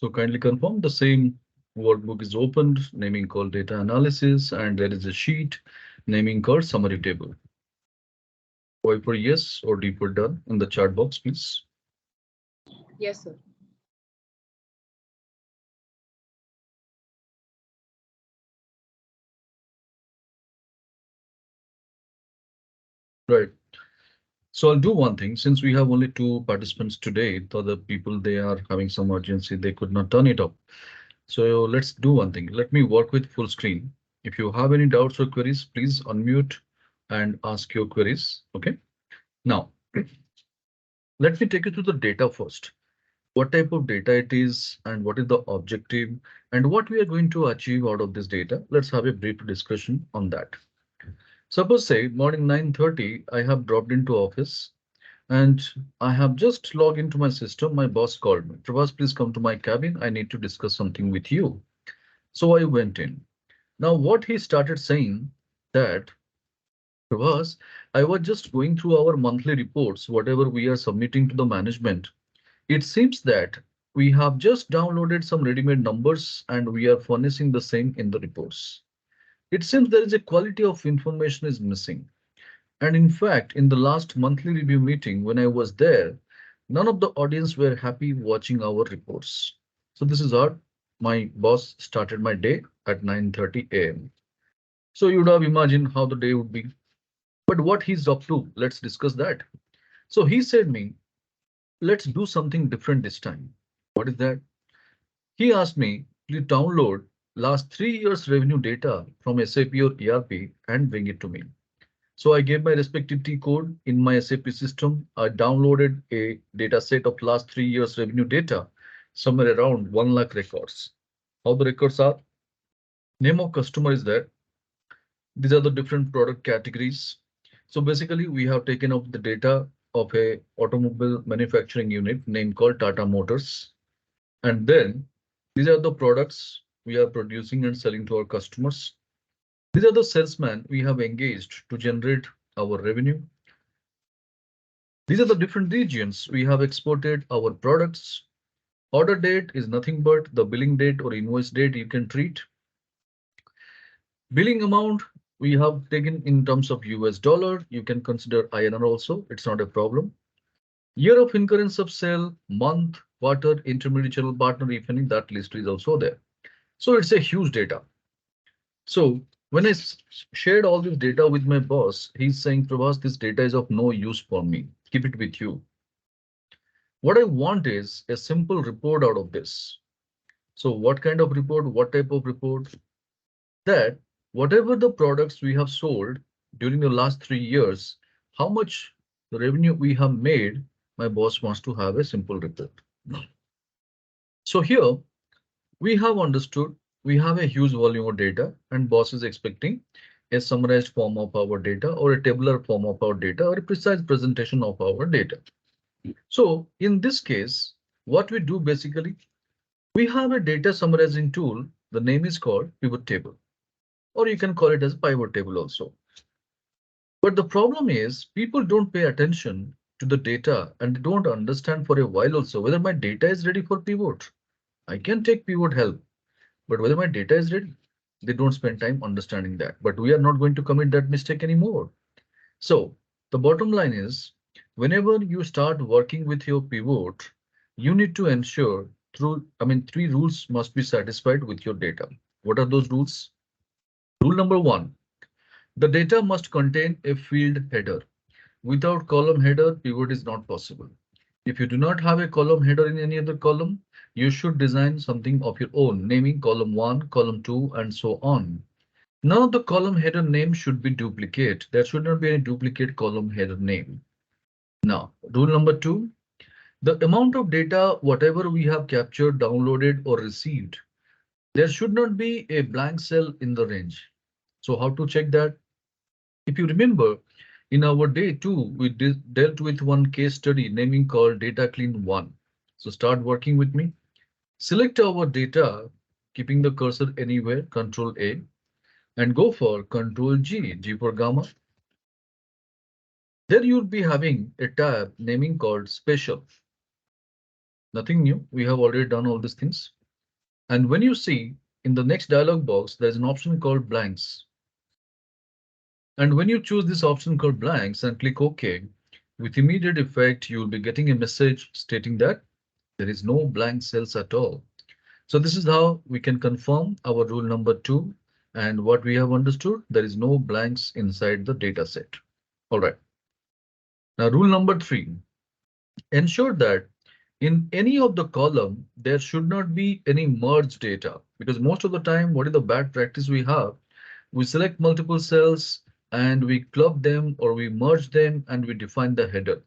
So kindly confirm the same workbook is opened, naming called data analysis, and there is a sheet naming called summary table. Y for yes or D for done in the chat box, please. Yes, sir. Right. So I'll do one thing. Since we have only two participants today, the other people they are having some urgency, they could not turn it up. So let's do one thing. Let me work with full screen. If you have any doubts or queries, please unmute and ask your queries. Okay. Now, let me take you to the data first. What type of data it is and what is the objective and what we are going to achieve out of this data. Let's have a brief discussion on that. Suppose say morning 9:30, I have dropped into office and I have just logged into my system. My boss called me. Prabhas, please come to my cabin. I need to discuss something with you. So I went in. Now what he started saying that Prabhas, I was just going through our monthly reports, whatever we are submitting to the management. It seems that we have just downloaded some ready-made numbers and we are furnishing the same in the reports. It seems there is a quality of information is missing. And in fact, in the last monthly review meeting, when I was there, none of the audience were happy watching our reports. So this is how my boss started my day at 9:30 a.m. So you would have imagined how the day would be. But what he's up to, let's discuss that. So he said me, let's do something different this time. What is that? He asked me to download last 3 years revenue data from SAP or ERP and bring it to me. So I gave my respective T code in my SAP system. I downloaded a data set of last 3 years revenue data, somewhere around 1 lakh records. How the records are? Name of customer is there. These are the different product categories. So basically, we have taken up the data of a automobile manufacturing unit named called Tata Motors. And then these are the products we are producing and selling to our customers. These are the salesmen we have engaged to generate our revenue. These are the different regions we have exported our products. Order date is nothing but the billing date or invoice date you can treat. Billing amount we have taken in terms of US dollar. You can consider INR also. It's not a problem. Year of incurrence of sale, month, quarter, intermediate channel partner, if any, that list is also there. So it's a huge data. So when I shared all this data with my boss, he's saying, Prabhas, this data is of no use for me. Keep it with you. What I want is a simple report out of this. So what kind of report, what type of report? That whatever the products we have sold during the last 3 years, how much revenue we have made, my boss wants to have a simple report. So here we have understood we have a huge volume of data and boss is expecting a summarized form of our data or a tabular form of our data or a precise presentation of our data. So in this case, what we do basically, we have a data summarizing tool. The name is called pivot table, or you can call it as pivot table also. But the problem is people don't pay attention to the data and they don't understand for a while also whether my data is ready for pivot. I can take pivot help, but whether my data is ready, they don't spend time understanding that. But we are not going to commit that mistake anymore. So the bottom line is whenever you start working with your pivot, you need to ensure three rules must be satisfied with your data. What are those rules? Rule number one, the data must contain a field header. Without column header, pivot is not possible. If you do not have a column header in any other column, you should design something of your own, naming column 1, column 2, and so on. None of the column header name should be duplicate. There should not be any duplicate column header name. Now, rule number 2, the amount of data, whatever we have captured, downloaded, or received, there should not be a blank cell in the range. So how to check that? If you remember, in our day 2, we dealt with one case study naming called Data Clean 1. So start working with me. Select our data, keeping the cursor anywhere, Control A, and go for Control G, G for Gamma. There you'll be having a tab naming called Special. Nothing new. We have already done all these things. And when you see in the next dialog box, there's an option called blanks. And when you choose this option called blanks and click OK, with immediate effect, you will be getting a message stating that there is no blank cells at all. So this is how we can confirm our rule number 2. And what we have understood, there is no blanks inside the data set. All right. Now, rule number 3, ensure that in any of the column, there should not be any merged data, because most of the time, what is the bad practice we have? We select multiple cells and we club them or we merge them and we define the header.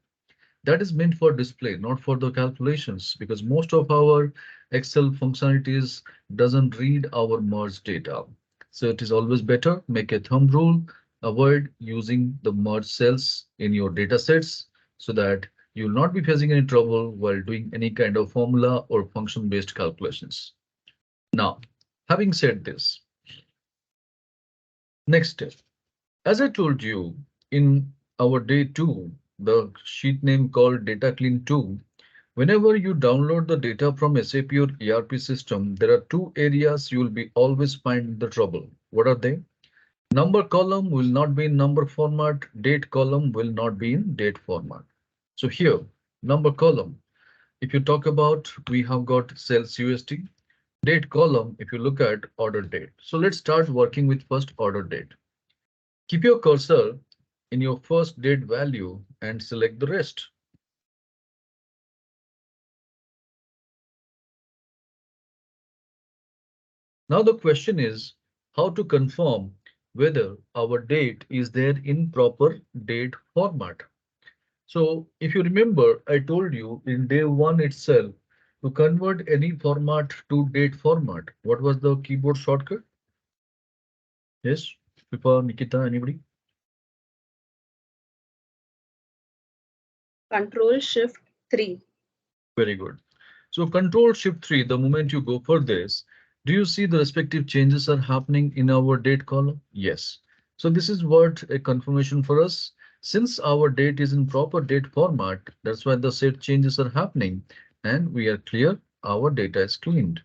That is meant for display, not for the calculations, because most of our Excel functionalities doesn't read our merged data. So it is always better make a thumb rule, avoid using the merged cells in your data sets so that you will not be facing any trouble while doing any kind of formula or function based calculations. Now, having said this, next step. As I told you in our day 2, the sheet name called Data Clean 2, whenever you download the data from SAP or ERP system, there are two areas you will be always find the trouble. What are they? Number column will not be in number format, date column will not be in date format. So here, number column, if you talk about, we have got sales USD, date column, if you look at order date. So let's start working with first order date. Keep your cursor in your first date value and select the rest. Now the question is how to confirm whether our date is there in proper date format. So if you remember, I told you in day 1 itself to convert any format to date format. What was the keyboard shortcut? Yes, Pipa, Nikita, anybody? Control Shift 3. Very good. So Control Shift 3, the moment you go for this, do you see the respective changes are happening in our date column? Yes. So this is what a confirmation for us. Since our date is in proper date format, that's why the set changes are happening and we are clear, our data is cleaned.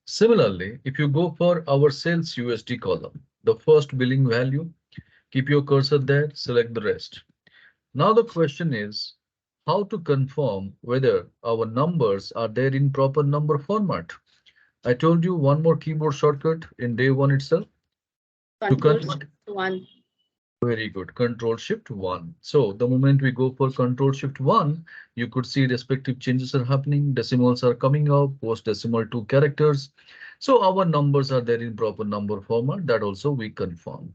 Similarly, if you go for our sales USD column, the first billing value, keep your cursor there, select the rest. Now the question is how to confirm whether our numbers are there in proper number format. I told you one more keyboard shortcut in day 1 itself to Control convert. Shift 1. Very good. Control Shift 1. So the moment we go for Control Shift 1, you could see respective changes are happening. Decimals are coming out, post decimal 2 characters. So our numbers are there in proper number format. That also we confirm.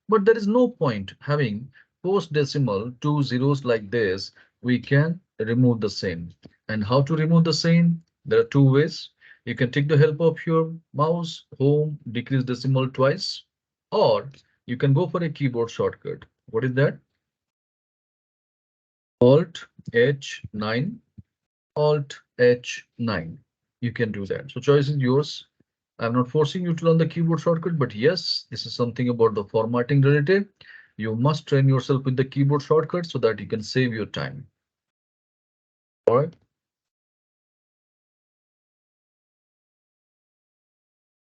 But there is no point having post decimal 2 zeros like this. We can remove the same. And how to remove the same? There are two ways. You can take the help of your mouse, home, decrease decimal twice, or you can go for a keyboard shortcut. What is that? Alt H9, Alt H9. You can do that. So choice is yours. I'm not forcing you to learn the keyboard shortcut, but yes, this is something about the formatting related. You must train yourself with the keyboard shortcut so that you can save your time. All right.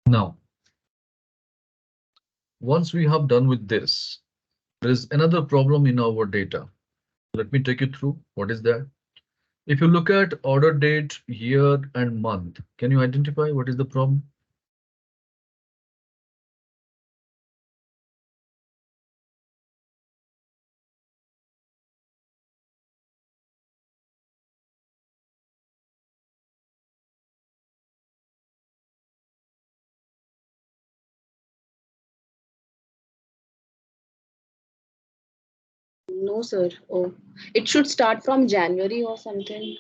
Now, once we have done with this, there is another problem in our data. Let me take you through. What is that? If you look at order date, year, and month, can you identify what is the problem? No, sir. Oh, it should start from January or something.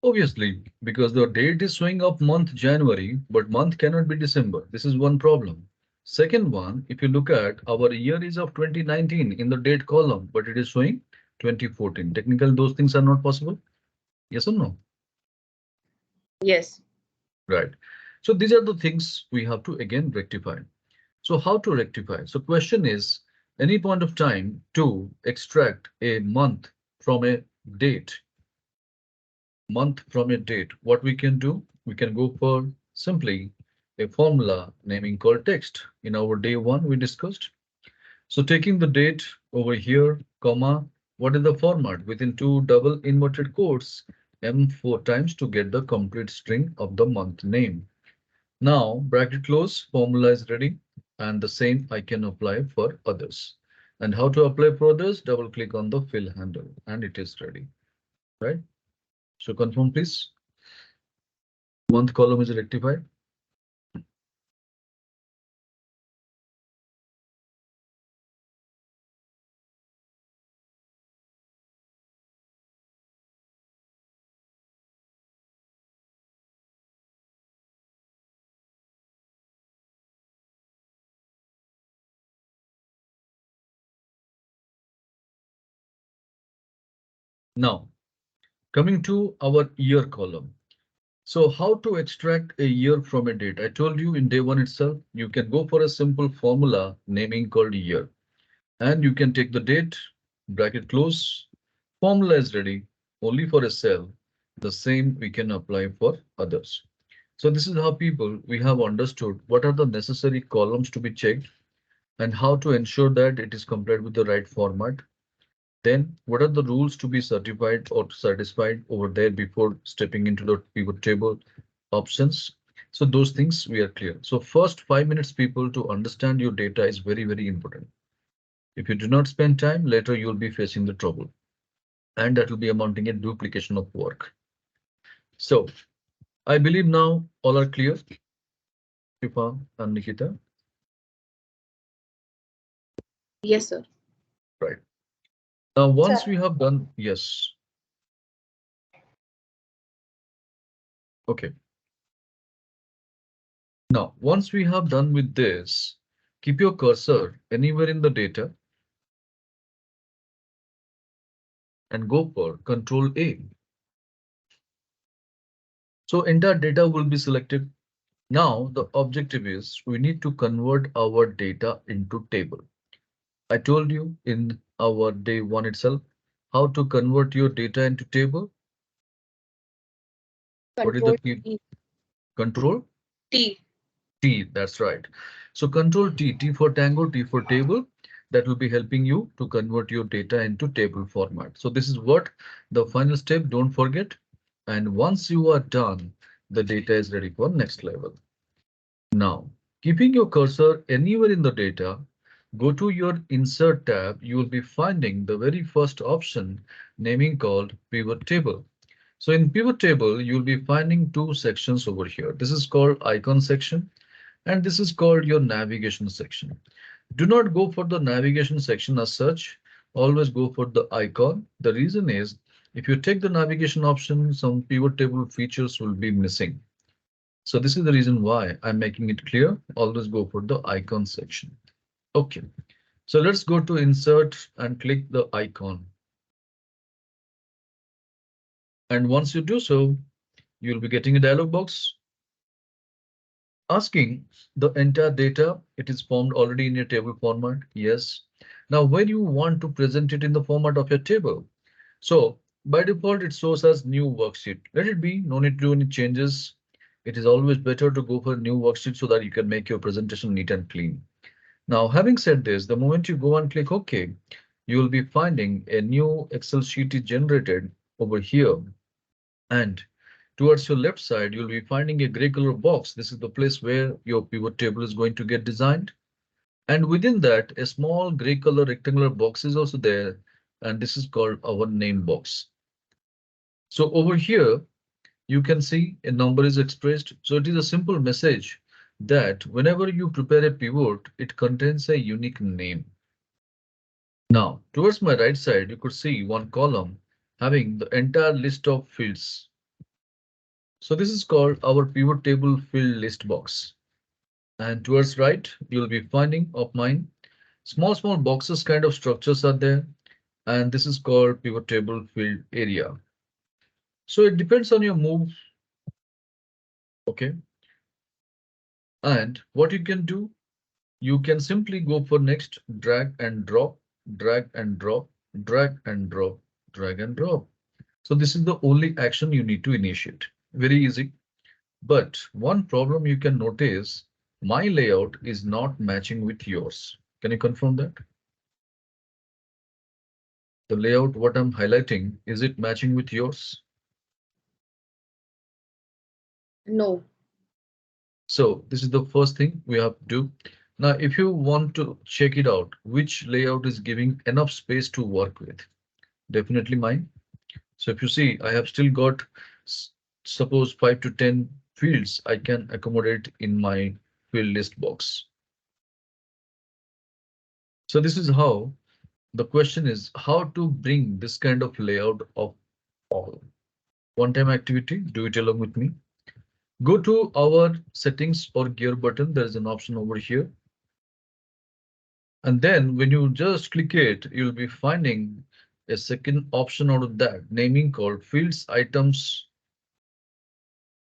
Obviously, because the date is showing up month January, but month cannot be December. This is one problem. Second one, if you look at our year is of 2019 in the date column, but it is showing 2014. Technically, those things are not possible. Yes or no? Yes. Right. So these are the things we have to again rectify. So how to rectify? So question is, any point of time to extract a month from a date. month from a date, what we can do, we can go for simply a formula naming called text. In our day one, we discussed. So taking the date over here, comma, what is the format? Within two double inverted quotes, M four times to get the complete string of the month name. Now, bracket close, formula is ready, and the same I can apply for others. And how to apply for others? Double click on the fill handle, and it is ready, right? So confirm, please. Month column is rectified. Now, coming to our year column. So how to extract a year from a date? I told you in day one itself, you can go for a simple formula naming called year. And you can take the date, bracket close, formula is ready only for a cell. The same we can apply for others. So this is how people we have understood what are the necessary columns to be checked and how to ensure that it is complied with the right format. Then what are the rules to be certified or satisfied over there before stepping into the pivot table options. So those things we are clear. So first 5 minutes people to understand your data is very, very important. If you do not spend time, later you'll be facing the trouble and that will be amounting a duplication of work. So I believe now all are clear, Shifa and Nikita. Yes, sir. Right. Now, once Sir, we have done, yes, okay. Now, once we have done with this, keep your cursor anywhere in the data and go for Control A. So entire data will be selected. Now, the objective is we need to convert our data into table. I told you in our day one itself how to convert your data into table. What is the Control key? T. Control T. T, that's right. So control T, T for tango, T for table. That will be helping you to convert your data into table format. So this is what the final step, don't forget. And once you are done, the data is ready for next level. Now, keeping your cursor anywhere in the data, go to your insert tab. You will be finding the very first option naming called pivot table. So in pivot table, you'll be finding two sections over here. This is called icon section and this is called your navigation section. Do not go for the navigation section as such. Always go for the icon. The reason is if you take the navigation option, some pivot table features will be missing. So this is the reason why I'm making it clear. Always go for the icon section. Okay. So let's go to insert and click the icon. And once you do so, you'll be getting a dialog box asking the entire data. It is formed already in your table format. Yes. Now, where you want to present it in the format of your table. So by default, it shows as new worksheet. Let it be. No need to do any changes. It is always better to go for a new worksheet so that you can make your presentation neat and clean. Now, having said this, the moment you go and click OK, you will be finding a new Excel sheet is generated over here. And towards your left side, you'll be finding a gray color box. This is the place where your pivot table is going to get designed. And within that, a small gray color rectangular box is also there. And this is called our name box. So over here, you can see a number is expressed. So it is a simple message that whenever you prepare a pivot, it contains a unique name. Now, towards my right side, you could see one column having the entire list of fields. So this is called our pivot table field list box. And towards right, you'll be finding of mine. Small boxes kind of structures are there. And this is called pivot table field area. So it depends on your move. Okay. And what you can do, you can simply go for next, drag and drop, drag and drop, drag and drop, drag and drop. So this is the only action you need to initiate. Very easy. But one problem you can notice, my layout is not matching with yours. Can you confirm that? The layout, what I'm highlighting, is it matching with yours? No. So this is the first thing we have to do. Now, if you want to check it out, which layout is giving enough space to work with? Definitely mine. So if you see, I have still got, suppose 5 to 10 fields I can accommodate in my field list box. So this is how the question is how to bring this kind of layout of all. One-time activity, do it along with me. Go to our settings or gear button. There is an option over here. And then when you just click it, you'll be finding a second option out of that, naming called fields, items,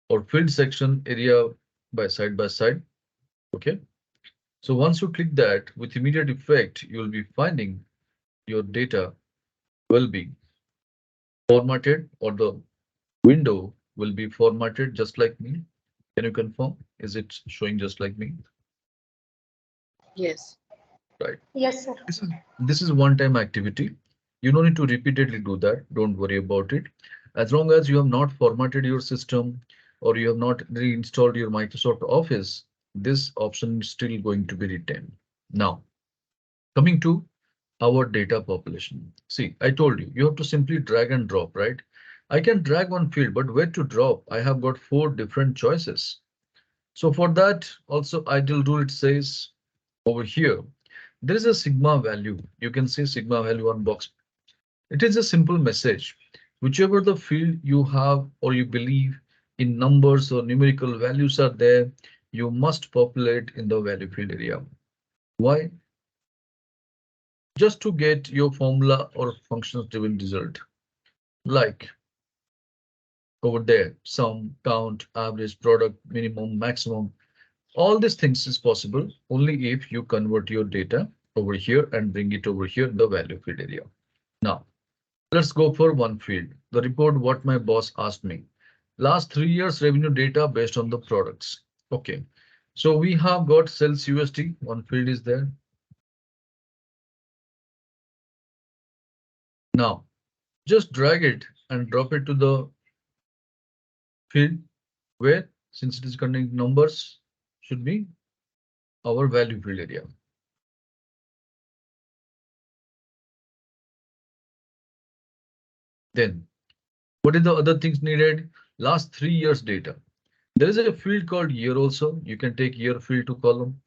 or field section area by side. Okay. So once you click that, with immediate effect, you'll be finding your data will be formatted, or the window will be formatted just like me. Can you confirm? Is it showing just like me? Yes. Right. Yes, sir. This is one-time activity. You don't need to repeatedly do that. Don't worry about it. As long as you have not formatted your system or you have not reinstalled your Microsoft Office, this option is still going to be retained. Now, coming to our data population. See, I told you, you have to simply drag and drop, right? I can drag one field, but where to drop? I have got four different choices. So for that, also ideal rule, it says over here, there is a sigma value. You can see sigma value on box. It is a simple message. Whichever the field you have or you believe in numbers or numerical values are there, you must populate in the value field area. Why? Just to get your formula or functions driven result. Like over there, sum, count, average, product, minimum, maximum. All these things is possible only if you convert your data over here and bring it over here in the value field area. Now, let's go for one field. The report what my boss asked me. Last 3 years revenue data based on the products. Okay. So we have got sales USD. One field is there. Now, just drag it and drop it to the field where, since it is containing numbers, should be our value field area. Then, what is the other things needed? Last 3 years data. There is a field called year also. You can take year field to column.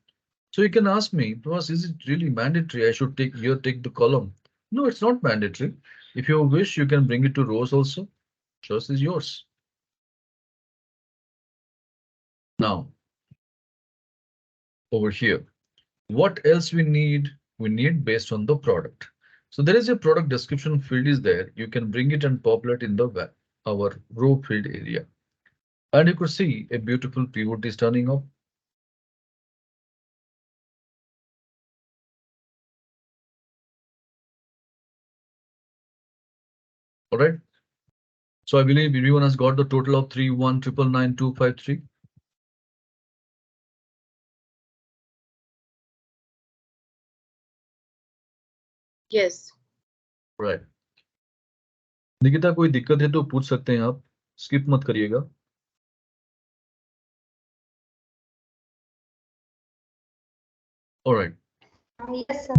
So you can ask me, Pras, is it really mandatory? I should take here, take the column. No, it's not mandatory. If you wish, you can bring it to rows also. Choice is yours. Now, over here, what else we need? We need based on the product. So there is a product description field is there. You can bring it and populate in the our row field area. And you could see a beautiful pivot is turning up. All right. So I believe everyone has got the total of 319999253. Yes. Right. Nikita कोई दिक्कत है तो पूछ सकते हैं आप skip मत करिएगा alright Yes, sir.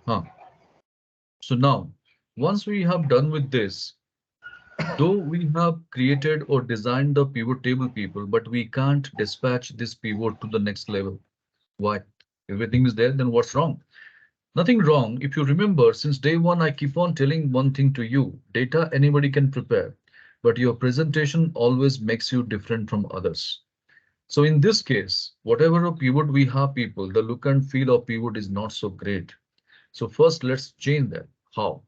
huh so now once we have done with this though we have created or designed the pivot table people but we can't dispatch this pivot to the next level why everything is there then what's wrong nothing wrong if you remember since day one I keep on telling one thing to you data anybody can prepare but your presentation always makes you different from others. So in this case, whatever a pivot we have people, the look and feel of pivot is not so great. So first let's change that. How?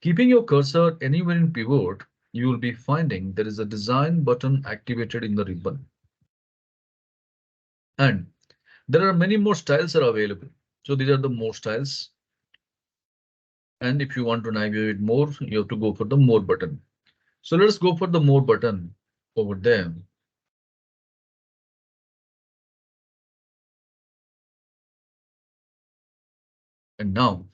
Keeping your cursor anywhere in pivot, you will be finding there is a design button activated in the ribbon. And there are many more styles are available. So these are the more styles. And if you want to navigate more, you have to go for the more button. So let's go for the more button over there. And now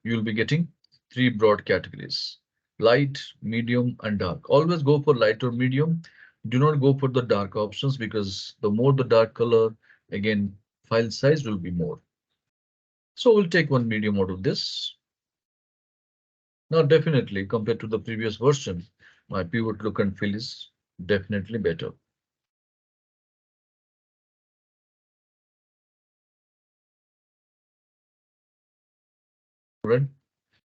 you'll be getting three broad categories: light, medium, and dark. Always go for light or medium. Do not go for the dark options because the more the dark color, again, file size will be more. So we'll take one medium out of this. Now, definitely compared to the previous version, my pivot look and feel is definitely better. Right?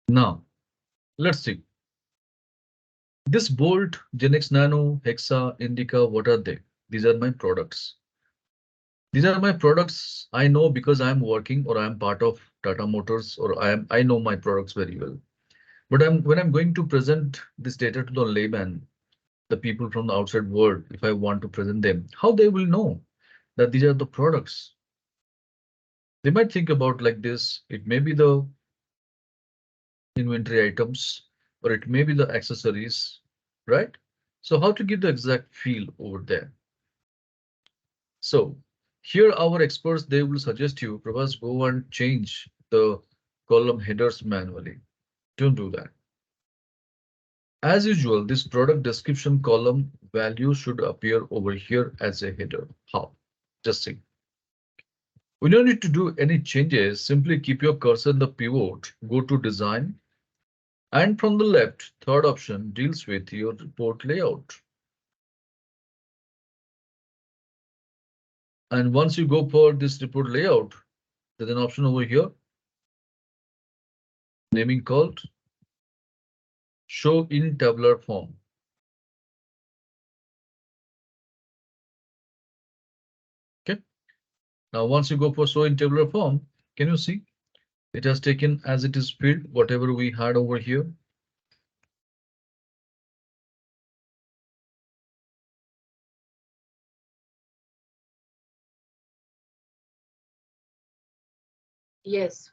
Now, let's see. This Bolt, Genex Nano, Hexa, Indica, what are they? These are my products. These are my products I know because I'm working or I'm part of Tata Motors or I know my products very well. But when I'm going to present this data to the layman, the people from the outside world, if I want to present them, how they will know that these are the products? They might think about like this. It may be the inventory items or it may be the accessories, right? So how to give the exact feel over there? So here our experts, they will suggest you, Prabhas, go and change the column headers manually. Don't do that. As usual, this product description column value should appear over here as a header. How? Just see. We don't need to do any changes. Simply keep your cursor in the pivot, go to design, and from the left, third option deals with your report layout. And once you go for this report layout, there's an option over here, naming called show in tabular form. Okay. Now, once you go for show in tabular form, can you see it has taken as it is filled whatever we had over here? Yes.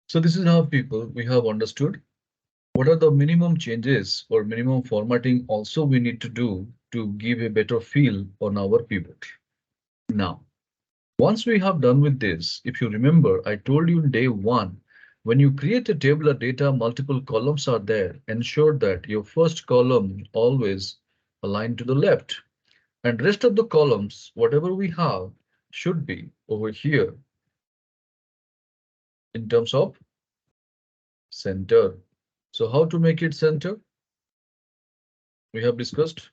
So this is how people we have understood what are the minimum changes or minimum formatting also we need to do to give a better feel on our pivot. Now, once we have done with this, if you remember, I told you in day one, when you create a table of data, multiple columns are there. Ensure that your first column always aligned to the left and rest of the columns, whatever we have, should be over here in terms of center. So how to make it center? We have discussed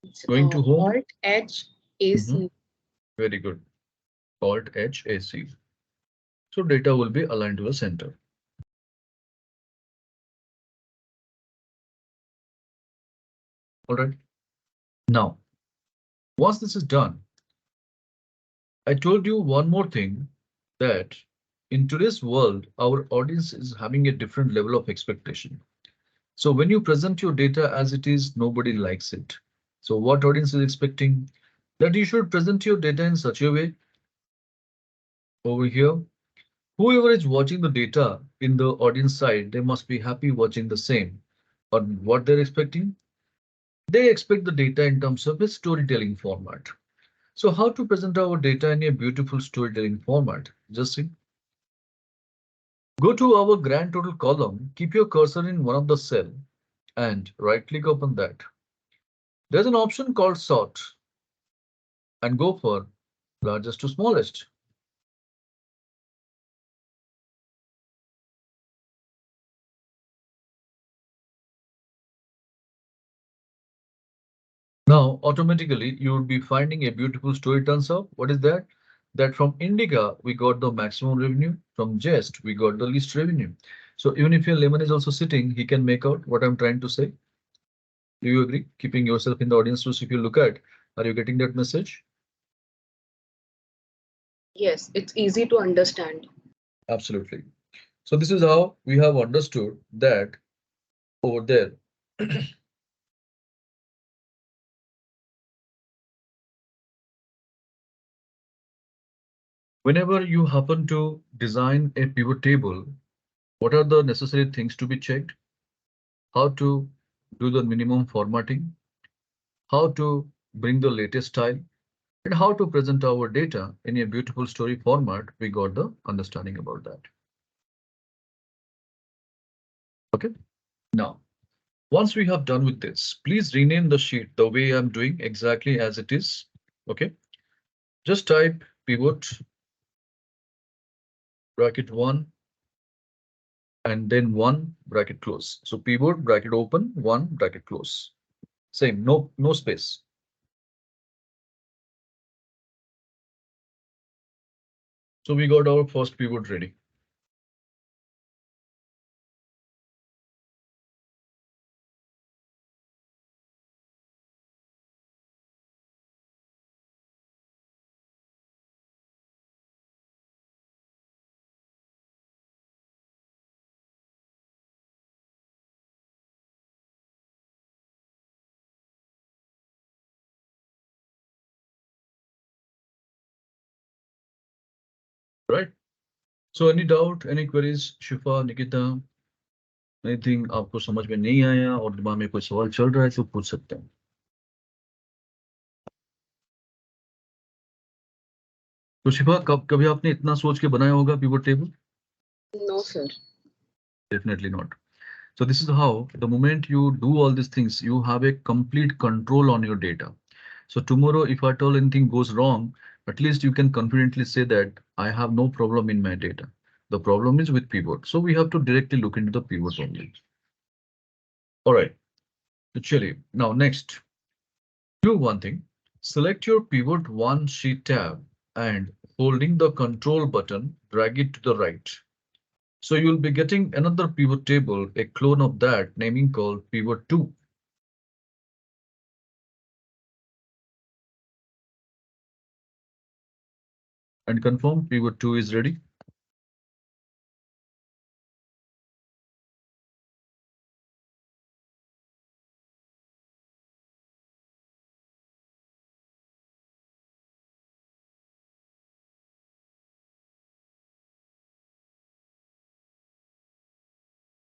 It's going to home. Alt H Mhm. AC. Very good. Alt HAC. So data will be aligned to the center. All right. Now, once this is done, I told you one more thing that in today's world, our audience is having a different level of expectation. So when you present your data as it is, nobody likes it. So what audience is expecting? That you should present your data in such a way over here. Whoever is watching the data in the audience side, they must be happy watching the same. Or what they're expecting? They expect the data in terms of a storytelling format. So how to present our data in a beautiful storytelling format? Just see. Go to our grand total column, keep your cursor in one of the cell and right click upon that. There's an option called sort and go for largest to smallest. Now automatically you would be finding a beautiful story turns up. What is that? That from Indica we got the maximum revenue, from Jest we got the least revenue. So even if your lemon is also sitting, he can make out what I'm trying to say. Do you agree? Keeping yourself in the audience too, so if you look at, are you getting that message? Yes, it's easy to understand. Absolutely. So this is how we have understood that over there. Whenever you happen to design a pivot table, what are the necessary things to be checked? How to do the minimum formatting, how to bring the latest style, and how to present our data in a beautiful story format. We got the understanding about that. Okay. Now, once we have done with this, please rename the sheet the way I'm doing exactly as it is. Okay. Just type pivot bracket one and then one bracket close. So pivot bracket open, one bracket close. Same, no space. So we got our first pivot ready, right? So any doubt, any queries, Shifa, Nikita, anything आपको समझ में नहीं आया और दिमाग में कोई सवाल चल रहा है तो पूछ सकते हैं. तो शिफा कब कभी आपने इतना सोच के बनाया होगा pivot table? No, sir. Definitely not. So this is how the moment you do all these things, you have a complete control on your data. So tomorrow, if at all anything goes wrong, at least you can confidently say that I have no problem in my data. The problem is with pivot. So we have to directly look into the pivot only. All right. So Chili. Now next, do one thing. Select your pivot one sheet tab and holding the control button, drag it to the right. So you'll be getting another pivot table, a clone of that naming called pivot 2. And confirm pivot 2 is ready.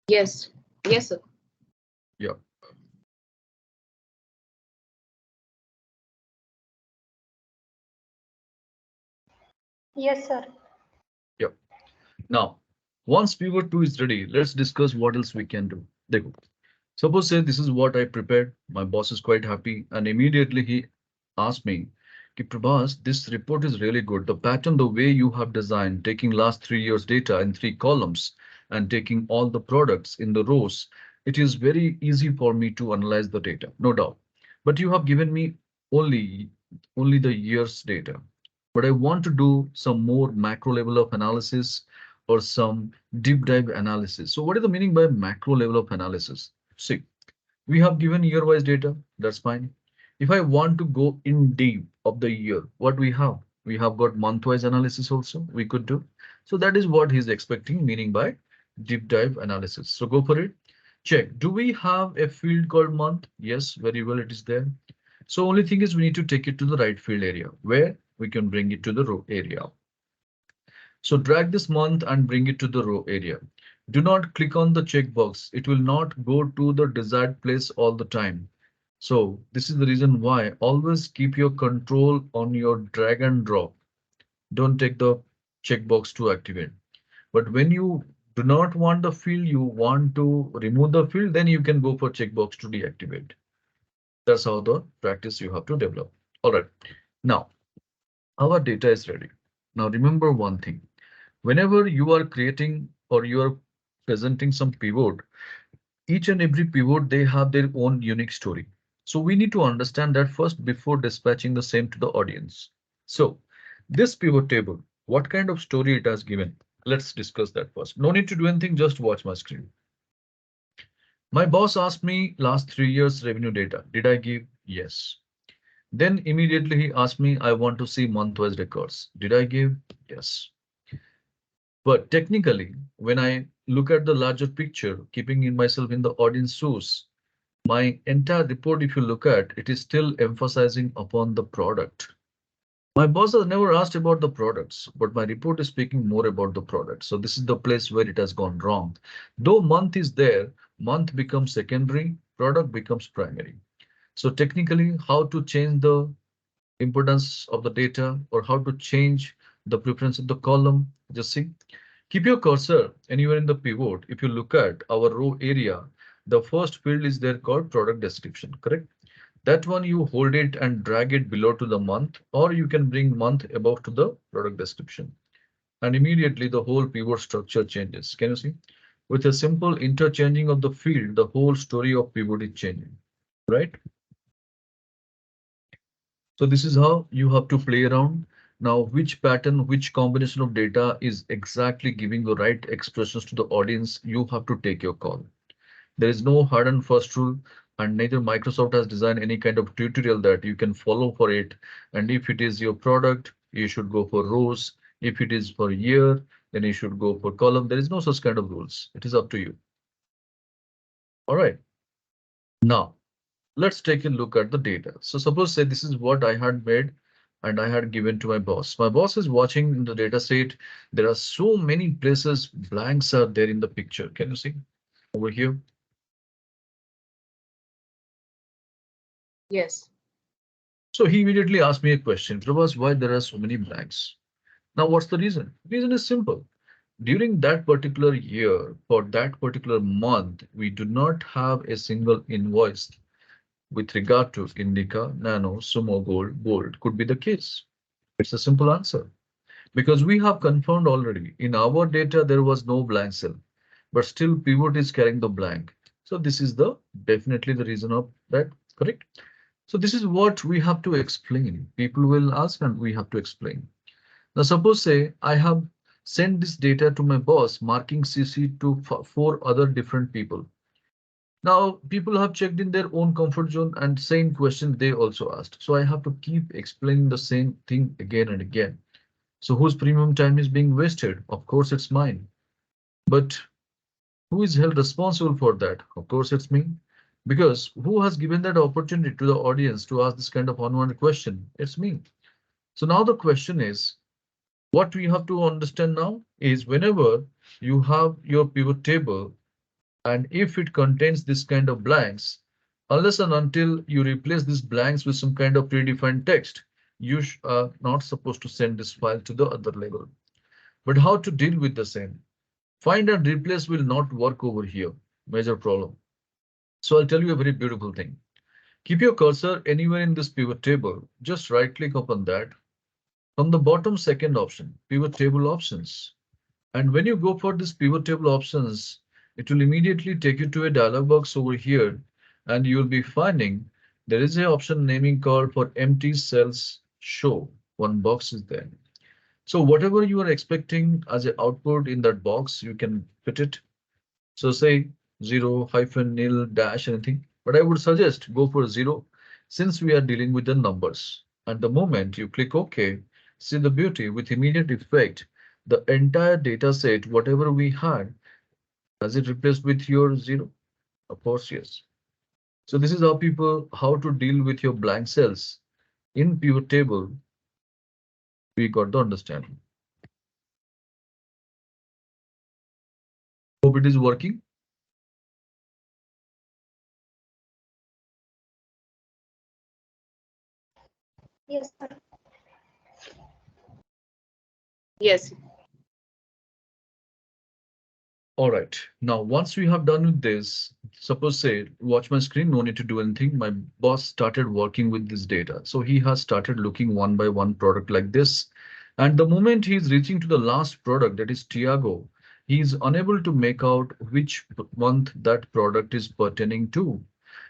Yes. Yes, sir. Yeah, Yes, sir. yeah. Now, once pivot 2 is ready, let's discuss what else we can do. देखो, suppose say this is what I prepared. My boss is quite happy, and immediately he asked me, "Ki Prabhas, this report is really good. The pattern, the way you have designed, taking last 3 years data in 3 columns and taking all the products in the rows, it is very easy for me to analyze the data, no doubt. But you have given me only only the year's data. But I want to do some more macro level of analysis or some deep dive analysis." So what is the meaning by macro level of analysis? See, we have given year-wise data, that's fine. If I want to go in deep of the year, what we have? We have got month-wise analysis also we could do. So that is what he's expecting, meaning by deep dive analysis. So go for it. Check. Do we have a field called month? Yes, very well, it is there. So only thing is we need to take it to the right field area where we can bring it to the row area. So drag this month and bring it to the row area. Do not click on the checkbox. It will not go to the desired place all the time. So this is the reason why always keep your control on your drag and drop. Don't take the checkbox to activate. But when you do not want the field, you want to remove the field, then you can go for checkbox to deactivate. That's how the practice you have to develop. All right. Now our data is ready. Now remember one thing. Whenever you are creating or you are presenting some pivot, each and every pivot, they have their own unique story. So we need to understand that first before dispatching the same to the audience. So this pivot table, what kind of story it has given? Let's discuss that first. No need to do anything, just watch my screen. My boss asked me last 3 years revenue data. Did I give? Yes. Then immediately he asked me, I want to see month-wise records. Did I give? Yes. But technically, when I look at the larger picture, keeping in myself in the audience shoes, my entire report, if you look at, it is still emphasizing upon the product. My boss has never asked about the products, but my report is speaking more about the product. So this is the place where it has gone wrong. Though month is there, month becomes secondary, product becomes primary. So technically, how to change the importance of the data or how to change the preference of the column, just see. Keep your cursor anywhere in the pivot. If you look at our row area, the first field is there called product description, correct? That one you hold it and drag it below to the month, or you can bring month above to the product description. And immediately the whole pivot structure changes. Can you see? With a simple interchanging of the field, the whole story of pivot is changing, right? So this is how you have to play around. Now, which pattern, which combination of data is exactly giving the right expressions to the audience, you have to take your call. There is no hard and fast rule, and neither Microsoft has designed any kind of tutorial that you can follow for it. And if it is your product, you should go for rows. If it is for year, then you should go for column. There is no such kind of rules. It is up to you. All right. Now, let's take a look at the data. So suppose say this is what I had made and I had given to my boss. My boss is watching in the data set. There are so many places blanks are there in the picture. Can you see over here? Yes. So he immediately asked me a question, Prabhas, why there are so many blanks? Now, what's the reason? The reason is simple. During that particular year, for that particular month, we do not have a single invoice with regard to Indica, Nano, Sumo Gold, Gold could be the case. It's a simple answer. Because we have confirmed already in our data there was no blank cell, but still pivot is carrying the blank. So this is the definitely the reason of that, correct? So this is what we have to explain. People will ask and we have to explain. Now suppose say I have sent this data to my boss, marking CC to four other different people. Now people have checked in their own comfort zone and same question they also asked. So I have to keep explaining the same thing again and again. So whose premium time is being wasted? Of course it's mine. But who is held responsible for that? Of course it's me. Because who has given that opportunity to the audience to ask this kind of unwanted question? It's me. So now the question is, what we have to understand now is whenever you have your pivot table and if it contains this kind of blanks, unless and until you replace these blanks with some kind of predefined text, you are not supposed to send this file to the other level. But how to deal with the same? Find and replace will not work over here. Major problem. So I'll tell you a very beautiful thing. Keep your cursor anywhere in this pivot table. Just right click upon that. From the bottom second option, pivot table options. And when you go for this pivot table options, it will immediately take you to a dialog box over here. And you'll be finding there is an option naming called for empty cells show. One box is there. So whatever you are expecting as an output in that box, you can fit it. So say 0, hyphen, nil, dash, anything. But I would suggest go for 0 since we are dealing with the numbers. And the moment you click OK, see the beauty with immediate effect, the entire data set, whatever we had, has it replaced with your 0? Of course, yes. So this is how people, how to deal with your blank cells in pivot table. We got the understanding. Hope it is working. Yes, sir. Yes. All right. Now, once we have done with this, suppose say, watch my screen, no need to do anything. My boss started working with this data. So he has started looking one by one product like this. And the moment he's reaching to the last product, that is Tiago, he is unable to make out which month that product is pertaining to.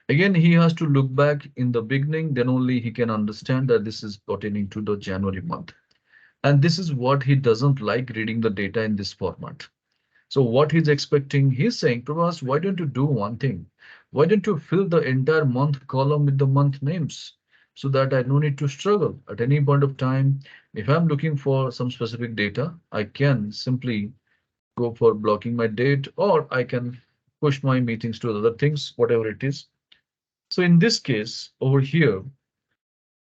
Again, he has to look back in the beginning, then only he can understand that this is pertaining to the January month. And this is what he doesn't like reading the data in this format. So what he's expecting, he's saying, Prabhas, why don't you do one thing? Why don't you fill the entire month column with the month names so that I no need to struggle at any point of time. If I'm looking for some specific data, I can simply go for blocking my date or I can push my meetings to other things, whatever it is. So in this case over here,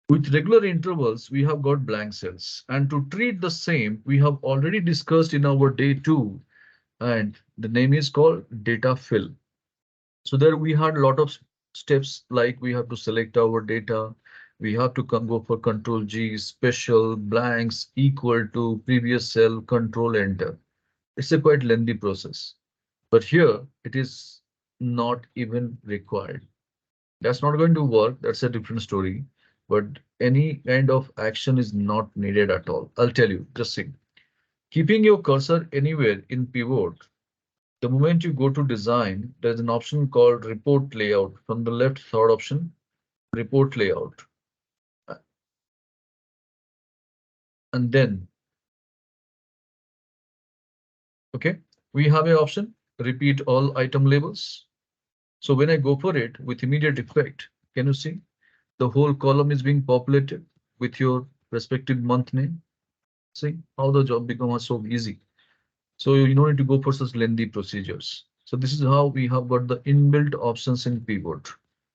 With regular intervals, we have got blank cells. And to treat the same, we have already discussed in our day 2, and the name is called data fill. So there we had a lot of steps, like we have to select our data. We have to go for control G, special, blanks, equal to, previous cell, control enter. It's a quite lengthy process. But here it is not even required. That's not going to work. That's a different story. But any kind of action is not needed at all. I'll tell you, just see. Keeping your cursor anywhere in pivot, the moment you go to design, there's an option called report layout. From the left, third option, report layout. And then, okay, we have an option, repeat all item labels. So when I go for it with immediate effect, can you see the whole column is being populated with your respective month name? See how the job becomes so easy. So you don't need to go for such lengthy procedures. So this is how we have got the inbuilt options in pivot.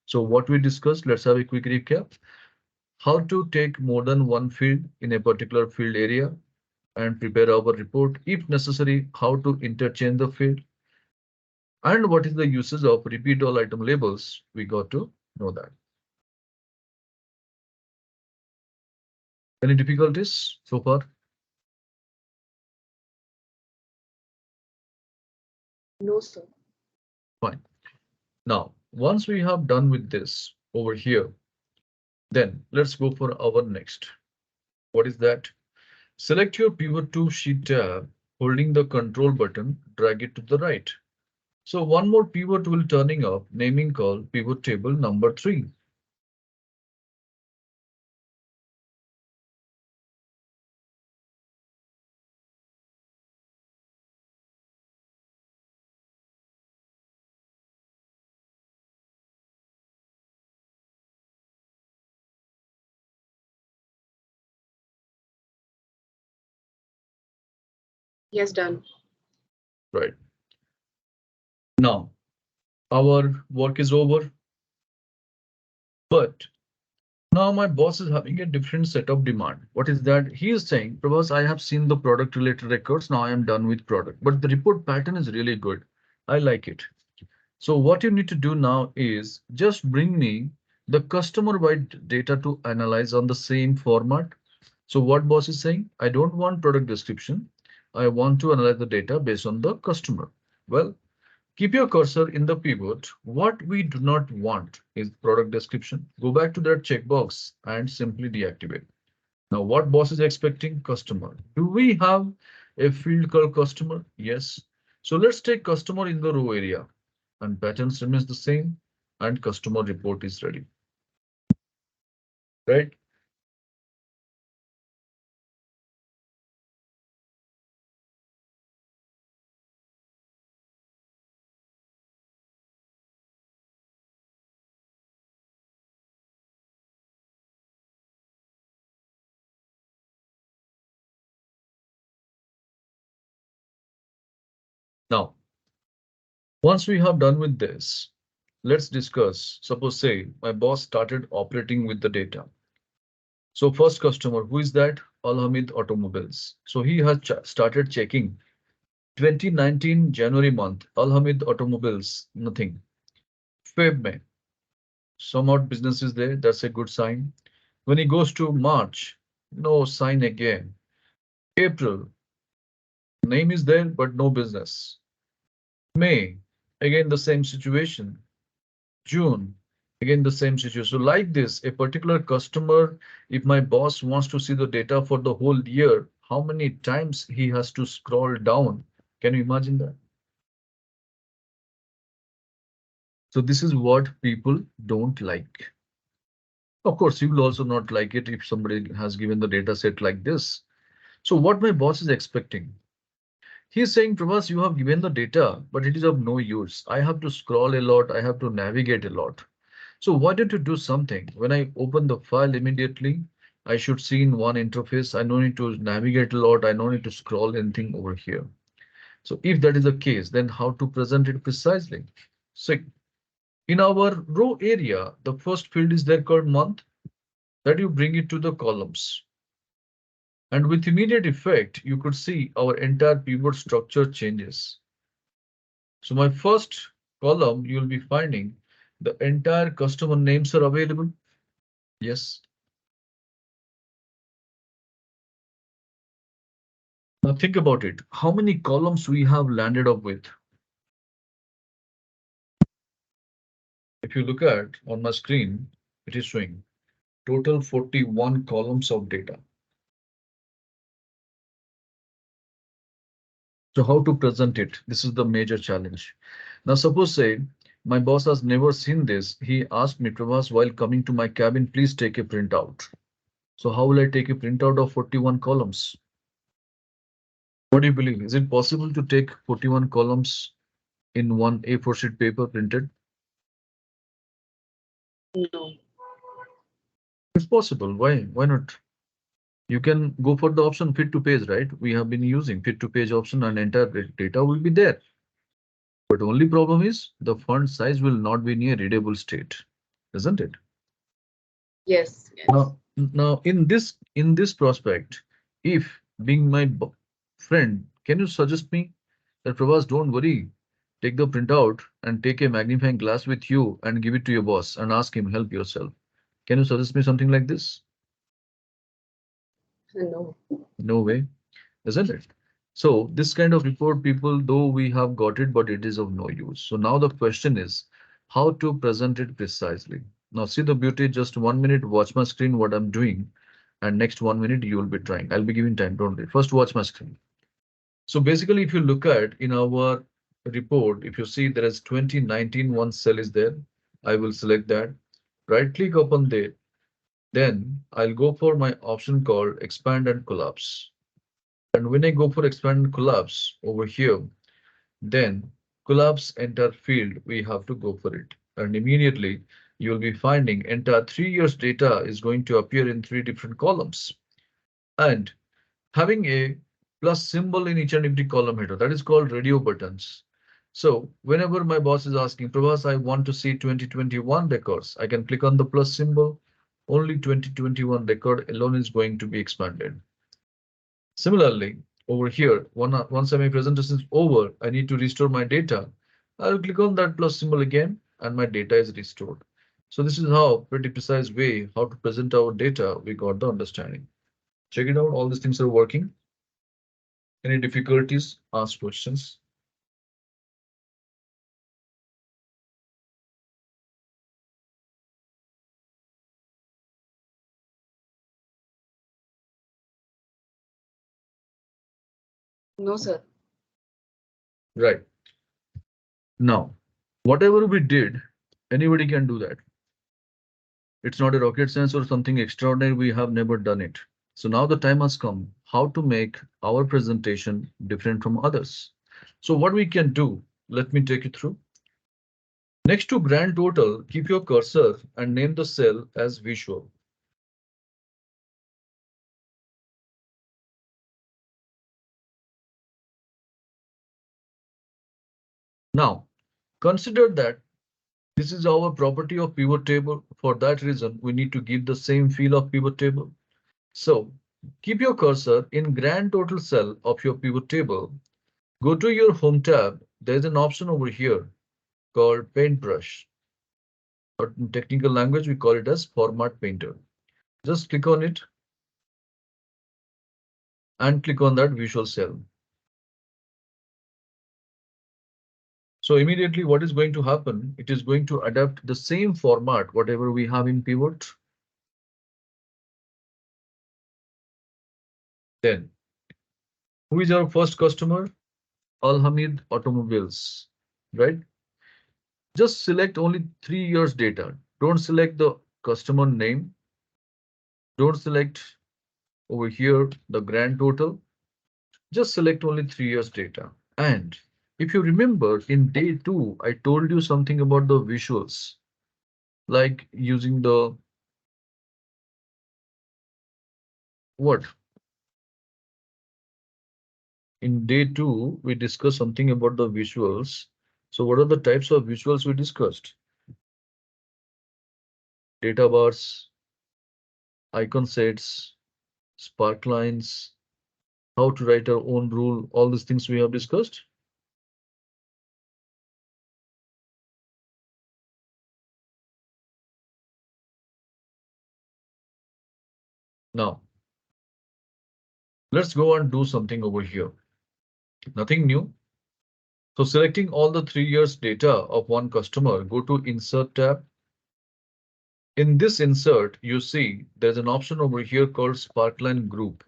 So what we discussed, let's have a quick recap. How to take more than one field in a particular field area and prepare our report. If necessary, how to interchange the field and what is the uses of repeat all item labels. We got to know that. Any difficulties so far? No, sir. Fine. Now, once we have done with this over here, then let's go for our next. What is that? Select your pivot to sheet tab, holding the control button, drag it to the right. So one more pivot will turning up, naming called pivot table number 3. Yes, done. Right. Now our work is over, but now my boss is having a different set of demand. What is that? He is saying, Prabhas, I have seen the product related records. Now I am done with product, but the report pattern is really good. I like it. So what you need to do now is just bring me the customer wide data to analyze on the same format. So what boss is saying, I don't want product description. I want to analyze the data based on the customer. Well, keep your cursor in the pivot. What we do not want is product description. Go back to that checkbox and simply deactivate. Now, what boss is expecting? Customer. Do we have a field called customer? Yes. So let's take customer in the row area and patterns remains the same and customer report is ready, right? Now, once we have done with this, let's discuss. Suppose say my boss started operating with the data. So first customer, who is that? Al-Hamid Automobiles. So he has started checking 2019 January month, Al-Hamid Automobiles, nothing. Feb May, some odd business is there, that's a good sign. When he goes to March, no sign again. April, name is there, but no business. May, again the same situation. June, again the same situation. So like this, a particular customer, if my boss wants to see the data for the whole year, how many times he has to scroll down? Can you imagine that? So this is what people don't like. Of course, you will also not like it if somebody has given the data set like this. So what my boss is expecting, he's saying, Prabhas, you have given the data, but it is of no use. I have to scroll a lot. I have to navigate a lot. So why don't you do something? When I open the file immediately, I should see in one interface. I don't need to navigate a lot. I don't need to scroll anything over here. So if that is the case, then how to present it precisely? So in our row area, the first field is there called month. that you bring it to the columns. And with immediate effect, you could see our entire pivot structure changes. So my first column, you'll be finding the entire customer names are available. Yes. Now think about it. How many columns we have landed up with? If you look at on my screen, it is showing total 41 columns of data. So how to present it? This is the major challenge. Now suppose say my boss has never seen this. He asked me, Prabhas, while coming to my cabin, please take a printout. So how will I take a printout of 41 columns? What do you believe? Is it possible to take 41 columns in one A4 sheet paper printed? No. It's possible. Why? Why not? You can go for the option fit to page, right? We have been using fit to page option and entire data will be there. But only problem is the font size will not be in a readable state, isn't it? Yes, yes. Now in this prospect, if being my friend, can you suggest me that Prabhas, don't worry, take the printout and take a magnifying glass with you and give it to your boss and ask him help yourself. Can you suggest me something like this? No. No way, isn't it? So this kind of report, people, though we have got it, but it is of no use. So now the question is how to present it precisely. Now see the beauty, just 1 minute, watch my screen, what I'm doing, and next 1 minute you will be trying. I'll be giving time, don't worry. First watch my screen. So basically, if you look at in our report, if you see there is 2019 one cell is there, I will select that, right click upon there. Then I'll go for my option called expand and collapse. And when I go for expand and collapse over here, then collapse entire field, we have to go for it. And immediately you'll be finding entire 3 years data is going to appear in three different columns. And having a plus symbol in each and every column header, that is called radio buttons. So whenever my boss is asking, Prabhas, I want to see 2021 records, I can click on the plus symbol. Only 2021 record alone is going to be expanded. Similarly, over here, once my presentation is over, I need to restore my data. I'll click on that plus symbol again, and my data is restored. So this is how pretty precise way how to present our data. We got the understanding. Check it out. All these things are working. Any difficulties? Ask questions. No, sir. Right. Now, whatever we did, anybody can do that. It's not a rocket science or something extraordinary. We have never done it. So now the time has come how to make our presentation different from others. So what we can do, let me take you through. Next to grand total, keep your cursor and name the cell as visual. Now, consider that this is our property of pivot table. For that reason, we need to give the same feel of pivot table. So keep your cursor in grand total cell of your pivot table. Go to your home tab. There's an option over here called paintbrush, or in technical language, we call it as format painter. Just click on it and click on that visual cell. So immediately what is going to happen? It is going to adapt the same format, whatever we have in pivot. Then who is our first customer? Al Hamid Automobiles, right? Just select only 3 years data. Don't select the customer name. Don't select over here the grand total. Just select only 3 years data. And if you remember in day two, I told you something about the visuals, like using the what? In day two, we discussed something about the visuals. So what are the types of visuals we discussed? Data bars, icon sets, spark lines, how to write our own rule, all these things we have discussed. Now, let's go and do something over here. Nothing new. So selecting all the 3 years data of one customer, go to Insert tab. In this insert, you see there's an option over here called Sparkline Group.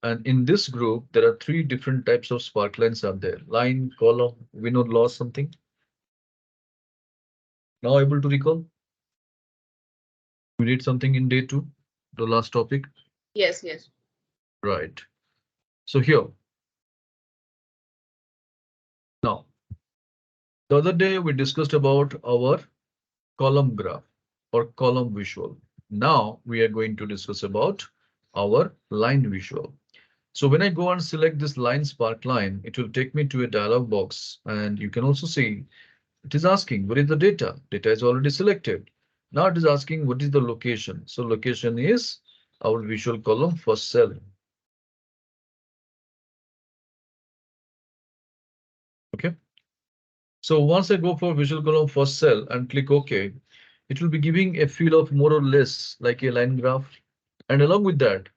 And in this group, there are three different types of sparklines are there. Line, column, win or loss, something. Now able to recall? We did something in day two, the last topic. Yes, yes. Right. So here, now, the other day we discussed about our column graph or column visual. Now we are going to discuss about our line visual. So when I go and select this line spark line, it will take me to a dialog box, and you can also see it is asking what is the data. Data is already selected. Now it is asking what is the location. So location is our visual column first cell. Okay. So once I go for visual column first cell and click OK, it will be giving a feel of more or less like a line graph. And along with that,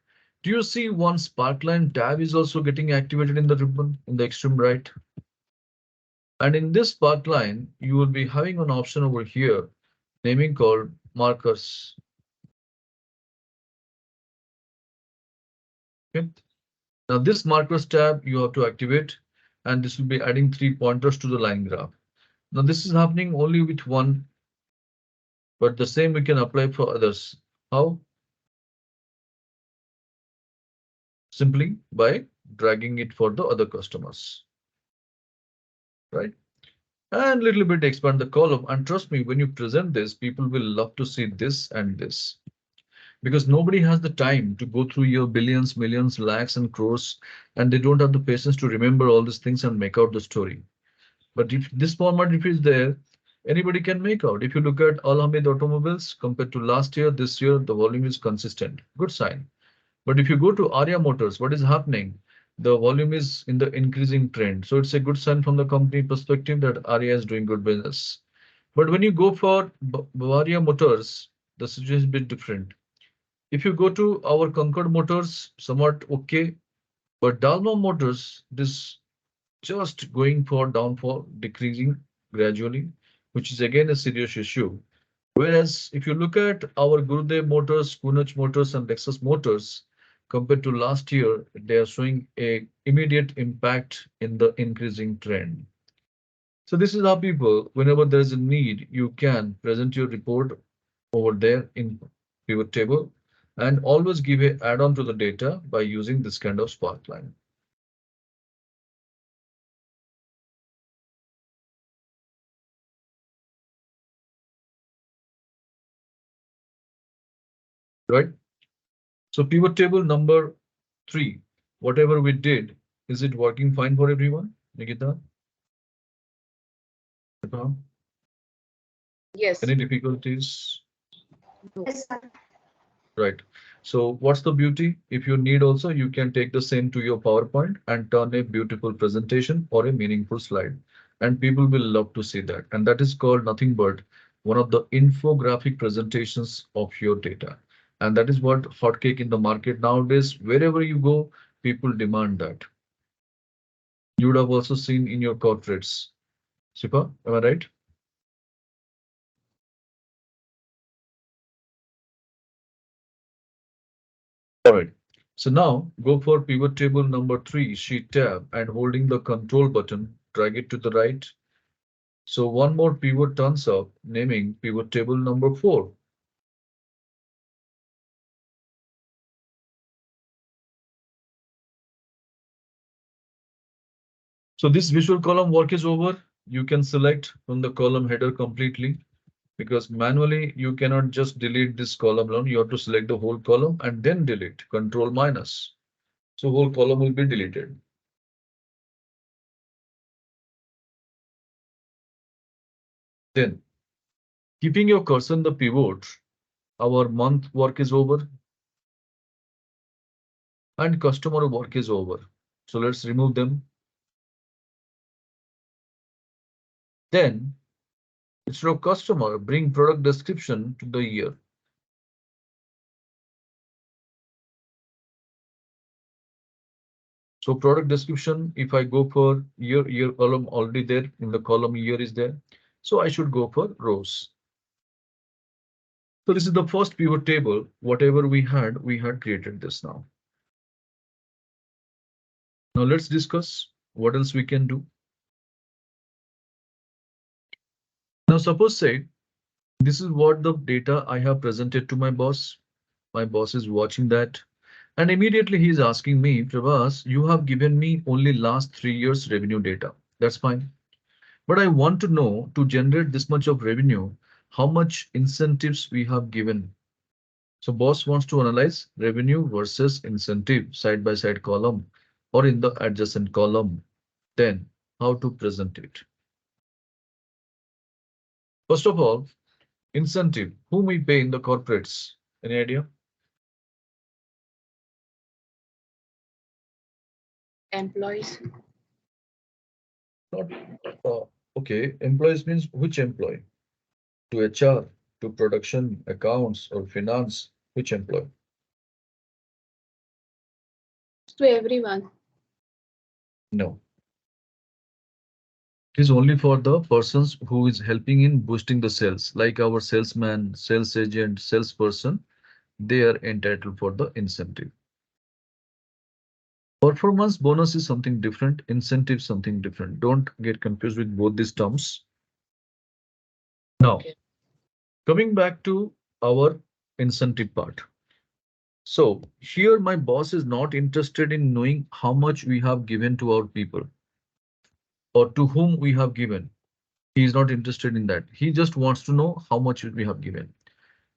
do you see one sparkline tab is also getting activated in the ribbon in the extreme right? And in this sparkline, you will be having an option over here, naming called markers. Okay. Now this markers tab you have to activate, and this will be adding 3 pointers to the line graph. Now this is happening only with one, but the same we can apply for others. How? Simply by dragging it for the other customers, right? And little bit expand the column. And trust me, when you present this, people will love to see this and this, because nobody has the time to go through your billions, millions, lakhs, and crores, and they don't have the patience to remember all these things and make out the story. But if this format, if it's there, anybody can make out. If you look at Al-Hamid Automobiles compared to last year, this year, the volume is consistent. Good sign. But if you go to Arya Motors, what is happening? The volume is in the increasing trend. So it's a good sign from the company perspective that Arya is doing good business. But when you go for Bavaria Motors, the situation is a bit different. If you go to our Concord Motors, somewhat okay, but Dalma Motors, this just going for downfall, decreasing gradually, which is again a serious issue. Whereas if you look at our Gurudev Motors, Kunach Motors, and Lexus Motors, compared to last year, they are showing a immediate impact in the increasing trend. So this is how people, whenever there is a need, you can present your report over there in pivot table and always give a add-on to the data by using this kind of sparkline. Right? So pivot table number 3, whatever we did, is it working fine for everyone? Nikita? Yes. Any difficulties? Yes, sir. Right. So what's the beauty? If you need also, you can take the same to your PowerPoint and turn a beautiful presentation or a meaningful slide. And people will love to see that. And that is called nothing but one of the infographic presentations of your data. And that is what hotcake in the market nowadays. Wherever you go, people demand that. You would have also seen in your corporates. Sipa, am I right? All right. So now go for pivot table number 3, sheet tab, and holding the control button, drag it to the right. So one more pivot turns up, naming pivot table number 4. So this visual column work is over. You can select from the column header completely, because manually you cannot just delete this column alone. You have to select the whole column and then delete, control minus. So whole column will be deleted. Then keeping your cursor on the pivot, our month work is over and customer work is over. So let's remove them. Then instead of customer, bring product description to the year. So product description, if I go for year column already there in the column year is there. So I should go for rows. So this is the first pivot table. Whatever we had created this now. Now let's discuss what else we can do. Now suppose say this is what the data I have presented to my boss. My boss is watching that. And immediately he's asking me, Prabhas, you have given me only last 3 years revenue data. That's fine. But I want to know to generate this much of revenue, how much incentives we have given. So boss wants to analyze revenue versus incentive side by side column or in the adjacent column. Then how to present it? First of all, incentive, whom we pay in the corporates. Any idea? Employees. Not okay. Employees means which employee? To HR, to production, accounts, or finance? Which employee? To everyone. No. It is only for the persons who is helping in boosting the sales, like our salesman, sales agent, salesperson. They are entitled for the incentive. Performance bonus is something different, incentive something different. Don't get confused with both these terms. Now, Okay. coming back to our incentive part. So here my boss is not interested in knowing how much we have given to our people or to whom we have given. He is not interested in that. He just wants to know how much we have given.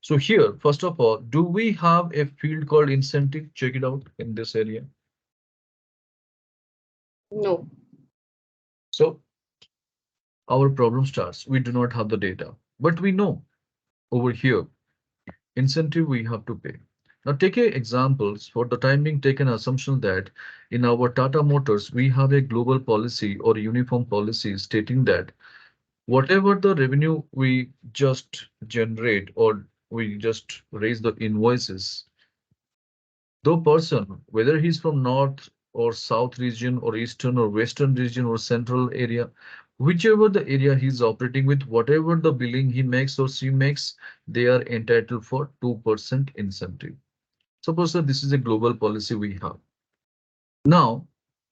So here, first of all, do we have a field called incentive? Check it out in this area. No. So our problem starts. We do not have the data, but we know over here, incentive we have to pay. Now take a examples for the time being, take an assumption that in our Tata Motors, we have a global policy or uniform policy stating that whatever the revenue we just generate or we just raise the invoices, the person, whether he's from north or south region or eastern or western region or central area, whichever the area he's operating with, whatever the billing he makes or she makes, they are entitled for 2% incentive. Suppose that this is a global policy we have. Now,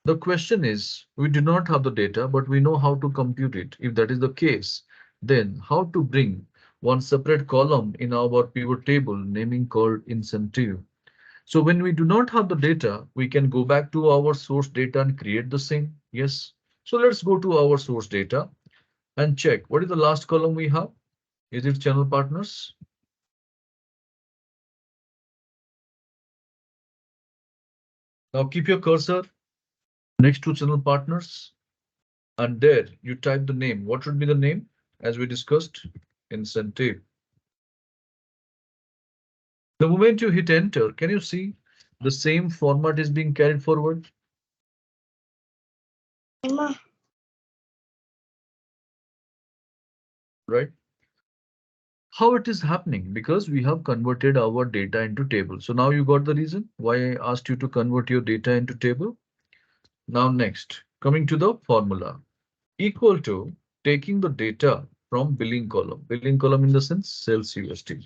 the question is, we do not have the data, but we know how to compute it. If that is the case, then how to bring one separate column in our pivot table naming called incentive. So when we do not have the data, we can go back to our source data and create the same. Yes. So let's go to our source data and check what is the last column we have. Is it channel partners? Now keep your cursor next to channel partners and there you type the name. What should be the name? As we discussed, incentive. The moment you hit enter, can you see the same format is being carried forward? Emma. Right? How it is happening? Because we have converted our data into table. So now you got the reason why I asked you to convert your data into table. Now next, coming to the formula, equal to taking the data from billing column in the sense sales USD.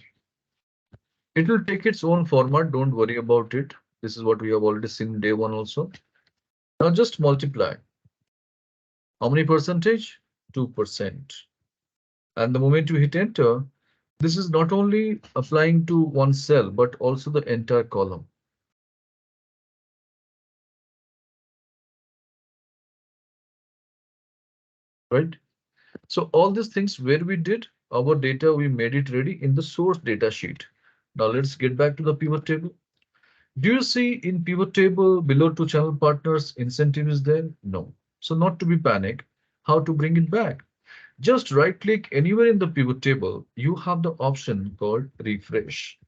It will take its own format. Don't worry about it. This is what we have already seen day one also. Now just multiply. How many percentage? 2%. And the moment you hit enter, this is not only applying to one cell, but also the entire column. Right? So all these things where we did our data, we made it ready in the source data sheet. Now let's get back to the pivot table. Do you see in pivot table below to channel partners incentive is there? No. So not to be panicked, how to bring it back? Just right click anywhere in the pivot table, you have the option called refresh.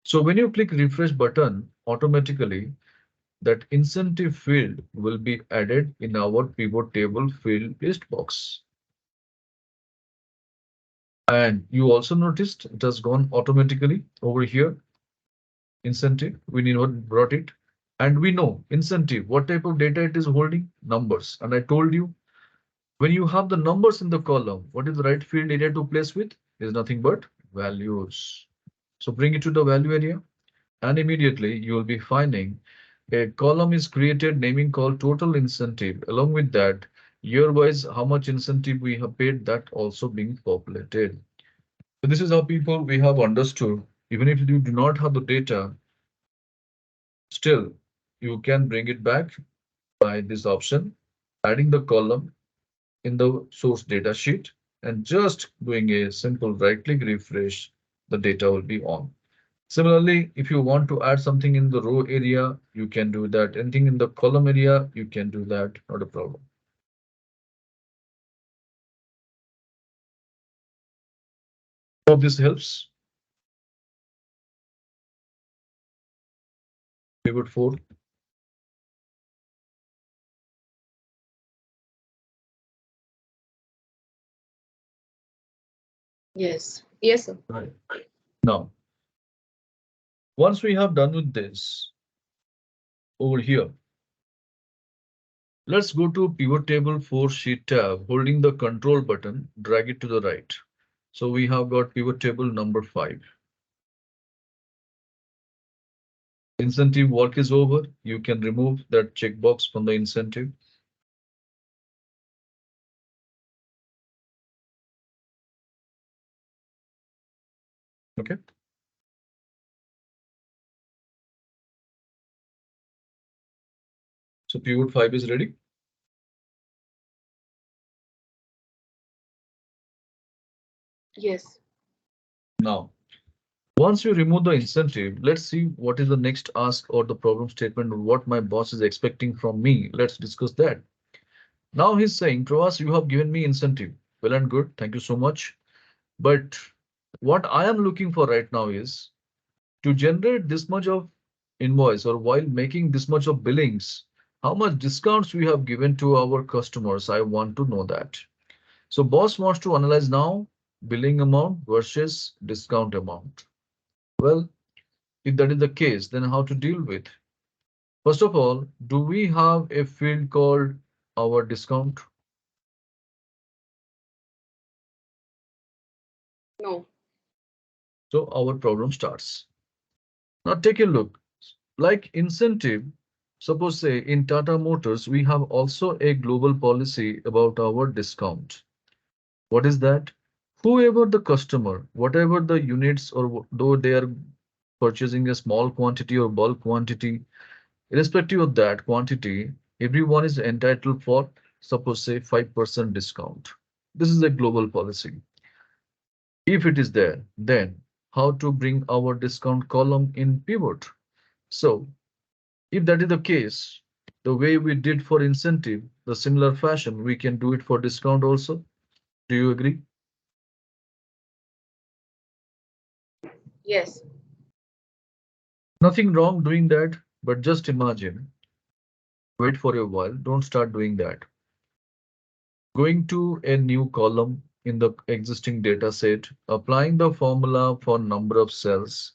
So when you click refresh button, automatically that incentive field will be added in our pivot table field list box. And you also noticed it has gone automatically over here. Incentive, we need what brought it. And we know incentive, what type of data it is holding? Numbers. And I told you, when you have the numbers in the column, what is the right field area to place with? Is nothing but values. So bring it to the value area, and immediately you will be finding a column is created naming called total incentive. Along with that, year wise, how much incentive we have paid, that also being populated. So this is how people we have understood. Even if you do not have the data, still you can bring it back by this option, adding the column in the source data sheet and just doing a simple right click refresh, the data will be on. Similarly, if you want to add something in the row area, you can do that. Anything in the column area, you can do that, not a problem. Hope this helps. Pivot 4. Yes. Yes, sir. Right. Now, once we have done with this over here, let's go to pivot table 4 sheet tab, holding the control button, drag it to the right. So we have got pivot table number 5. Incentive work is over. You can remove that checkbox from the incentive. Okay. So pivot 5 is ready. Yes. Now, once you remove the incentive, let's see what is the next ask or the problem statement or what my boss is expecting from me. Let's discuss that. Now he's saying, Pravas, you have given me incentive. Well and good. Thank you so much. But what I am looking for right now is to generate this much of invoice or while making this much of billings, how much discounts we have given to our customers. I want to know that. So boss wants to analyze now billing amount versus discount amount. Well, if that is the case, then how to deal with? First of all, do we have a field called our discount? No. So our problem starts. Now take a look. Like incentive, suppose say in Tata Motors, we have also a global policy about our discount. What is that? Whoever the customer, whatever the units or though they are purchasing a small quantity or bulk quantity, irrespective of that quantity, everyone is entitled for, suppose say 5% discount. This is a global policy. If it is there, then how to bring our discount column in pivot? So if that is the case, the way we did for incentive, the similar fashion, we can do it for discount also. Do you agree? Yes. Nothing wrong doing that, but just imagine, wait for a while, don't start doing that. Going to a new column in the existing data set, applying the formula for number of cells,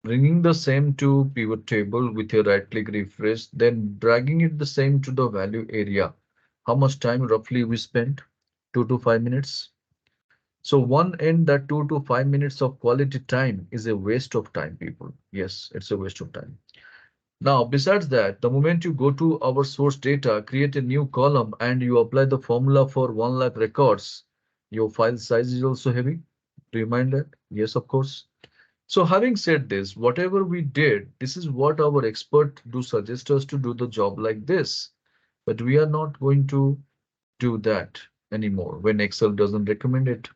bringing the same to pivot table with a right click refresh, then dragging it the same to the value area. How much time roughly we spent? 2 to 5 minutes. So one end that 2 to 5 minutes of quality time is a waste of time, people. Yes, it's a waste of time. Now, besides that, the moment you go to our source data, create a new column and you apply the formula for 1 lakh records, your file size is also heavy. Do you mind that? Yes, of course. So having said this, whatever we did, this is what our expert do suggest us to do the job like this. But we are not going to do that anymore when Excel doesn't recommend it.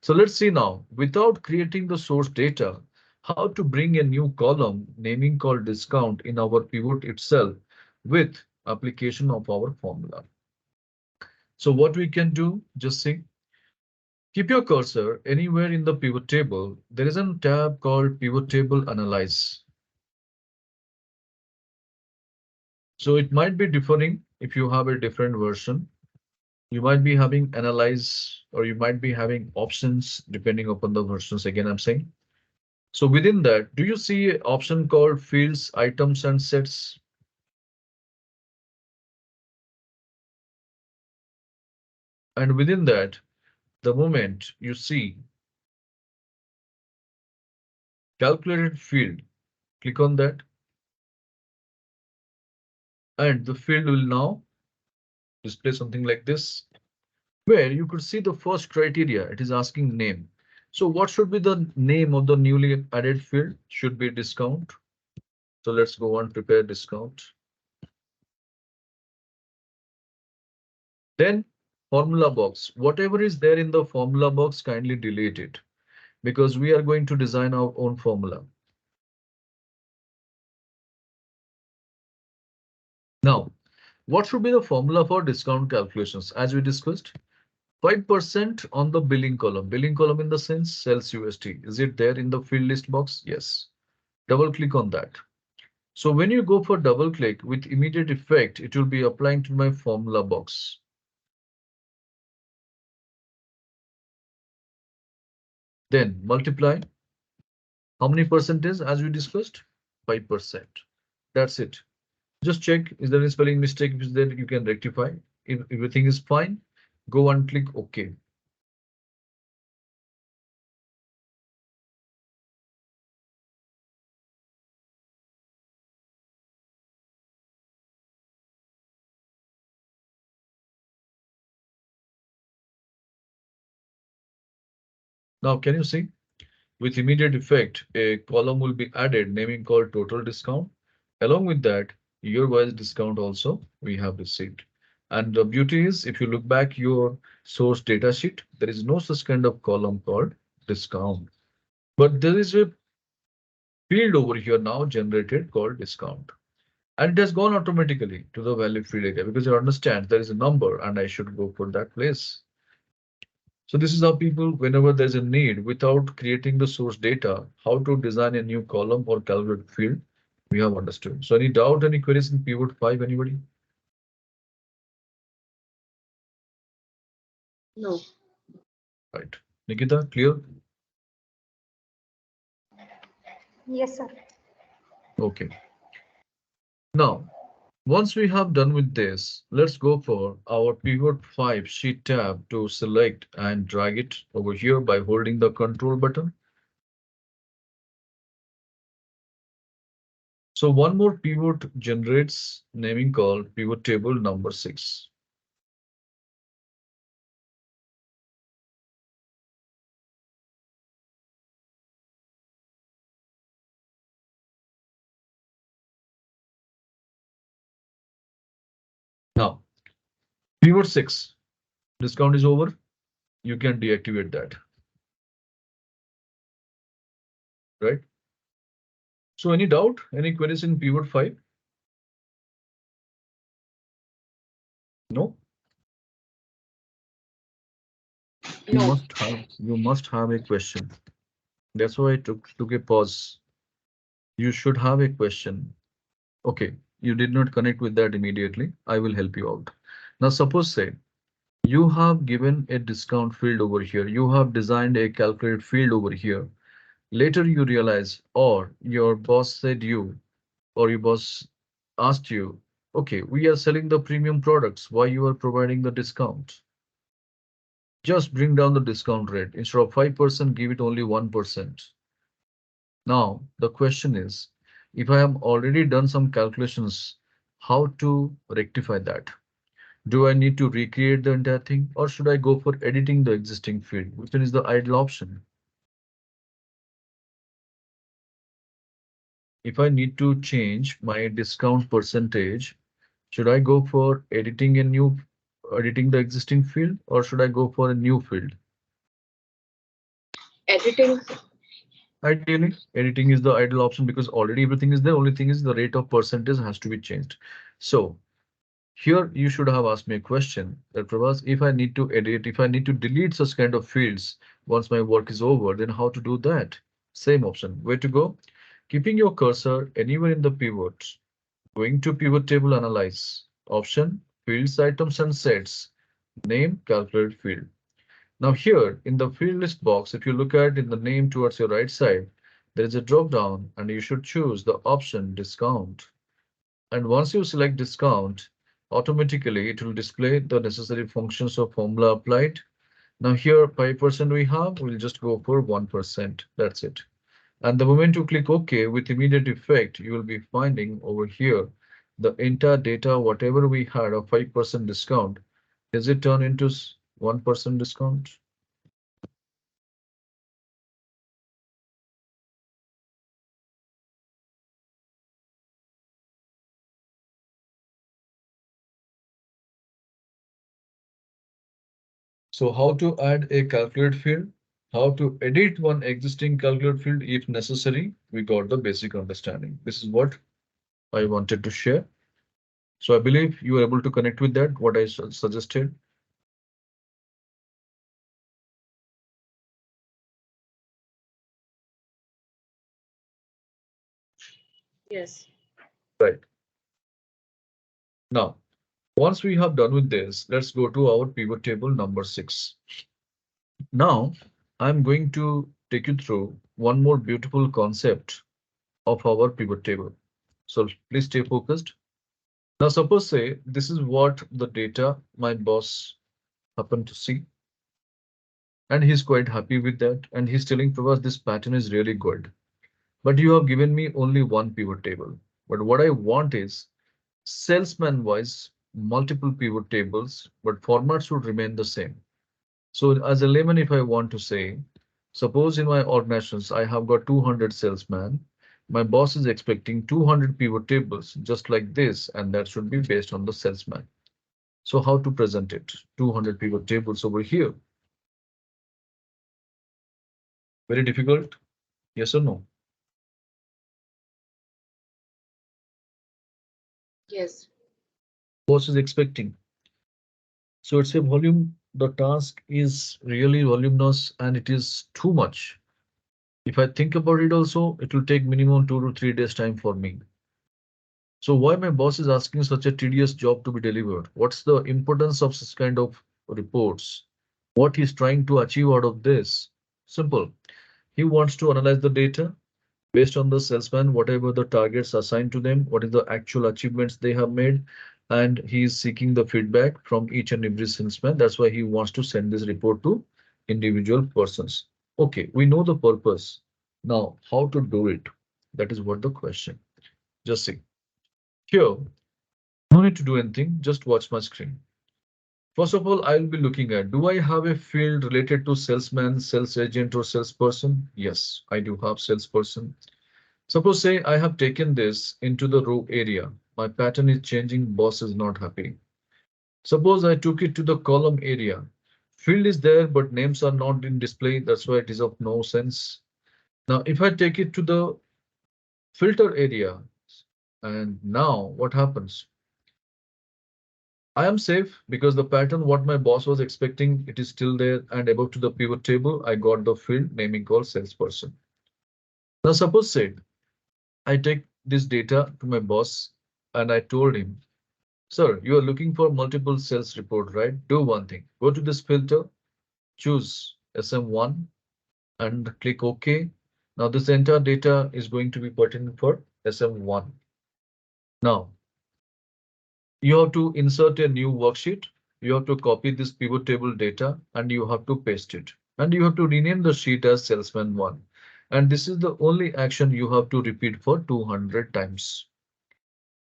So let's see now, without creating the source data, how to bring a new column naming called discount in our pivot itself with application of our formula. So what we can do, just see. Keep your cursor anywhere in the pivot table. There is a tab called Pivot Table Analyze. So it might be differing if you have a different version. You might be having Analyze or you might be having options depending upon the versions. Again, I'm saying. So within that, do you see an option called Fields, Items and Sets? And within that, the moment you see calculated field, click on that and the field will now display something like this, where you could see the first criteria. It is asking name. So what should be the name of the newly added field? Should be discount. So let's go on prepare discount. Then formula box. Whatever is there in the formula box, kindly delete it because we are going to design our own formula. Now, what should be the formula for discount calculations? As we discussed, 5% on the billing column. Billing column in the sense sales USD. Is it there in the field list box? Yes. Double click on that. So when you go for double click with immediate effect, it will be applying to my formula box. Then multiply. How many percent is as we discussed? 5%. That's it. Just check, is there any spelling mistake? If there, you can rectify. If everything is fine, go and click OK. Now, can you see? With immediate effect, a column will be added naming called total discount. Along with that, year wise discount also we have received. And the beauty is, if you look back your source data sheet, there is no such kind of column called discount. But there is a field over here now generated called discount. And it has gone automatically to the value field area because you understand there is a number and I should go for that place. So this is how people, whenever there's a need, without creating the source data, how to design a new column or calculate field, we have understood. So any doubt, any queries in pivot 5, anybody? No. Right. Nikita, clear? Yes, sir. Okay. Now, once we have done with this, let's go for our pivot 5 sheet tab to select and drag it over here by holding the control button. So one more pivot generates naming called pivot table number 6. Now, pivot 6, discount is over. You can deactivate that, right? So any doubt, any queries in pivot 5? No? No. You must have a question. That's why I took a pause. You should have a question. Okay, you did not connect with that immediately. I will help you out. Now suppose say you have given a discount field over here. You have designed a calculate field over here. Later you realize, or your boss said you, or your boss asked you, okay, we are selling the premium products. Why you are providing the discount? Just bring down the discount rate. Instead of 5%, give it only 1%. Now, the question is, if I have already done some calculations, how to rectify that? Do I need to recreate the entire thing or should I go for editing the existing field? Which one is the ideal option? If I need to change my discount percentage, should I go for editing the existing field or should I go for a new field? Editing. Ideally, editing is the ideal option because already everything is there. Only thing is the rate of percentage has to be changed. So Here you should have asked me a question that Prabhas, if I need to edit, if I need to delete such kind of fields once my work is over, then how to do that? Same option. Where to go? Keeping your cursor anywhere in the pivot. Going to pivot table analyze. Option fields, items and sets. Name calculate field. Now here in the field list box, if you look at in the name towards your right side, there is a drop down and you should choose the option discount. And once you select discount, automatically it will display the necessary functions of formula applied. Now here 5% we have, we'll just go for 1%. That's it. And the moment you click OK with immediate effect, you will be finding over here the entire data, whatever we had of 5% discount, is it turned into 1% discount? So how to add a calculate field, how to edit one existing calculate field if necessary, we got the basic understanding. This is what I wanted to share. So I believe you are able to connect with that, what I suggested. Yes. Right. Now, once we have done with this, let's go to our pivot table number 6. Now, I'm going to take you through one more beautiful concept of our pivot table. So please stay focused. Now, suppose say this is what the data my boss happened to see, and he's quite happy with that. And he's telling Prabhas, this pattern is really good. But you have given me only one pivot table. But what I want is salesman wise multiple pivot tables, but format should remain the same. So as a layman, if I want to say, suppose in my organizations, I have got 200 salesmen. My boss is expecting 200 pivot tables just like this, and that should be based on the salesman. So how to present it? 200 pivot tables over here. Very difficult? Yes or no? Yes. Boss is expecting. So it's a volume. The task is really voluminous and it is too much. If I think about it also, it will take minimum 2 to 3 days time for me. So why my boss is asking such a tedious job to be delivered? What's the importance of such kind of reports? What he's trying to achieve out of this? Simple. He wants to analyze the data based on the salesman, whatever the targets assigned to them, what is the actual achievements they have made, and he is seeking the feedback from each and every salesman. That's why he wants to send this report to individual persons. Okay, we know the purpose. Now, how to do it? That is what the question. Just see. Here, no need to do anything, just watch my screen. First of all, I'll be looking at, do I have a field related to salesman, sales agent, or salesperson? Yes, I do have salesperson. Suppose say I have taken this into the row area. My pattern is changing, boss is not happy. Suppose I took it to the column area. Field is there, but names are not in display. That's why it is of no sense. Now, if I take it to the filter area, and now what happens? I am safe because the pattern what my boss was expecting, it is still there, and above to the pivot table, I got the field naming called salesperson. Now, suppose say I take this data to my boss and I told him, sir, you are looking for multiple sales report, right? Do one thing. Go to this filter, choose SM1 and click OK. Now this entire data is going to be pertinent for SM1. Now you have to insert a new worksheet. You have to copy this pivot table data and you have to paste it. And you have to rename the sheet as salesman 1. And this is the only action you have to repeat for 200 times.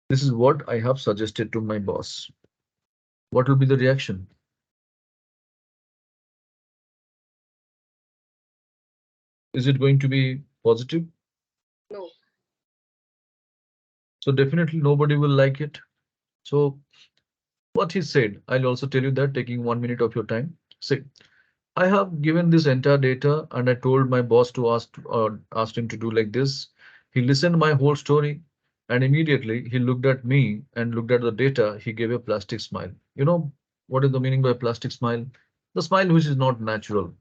This is what I have suggested to my boss. What will be the reaction? Is it going to be positive? No. So definitely nobody will like it. So what he said, I'll also tell you that taking 1 minute of your time. Say, I have given this entire data and I told my boss to ask asked him to do like this. He listened my whole story. And immediately he looked at me and looked at the data. He gave a plastic smile. You know what is the meaning by plastic smile? The smile which is not natural.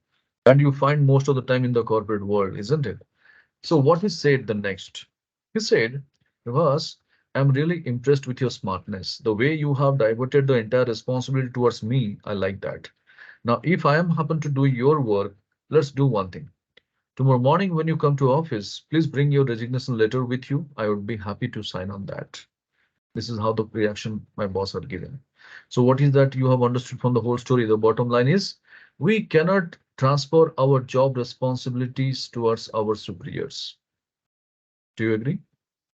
And you find most of the time in the corporate world, isn't it? So what he said the next? He said, Vivas, I'm really impressed with your smartness. The way you have diverted the entire responsibility towards me, I like that. Now, if I am happen to do your work, let's do one thing. Tomorrow morning when you come to office, please bring your resignation letter with you. I would be happy to sign on that. This is how the reaction my boss had given. So what is that you have understood from the whole story? The bottom line is we cannot transfer our job responsibilities towards our superiors. Do you agree?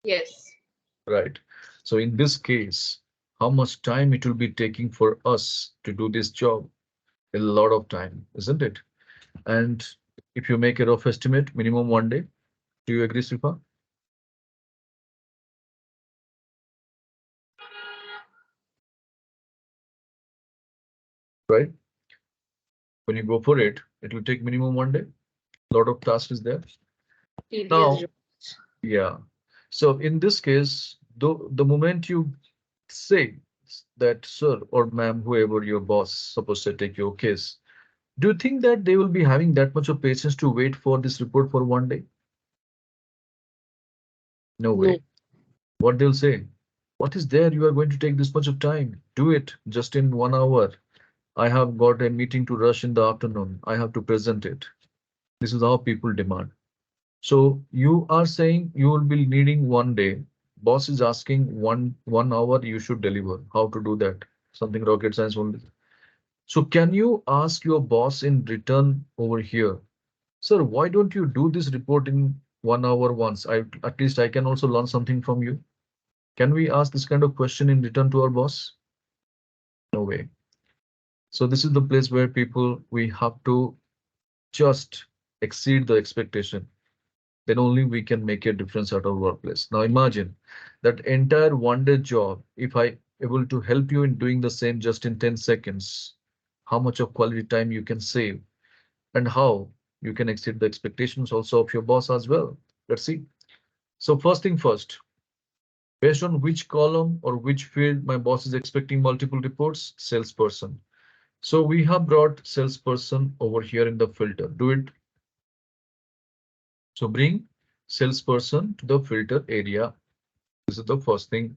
Yes. Right. So in this case, how much time it will be taking for us to do this job? A lot of time, isn't it? And if you make a rough estimate, minimum 1 day. Do you agree, Sifa? Right? When you go for it, it will take minimum 1 day. A lot of tasks is there. Tedious Now, job. yeah. So in this case, the moment you say that, sir or ma'am, whoever your boss, suppose to take your case, do you think that they will be having that much of patience to wait for this report for 1 day? No No. way. What they'll say? What is there? You are going to take this much of time. Do it just in 1 hour. I have got a meeting to rush in the afternoon. I have to present it. This is how people demand. So you are saying you will be needing 1 day. Boss is asking one hour you should deliver. How to do that? Something rocket science only. So can you ask your boss in return over here, sir, why don't you do this report in 1 hour once? At least I can also learn something from you. Can we ask this kind of question in return to our boss? No way. So this is the place where people we have to just exceed the expectation. Then only we can make a difference at our workplace. Now imagine that entire 1 day job, if I able to help you in doing the same just in 10 seconds, how much of quality time you can save and how you can exceed the expectations also of your boss as well. Let's see. So first thing first, based on which column or which field my boss is expecting multiple reports, salesperson. So we have brought salesperson over here in the filter. Do it. So bring salesperson to the filter area. This is the first thing.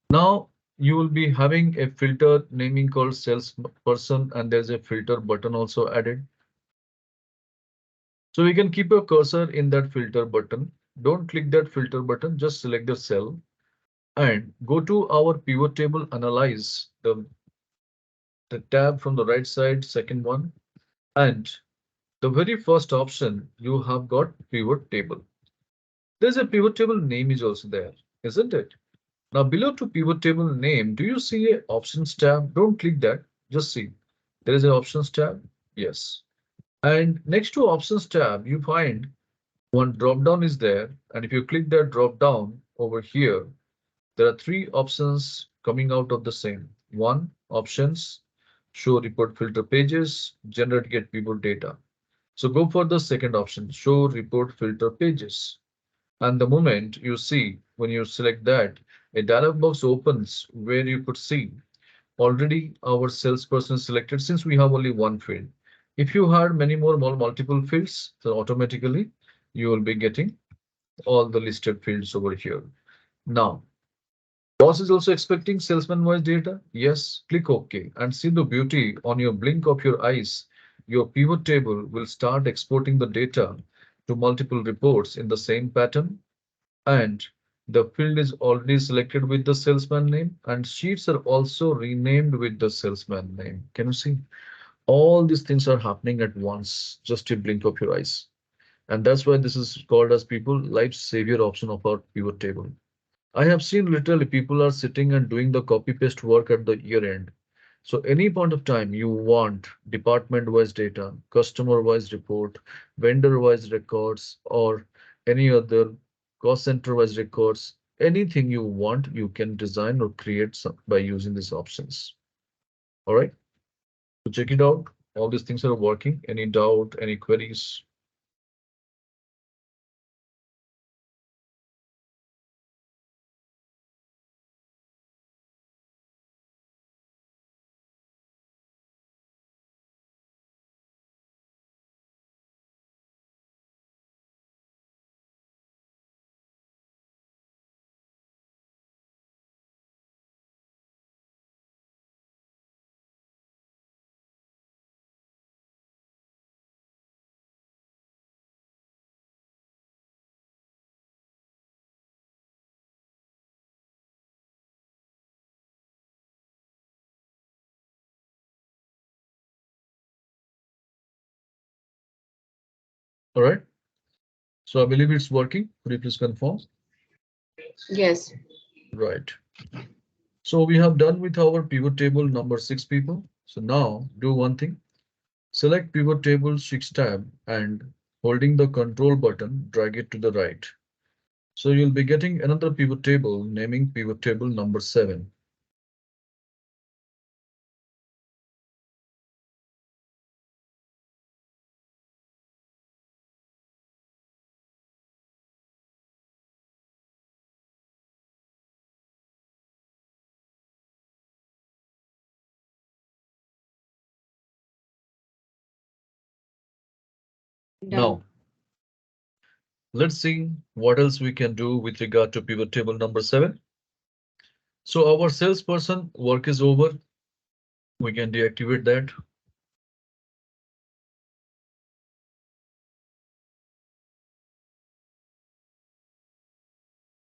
Now you will be having a filter naming called salesperson and there's a filter button also added. So we can keep your cursor in that filter button. Don't click that filter button, just select the cell and go to our pivot table, analyze the tab from the right side, second one. And the very first option, you have got pivot table. There's a pivot table name is also there, isn't it? Now below to pivot table name, do you see a options tab? Don't click that, just see. There is an options tab, yes. And next to options tab, you find one drop down is there. And if you click that drop down over here, there are three options coming out of the same. One, options, show report filter pages, generate get people data. So go for the second option, show report filter pages. And the moment you see, when you select that, a dialog box opens where you could see already our salesperson selected since we have only one field. If you had many more multiple fields, then automatically you will be getting all the listed fields over here. Now, boss is also expecting salesman voice data. Yes, click OK and see the beauty on your blink of your eyes. Your pivot table will start exporting the data to multiple reports in the same pattern and the field is already selected with the salesman name and sheets are also renamed with the salesman name. Can you see? All these things are happening at once, just a blink of your eyes. And that's why this is called as people life savior option of our pivot table. I have seen literally people are sitting and doing the copy paste work at the year end. So any point of time you want department wise data, customer wise report, vendor wise records, or any other cost center wise records, anything you want, you can design or create some by using these options. All right. So check it out. All these things are working. Any doubt, any queries? All right. So I believe it's working. Could you please confirm? Yes. Right. So we have done with our pivot table number 6, people. So now do one thing. Select pivot table 6 tab and holding the control button, drag it to the right. So you'll be getting another pivot table naming pivot table number 7. Done. Now let's see what else we can do with regard to pivot table number 7. So our salesperson work is over. We can deactivate that.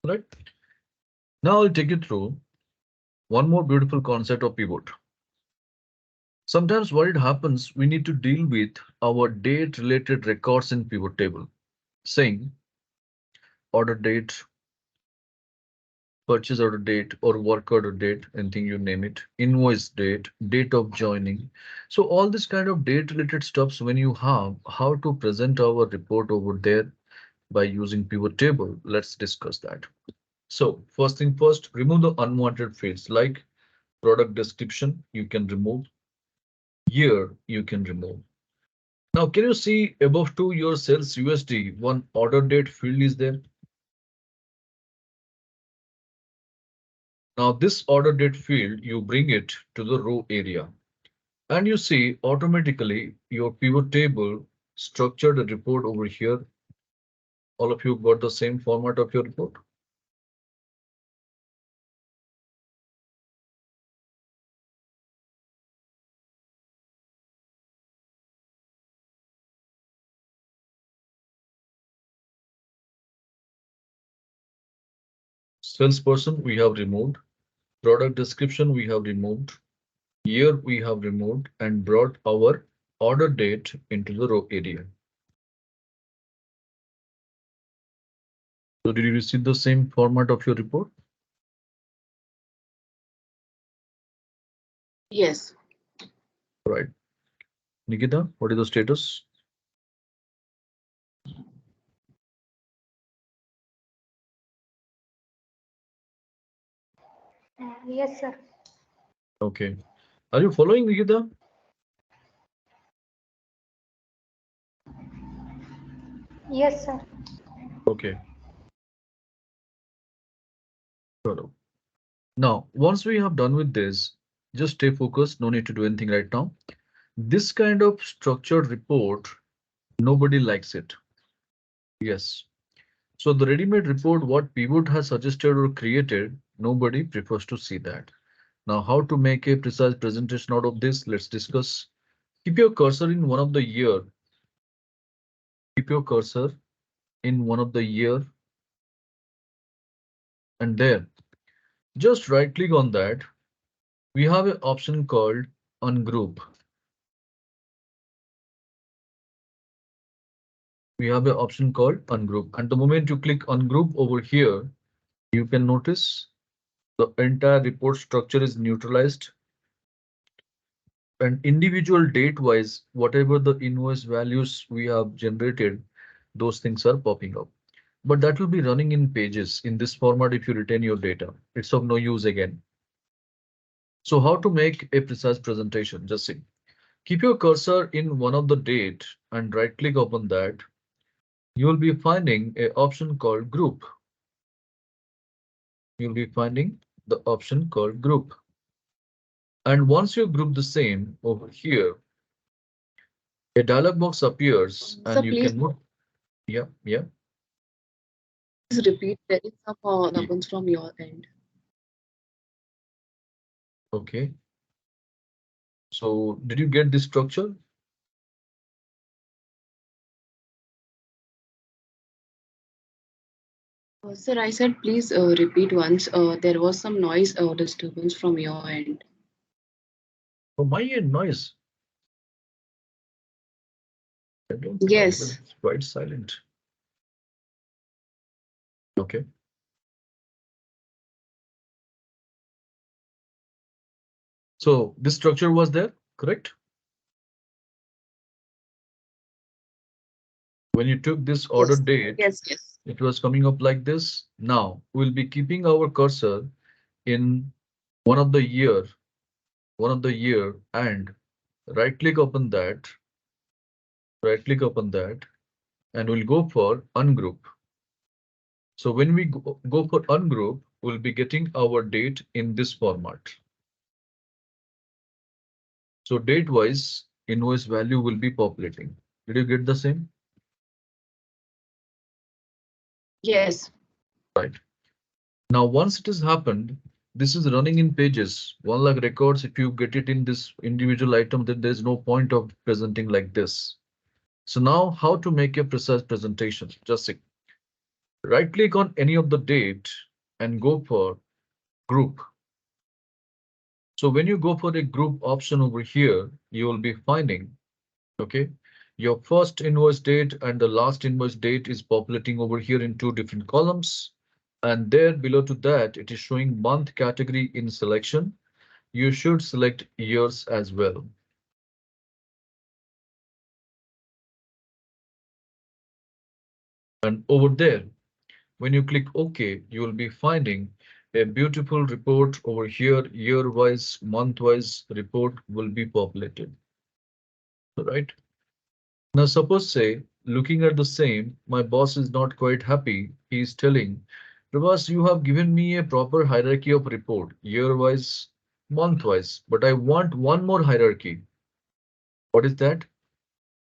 Right. Now I'll take you through one more beautiful concept of pivot. Sometimes what it happens, we need to deal with our date related records in pivot table, saying order date, purchase order date, or work order date, anything you name it, invoice date, date of joining. So all this kind of date related stuffs, when you have how to present our report over there by using pivot table, let's discuss that. So first thing first, remove the unwanted fields like product description, you can remove, year, you can remove. Now, can you see above to your sales USD, one order date field is there? Now, this order date field, you bring it to the row area and you see automatically your pivot table structured a report over here. All of you got the same format of your report. Salesperson, we have removed. Product description, we have removed. Year, we have removed and brought our order date into the row area. So did you receive the same format of your report? Yes. Right. Nikita, what is the status? Yes, sir. Okay. Are you following, Nikita? Yes, sir. Okay. Sure. Now, once we have done with this, just stay focused. No need to do anything right now. This kind of structured report, nobody likes it. Yes. So the ready-made report, what Pivot has suggested or created, nobody prefers to see that. Now, how to make a precise presentation out of this? Let's discuss. Keep your cursor in one of the year. Keep your cursor in one of the year, and there, just right click on that. We have an option called ungroup. We have an option called ungroup. And the moment you click ungroup over here, you can notice the entire report structure is neutralized and individual date wise, whatever the invoice values we have generated, those things are popping up. But that will be running in pages in this format if you retain your data. It's of no use again. So how to make a precise presentation? Just see. Keep your cursor in one of the date and right click upon that. You will be finding a option called group. You'll be finding the option called group. And once you group the same over here, a dialog box appears So and you please, can move. Yeah, yeah. please repeat. There is some Ye- numbers from your end. Okay. So did you get this structure? Sir, I said please repeat once. There was some noise disturbance from your end. For my end, noise. I don't think Yes. everybody's quite silent. Okay. So this structure was there, correct? When you took this order Yes. date, Yes. Yes. it was coming up like this. Now we'll be keeping our cursor in one of the year, and right click upon that, and we'll go for ungroup. So when we go for ungroup, we'll be getting our date in this format. So date wise, invoice value will be populating. Did you get the same? Yes. Right. Now, once it has happened, this is running in pages, 1 lakh records. If you get it in this individual item, then there's no point of presenting like this. So now how to make a precise presentation? Just see. Right click on any of the date and go for group. So when you go for a group option over here, you will be finding, okay, your first invoice date and the last invoice date is populating over here in two different columns. And there below to that, it is showing month category in selection. You should select years as well. And over there, when you click OK, you will be finding a beautiful report over here, year-wise, month-wise report will be populated. Right? Now, suppose say, looking at the same, my boss is not quite happy. He is telling, Prabhas, you have given me a proper hierarchy of report, year-wise, month-wise, but I want one more hierarchy. What is that?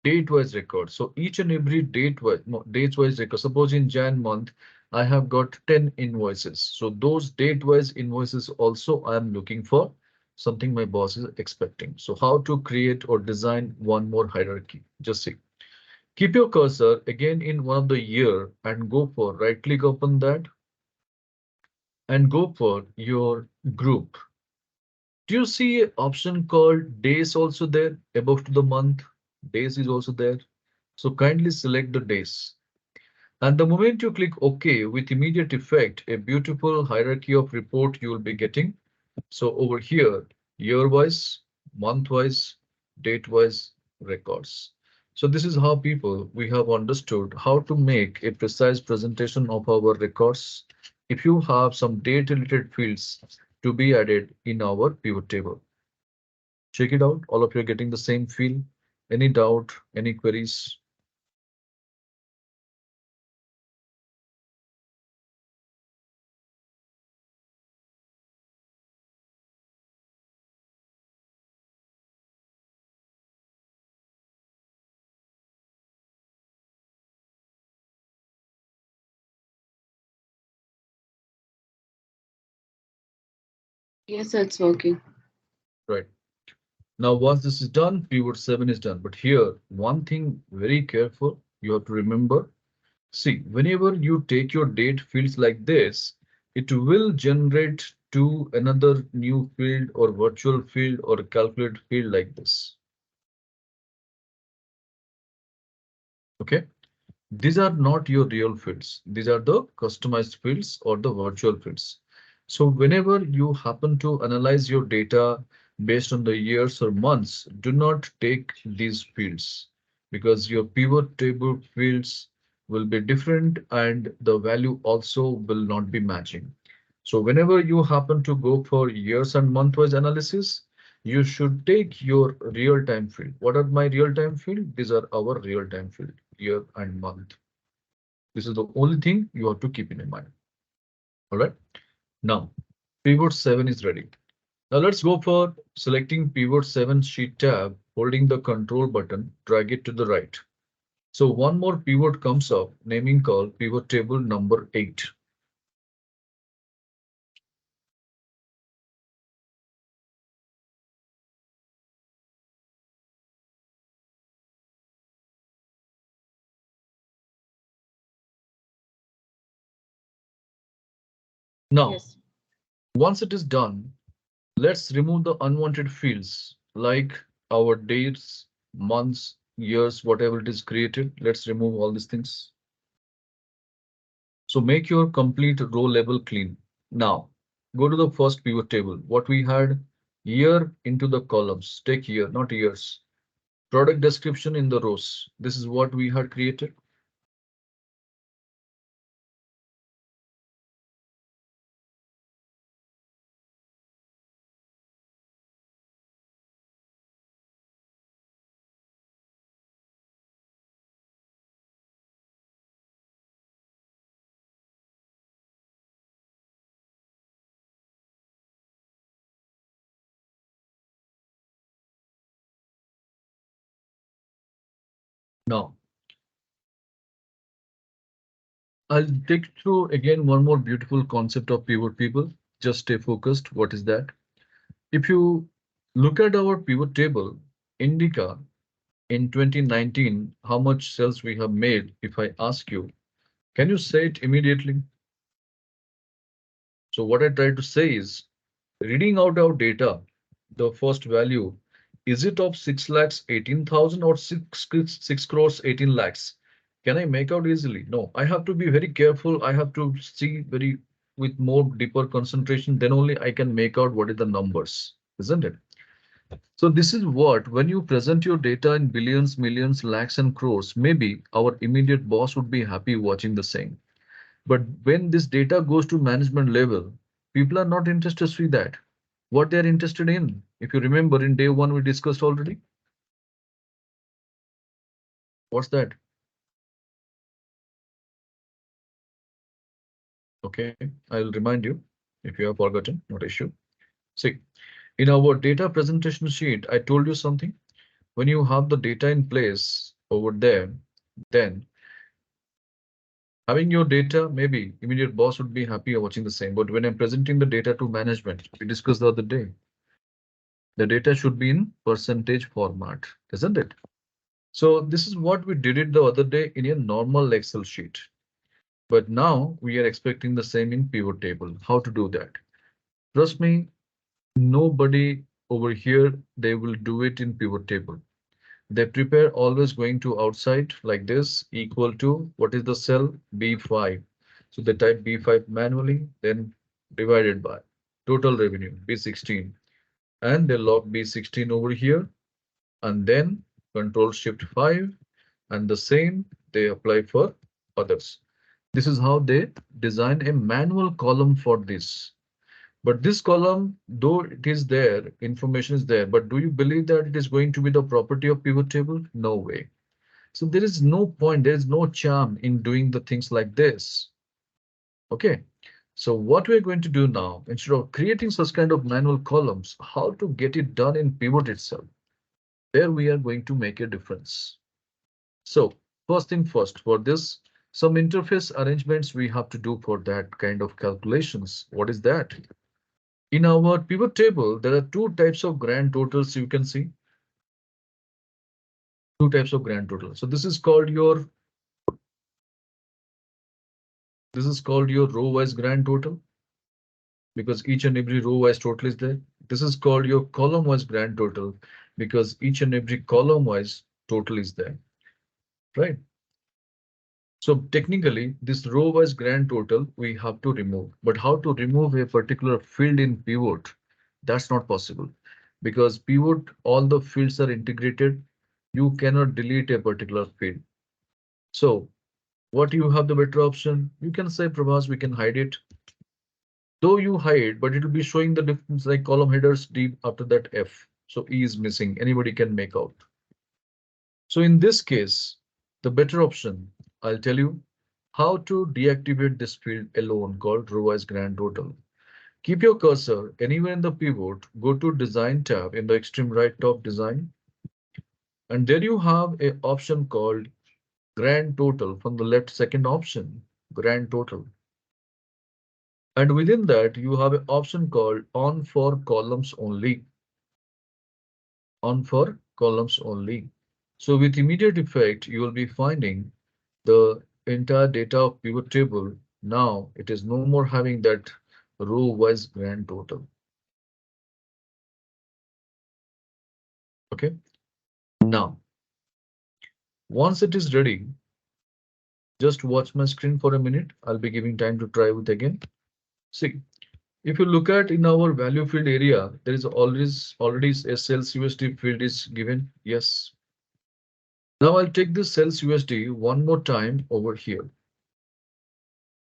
Date-wise record. So each and every date-wise, no, dates-wise record. Suppose in Jan month, I have got 10 invoices. So those date-wise invoices also I am looking for something my boss is expecting. So how to create or design one more hierarchy? Just see. Keep your cursor again in one of the year and go for right click upon that and go for your group. Do you see an option called days also there above to the month? Days is also there. So kindly select the days. And the moment you click OK with immediate effect, a beautiful hierarchy of report you will be getting. So over here, year-wise, month-wise, date-wise records. So this is how people we have understood how to make a precise presentation of our records. If you have some date-related fields to be added in our pivot table, check it out. All of you are getting the same feel. Any doubt, any queries? Yes, it's working. Right. Now, once this is done, pivot 7 is done. But here, one thing very careful, you have to remember. See, whenever you take your date fields like this, it will generate to another new field or virtual field or calculate field like this. Okay. These are not your real fields. These are the customized fields or the virtual fields. So whenever you happen to analyze your data based on the years or months, do not take these fields because your pivot table fields will be different and the value also will not be matching. So whenever you happen to go for years and month-wise analysis, you should take your real-time field. What are my real-time field? These are our real-time field, year and month. This is the only thing you have to keep in mind. All right. Now, pivot 7 is ready. Now let's go for selecting pivot 7 sheet tab, holding the control button, drag it to the right. So one more pivot comes up, naming called pivot table number 8. Now, Yes. once it is done, let's remove the unwanted fields like our dates, months, years, whatever it is created. Let's remove all these things. So make your complete row level clean. Now go to the first pivot table. What we had, year into the columns. Take year, not years. Product description in the rows. This is what we had created. Now I'll take you through again one more beautiful concept of pivot table. Just stay focused. What is that? If you look at our pivot table, Indica in 2019, how much sales we have made, if I ask you, can you say it immediately? So what I try to say is, reading out our data, the first value, is it of 6 lakhs 18,000 or 6 crores 18 lakhs? Can I make out easily? No, I have to be very careful. I have to see very with more deeper concentration. Then only I can make out what is the numbers, isn't it? So this is what, when you present your data in billions, millions, lakhs, and crores, maybe our immediate boss would be happy watching the same. But when this data goes to management level, people are not interested to see that. What they are interested in, if you remember in day one, we discussed already. What's that? Okay, I'll remind you if you have forgotten, not issue. See, in our data presentation sheet, I told you something. When you have the data in place over there, then having your data, maybe immediate boss would be happy watching the same. But when I'm presenting the data to management, we discussed the other day, the data should be in percentage format, isn't it? So this is what we did it the other day in a normal Excel sheet. But now we are expecting the same in pivot table. How to do that? Trust me, nobody over here, they will do it in pivot table. They prepare always going to outside like this equal to what is the cell B5. So they type B5 manually, then divided by total revenue B16, and they log B16 over here, and then Control Shift 5, and the same they apply for others. This is how they design a manual column for this. But this column, though it is there, information is there, but do you believe that it is going to be the property of pivot table? No way. So there is no point, there is no charm in doing the things like this. Okay. So what we're going to do now, instead of creating such kind of manual columns, how to get it done in pivot itself, there we are going to make a difference. So first thing first, for this, some interface arrangements we have to do for that kind of calculations. What is that? In our pivot table, there are two types of grand totals you can see. Two types of grand total. So this is called your row wise grand total because each and every row wise total is there. This is called your column wise grand total because each and every column wise total is there, right? So technically, this row wise grand total we have to remove, but how to remove a particular field in pivot? That's not possible because pivot, all the fields are integrated. You cannot delete a particular field. So what you have the better option? You can say, Prabhas, we can hide it. Though you hide, but it will be showing the difference like column headers D after that F. So E is missing. Anybody can make out. So in this case, the better option, I'll tell you how to deactivate this field alone called row wise grand total. Keep your cursor anywhere in the pivot, go to design tab in the extreme right top design. And there you have a option called grand total from the left second option, grand total. And within that, you have an option called on for columns only, on for columns only. So with immediate effect, you will be finding the entire data of pivot table. Now it is no more having that row wise grand total. Okay. Now Once it is ready, just watch my screen for a minute. I'll be giving time to try it again. See, if you look at in our value field area, there is already a sales USD field is given. Yes. Now I'll take this sales USD one more time over here.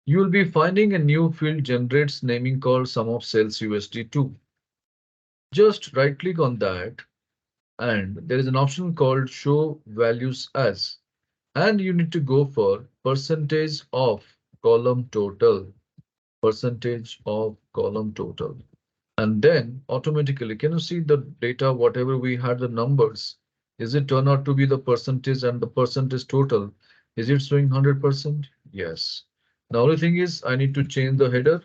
You will be finding a new field generates naming called sum of sales USD2. Just right click on that and there is an option called show values as, and you need to go for percentage of column total, percentage of column total. And then automatically, can you see the data, whatever we had the numbers, is it turn out to be the percentage and the percentage total? Is it showing 100%? Yes. The only thing is I need to change the header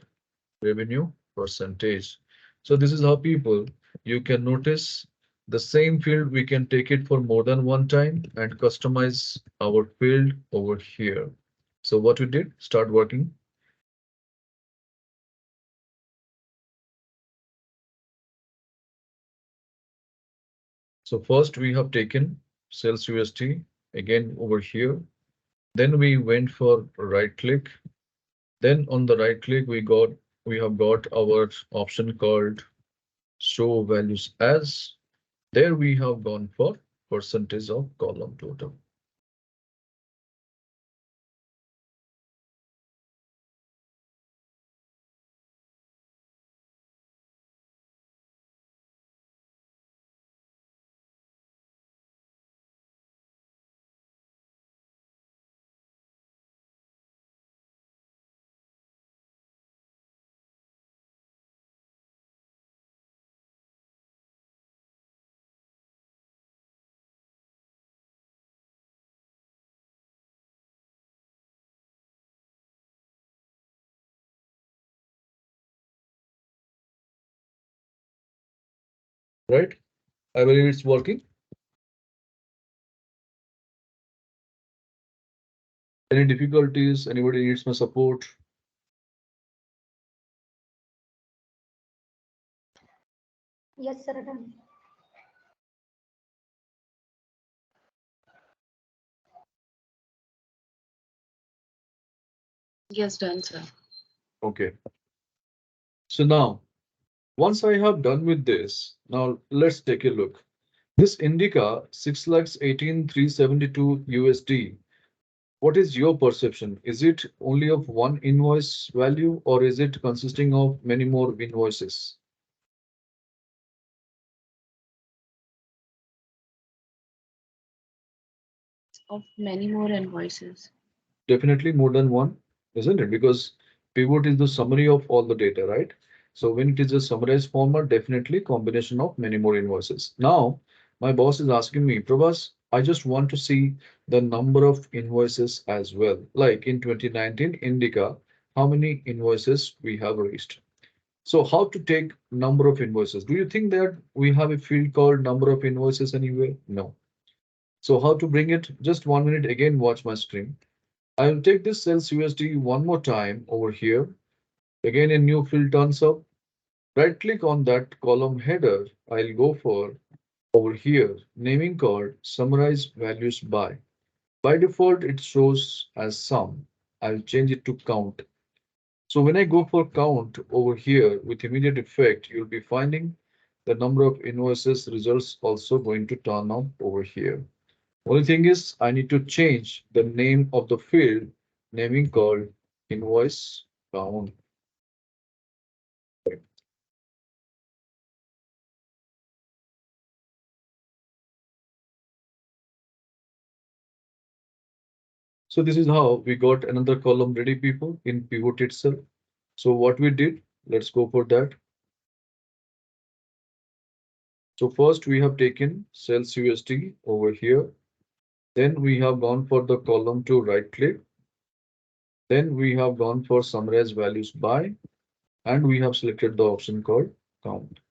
revenue percentage. So this is how people, you can notice the same field, we can take it for more than one time and customize our field over here. So what we did, start working. So first we have taken sales USD again over here. Then we went for right click. Then on the right click, we have got our option called show values as. There we have gone for percentage of column total. Right? I believe it's working. Any difficulties? Anybody needs my support? Yes, sir. Done. Yes, done, sir. Okay. So now, once I have done with this, now let's take a look. This Indica 6,18,372 USD. What is your perception? Is it only of one invoice value or is it consisting of many more invoices? Of many more invoices. Definitely more than one, isn't it? Because pivot is the summary of all the data, right? So when it is a summarized format, definitely combination of many more invoices. Now, my boss is asking me, Prabhas, I just want to see the number of invoices as well. Like in 2019 Indica, how many invoices we have raised. So how to take number of invoices? Do you think that we have a field called number of invoices anywhere? No. So how to bring it? Just 1 minute again, watch my screen. I'll take this sales USD one more time over here. Again, a new field turns up. Right click on that column header. I'll go for over here, naming called summarize values by. By default, it shows as sum. I'll change it to count. So when I go for count over here with immediate effect, you'll be finding the number of invoices results also going to turn up over here. Only thing is I need to change the name of the field naming called invoice count. So this is how we got another column ready, people, in pivot itself. So what we did, let's go for that. So first we have taken sales USD over here. Then we have gone for the column to right click. Then we have gone for summarize values by, and we have selected the option called count.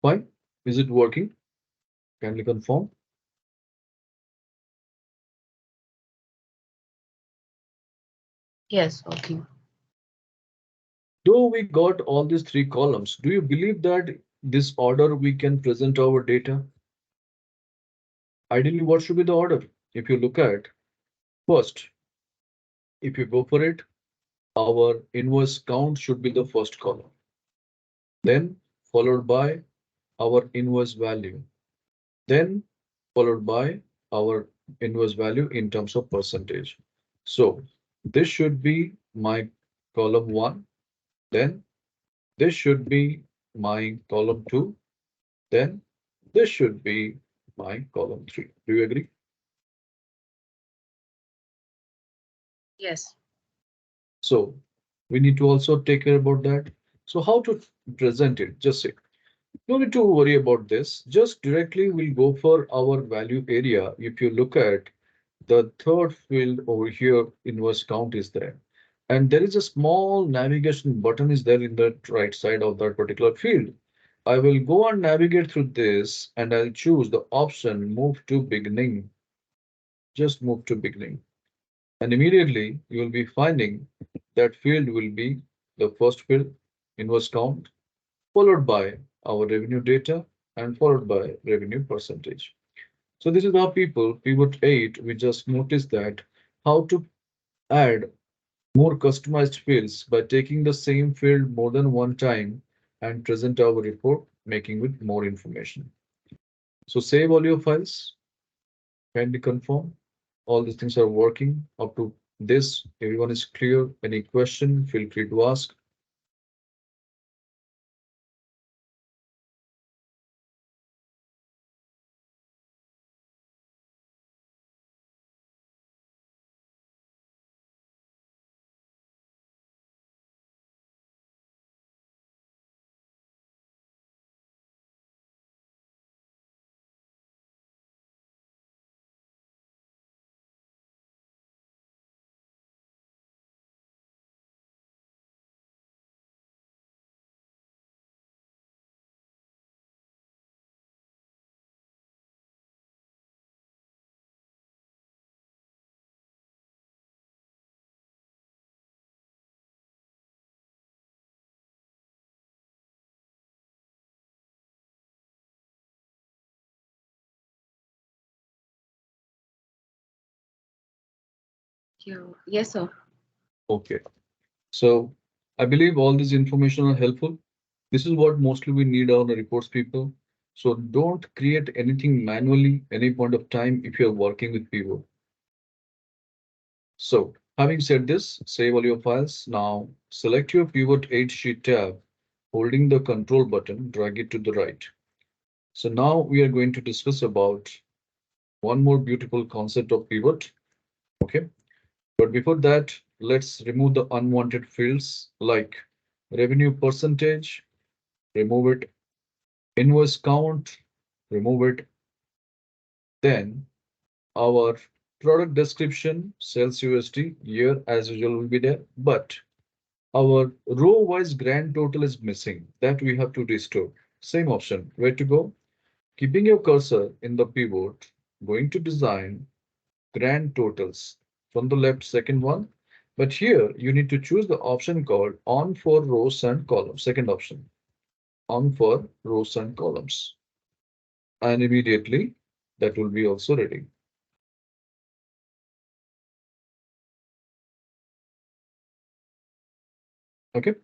Fine. Is it working? Kindly confirm. Yes, okay. Though we got all these three columns, do you believe that this order we can present our data? Ideally, what should be the order? If you look at first, if you go for it, our invoice count should be the first column, then followed by our invoice value, then followed by our invoice value in terms of percentage. So this should be my column one, then this should be my column two, then this should be my column three. Do you agree? Yes. So we need to also take care about that. So how to present it? Just say, no need to worry about this. Just directly we'll go for our value area. If you look at the third field over here, inverse count is there. And there is a small navigation button is there in the right side of that particular field. I will go and navigate through this and I'll choose the option move to beginning. Just move to beginning. And immediately you will be finding that field will be the first field, inverse count, followed by our revenue data and followed by revenue percentage. So this is how people pivot 8, we just noticed that how to add more customized fields by taking the same field more than one time and present our report, making with more information. So save all your files, kindly confirm all these things are working up to this. Everyone is clear. Any question, feel free to ask. Yeah. Yes, sir. Okay. So I believe all this information are helpful. This is what mostly we need on the reports people. So don't create anything manually any point of time if you're working with people. So having said this, save all your files. Now select your pivot 8 sheet tab, holding the control button, drag it to the right. So now we are going to discuss about one more beautiful concept of pivot. Okay. But before that, let's remove the unwanted fields like revenue percentage, remove it, invoice count, remove it. Then our product description, sales USD, year as usual will be there, but our row wise grand total is missing. That we have to restore. Same option. Where to go? Keeping your cursor in the pivot, going to design grand totals from the left second one. But here you need to choose the option called on for rows and columns. Second option on for rows and columns. And immediately that will be also ready. Okay.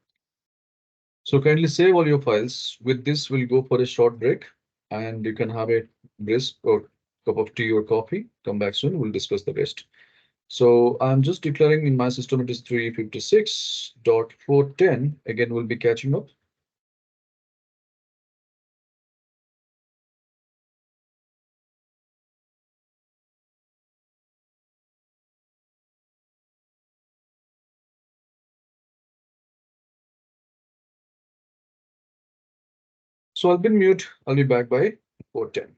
So kindly save all your files. With this, we'll go for a short break and you can have a brisk or cup of tea or coffee. Come back soon. We'll discuss the rest. So I'm just declaring in my system it is 356.410. Again, we'll be catching up. So I'll be mute. I'll be back by 410.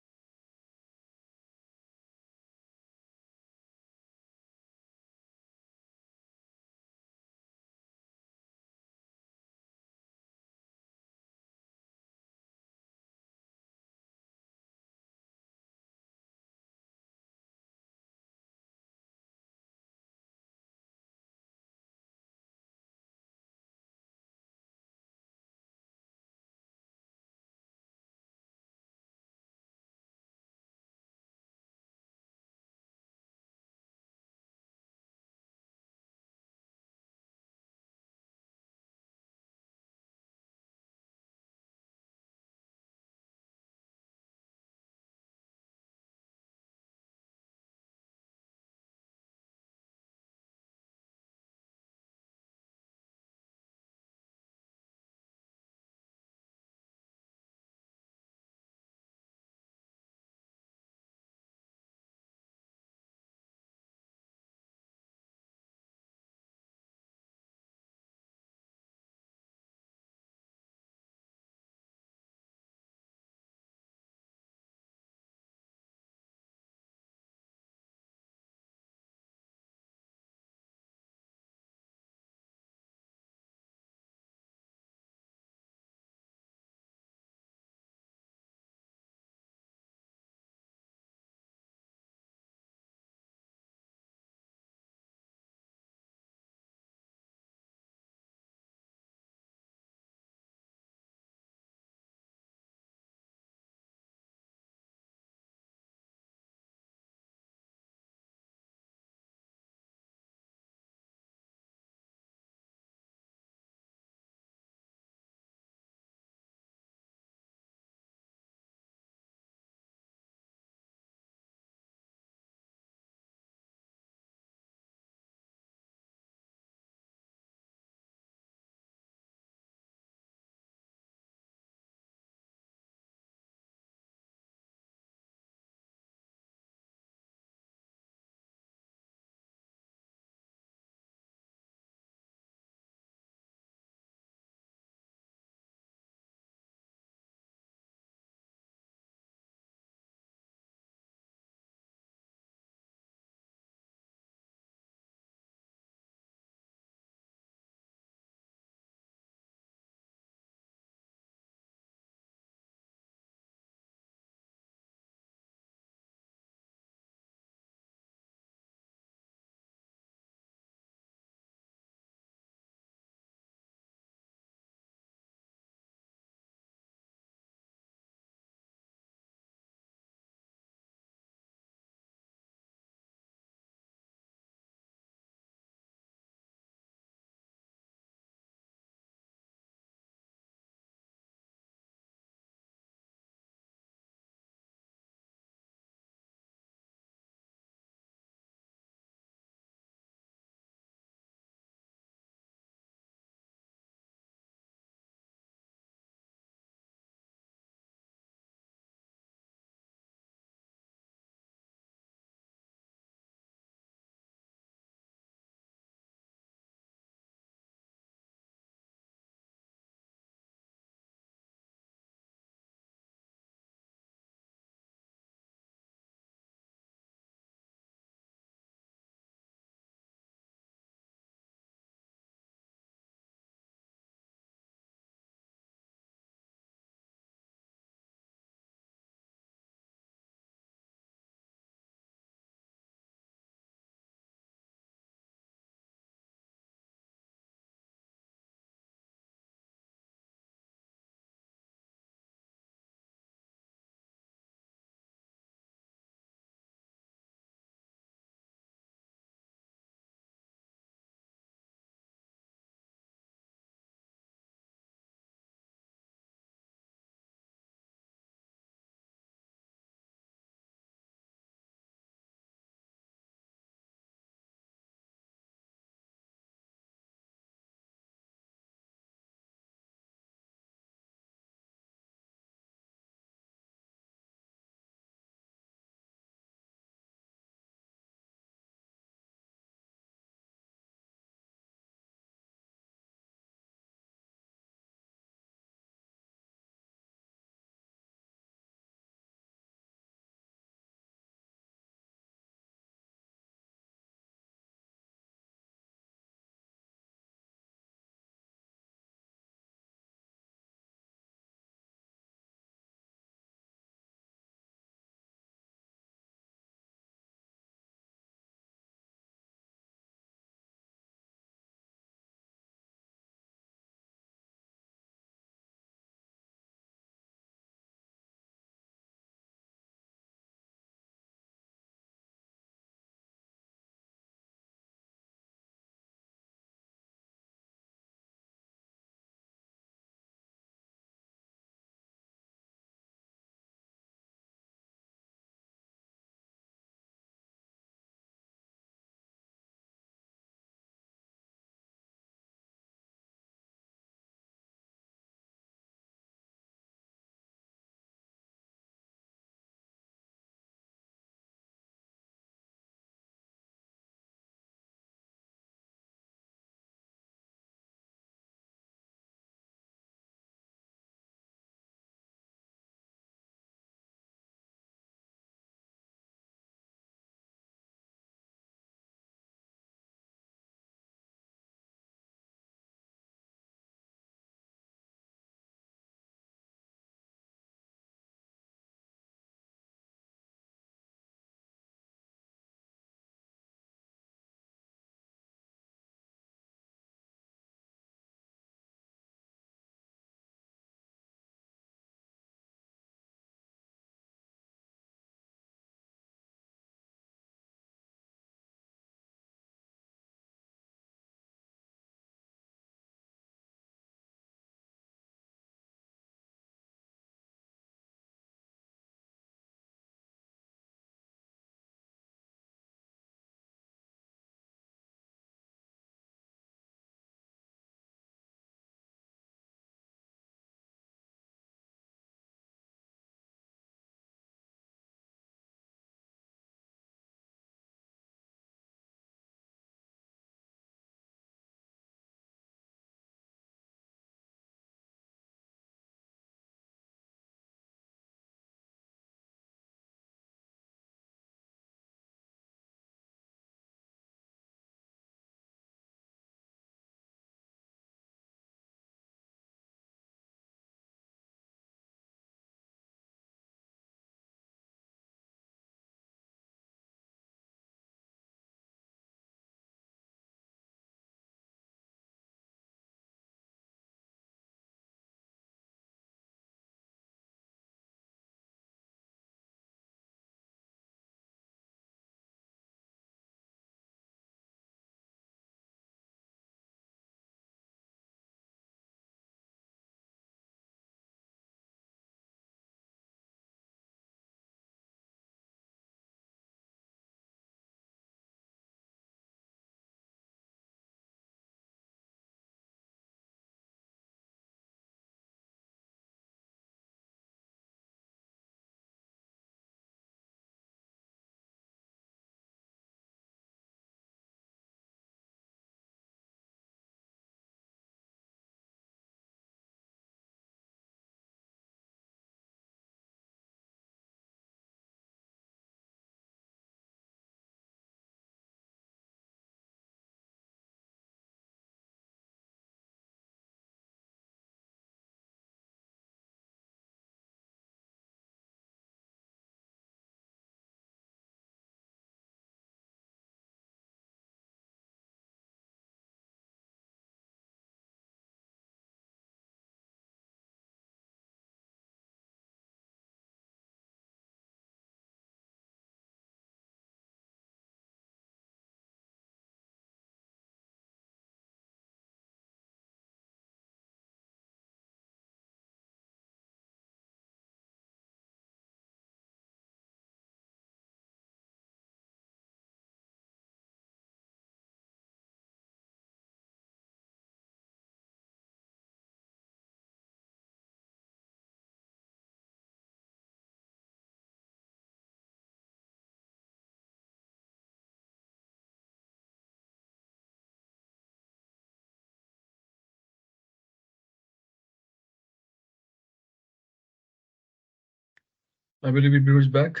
I believe it is back.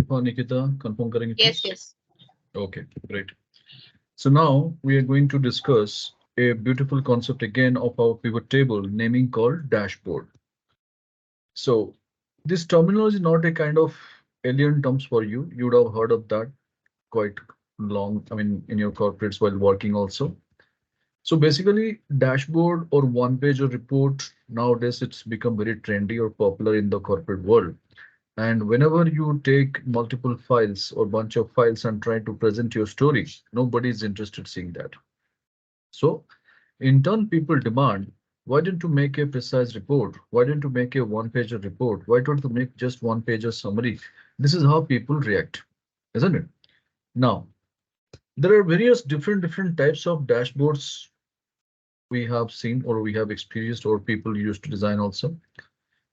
Nikita, confirm करेंगे Yes, please. yes. Okay, great. So now we are going to discuss a beautiful concept again of our pivot table naming called dashboard. So this terminology is not a kind of alien terms for you. You would have heard of that quite long, I mean, in your corporates while working also. So basically, dashboard or one page or report nowadays it's become very trendy or popular in the corporate world. And whenever you take multiple files or bunch of files and try to present your story, nobody is interested seeing that. So in turn, people demand, why don't you make a precise report? Why don't you make a one-pager report? Why don't you make just one-pager summary? This is how people react, isn't it? Now, there are various different types of dashboards we have seen or we have experienced or people used to design also.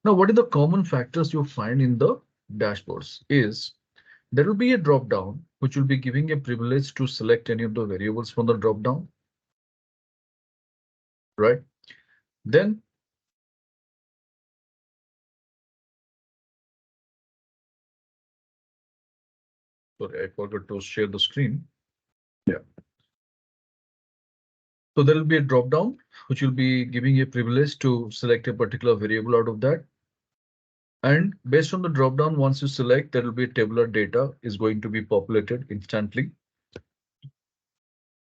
Now, what are the common factors you find in the dashboards is there will be a drop down which will be giving a privilege to select any of the variables from the drop down, right? Then, sorry, I forgot to share the screen. Yeah. So there will be a drop down which will be giving a privilege to select a particular variable out of that. And based on the drop down, once you select, there will be a tabular data is going to be populated instantly.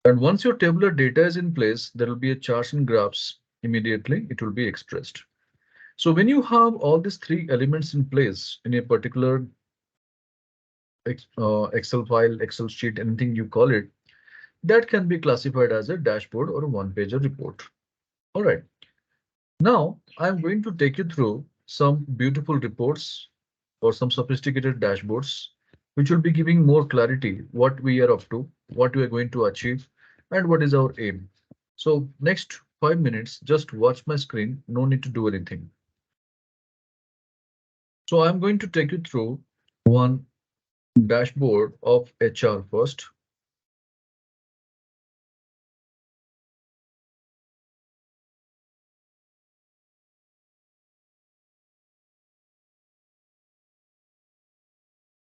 And once your tabular data is in place, there will be a charts and graphs immediately. It will be expressed. So when you have all these three elements in place in a particular Excel file, Excel sheet, anything you call it, that can be classified as a dashboard or a one-pager report. All right. Now, I'm going to take you through some beautiful reports or some sophisticated dashboards, which will be giving more clarity what we are up to, what we are going to achieve, and what is our aim. So next 5 minutes, just watch my screen, no need to do anything. So I'm going to take you through one dashboard of HR first.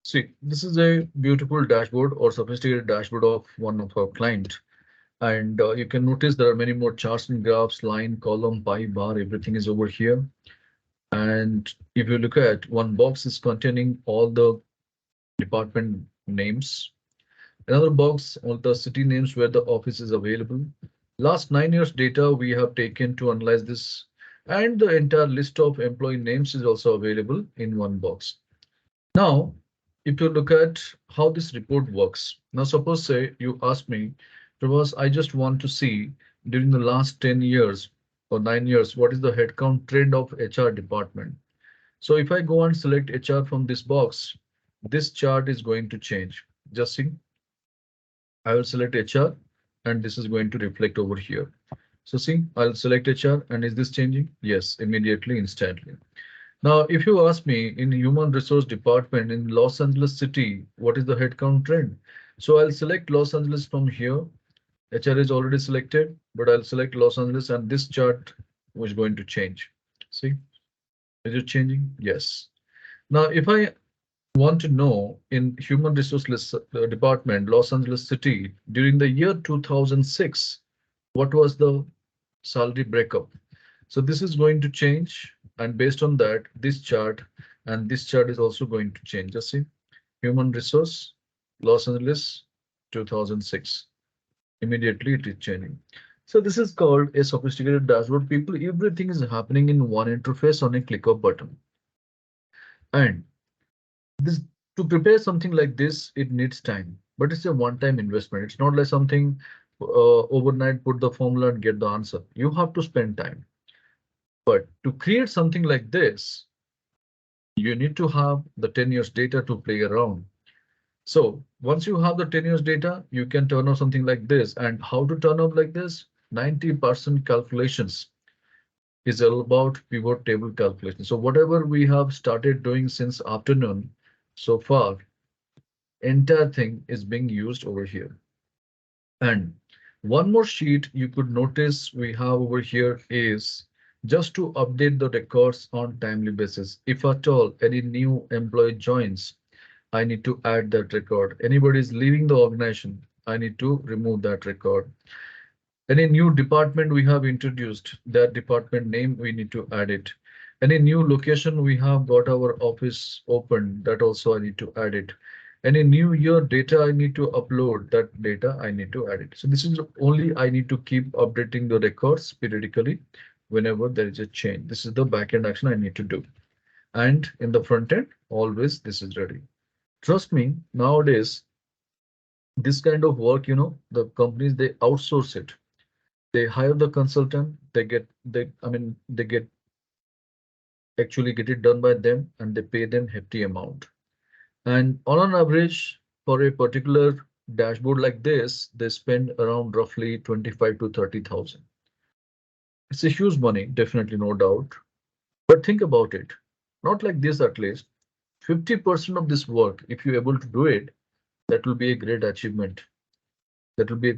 See, this is a beautiful dashboard or sophisticated dashboard of one of our client. And you can notice there are many more charts and graphs, line, column, pie, bar, everything is over here. And if you look at one box is containing all the department names. Another box, all the city names where the office is available. Last 9 years data we have taken to analyze this. And the entire list of employee names is also available in one box. Now, if you look at how this report works, now suppose say you ask me, Prabhas, I just want to see during the last 10 years or 9 years, what is the headcount trend of HR department? So if I go and select HR from this box, this chart is going to change. Just see, I will select HR and this is going to reflect over here. So see, I'll select HR and is this changing? Yes, immediately, instantly. Now, if you ask me in human resource department in Los Angeles city, what is the headcount trend? So I'll select Los Angeles from here. HR is already selected, but I'll select Los Angeles and this chart was going to change. See, is it changing? Yes. Now, if I want to know in human resource department, Los Angeles city, during the year 2006, what was the salary breakup? So this is going to change. And based on that, this chart and this chart is also going to change. Just see, human resource, Los Angeles, 2006. Immediately it is changing. So this is called a sophisticated dashboard. People, everything is happening in one interface on a click of button. And this to prepare something like this, it needs time, but it's a one-time investment. It's not like something overnight, put the formula and get the answer. You have to spend time. But to create something like this, you need to have the 10 years data to play around. So once you have the 10 years data, you can turn out something like this. And how to turn out like this? 90% calculations is all about pivot table calculation. So whatever we have started doing since afternoon so far, entire thing is being used over here. And one more sheet you could notice we have over here is just to update the records on timely basis. If at all any new employee joins, I need to add that record. Anybody is leaving the organization, I need to remove that record. Any new department we have introduced, that department name we need to add it. Any new location we have got our office open, that also I need to add it. Any new year data I need to upload, that data I need to add it. So this is only I need to keep updating the records periodically whenever there is a change. This is the backend action I need to do. And in the front end, always this is ready. Trust me, nowadays, this kind of work, the companies, they outsource it. They hire the consultant, they get actually get it done by them and they pay them hefty amount. And on an average, for a particular dashboard like this, they spend around roughly 25 to 30,000. It's a huge money, definitely, no doubt. But think about it, not like this at least. 50% of this work, if you're able to do it, that will be a great achievement. That will be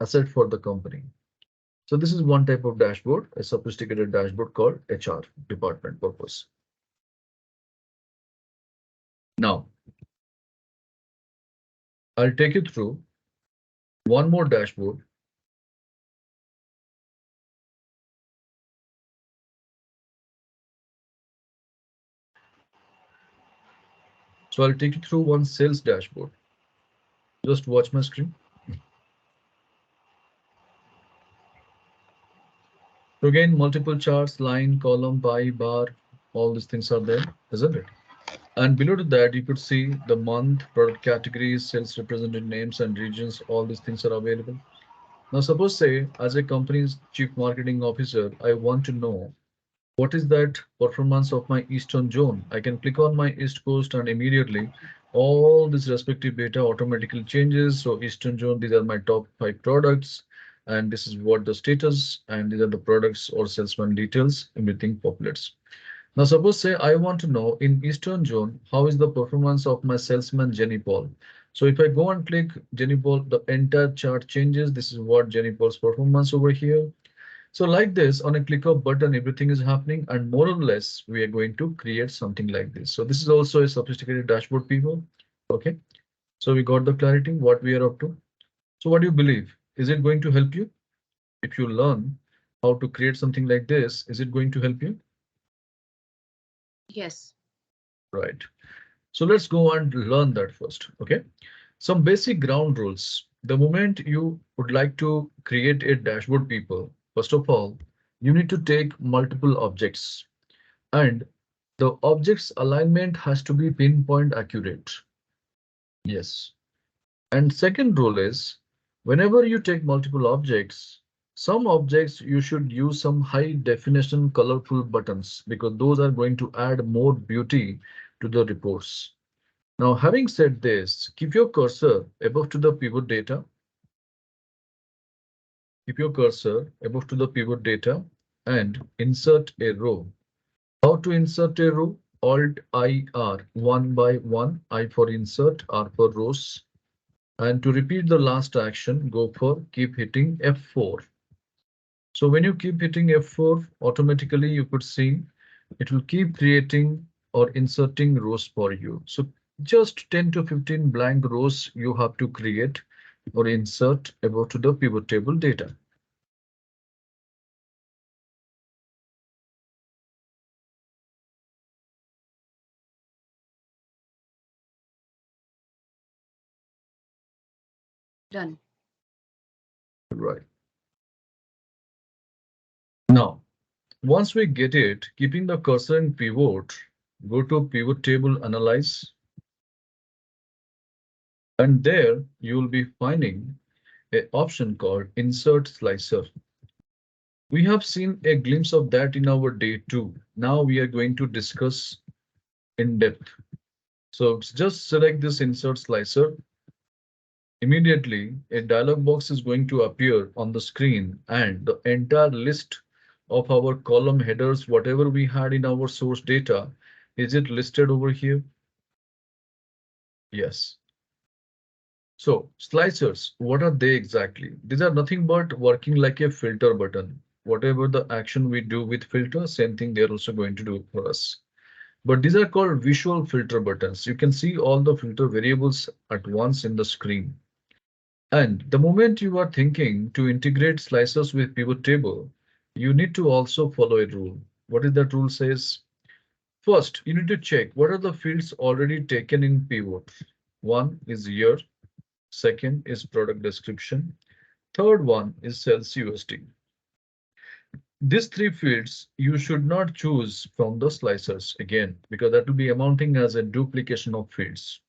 asset for the company. So this is one type of dashboard, a sophisticated dashboard called HR department purpose. Now, I'll take you through one more dashboard. So I'll take you through one sales dashboard. Just watch my screen. So again, multiple charts, line, column, pie, bar, all these things are there, isn't it? And below to that, you could see the month, product categories, sales represented names and regions, all these things are available. Now, suppose say, as a company's chief marketing officer, I want to know what is that performance of my Eastern zone. I can click on my East Coast and immediately all this respective data automatically changes. So Eastern zone, these are my top 5 products, and this is what the status, and these are the products or salesman details, everything populates. Now, suppose say I want to know in Eastern zone, how is the performance of my salesman Jenny Paul. So if I go and click Jenny Paul, the entire chart changes. This is what Jenny Paul's performance over here. So like this, on a click of button, everything is happening, and more or less, we are going to create something like this. So this is also a sophisticated dashboard, people. Okay. So we got the clarity what we are up to. So what do you believe? Is it going to help you? If you learn how to create something like this, is it going to help you? Yes. Right. So let's go and learn that first. Okay. Some basic ground rules. The moment you would like to create a dashboard, people, first of all, you need to take multiple objects, and the object's alignment has to be pinpoint accurate. Yes. And second rule is, whenever you take multiple objects, some objects you should use some high definition colorful buttons because those are going to add more beauty to the reports. Now, having said this, keep your cursor above to the pivot data. Keep your cursor above to the pivot data and insert a row. How to insert a row? Alt I R, one by one, I for insert, R for rows. And to repeat the last action, go for keep hitting F4. So when you keep hitting F4, automatically you could see it will keep creating or inserting rows for you. So just 10 to 15 blank rows you have to create or insert above to the pivot table data. Done. Right. Now, once we get it, keeping the cursor in pivot, go to pivot table analyze, and there you will be finding an option called insert slicer. We have seen a glimpse of that in our day 2. Now we are going to discuss in depth. So just select this insert slicer. Immediately, a dialog box is going to appear on the screen, and the entire list of our column headers, whatever we had in our source data, is it listed over here? Yes. So slicers, what are they exactly? These are nothing but working like a filter button. whatever the action we do with filter, same thing they're also going to do for us. But these are called visual filter buttons. You can see all the filter variables at once in the screen. And the moment you are thinking to integrate slicers with pivot table, you need to also follow a rule. What is that rule says? First, you need to check what are the fields already taken in pivot. One is year, second is product description, third one is sales USD. These three fields you should not choose from the slicers again, because that will be amounting as a duplication of fields.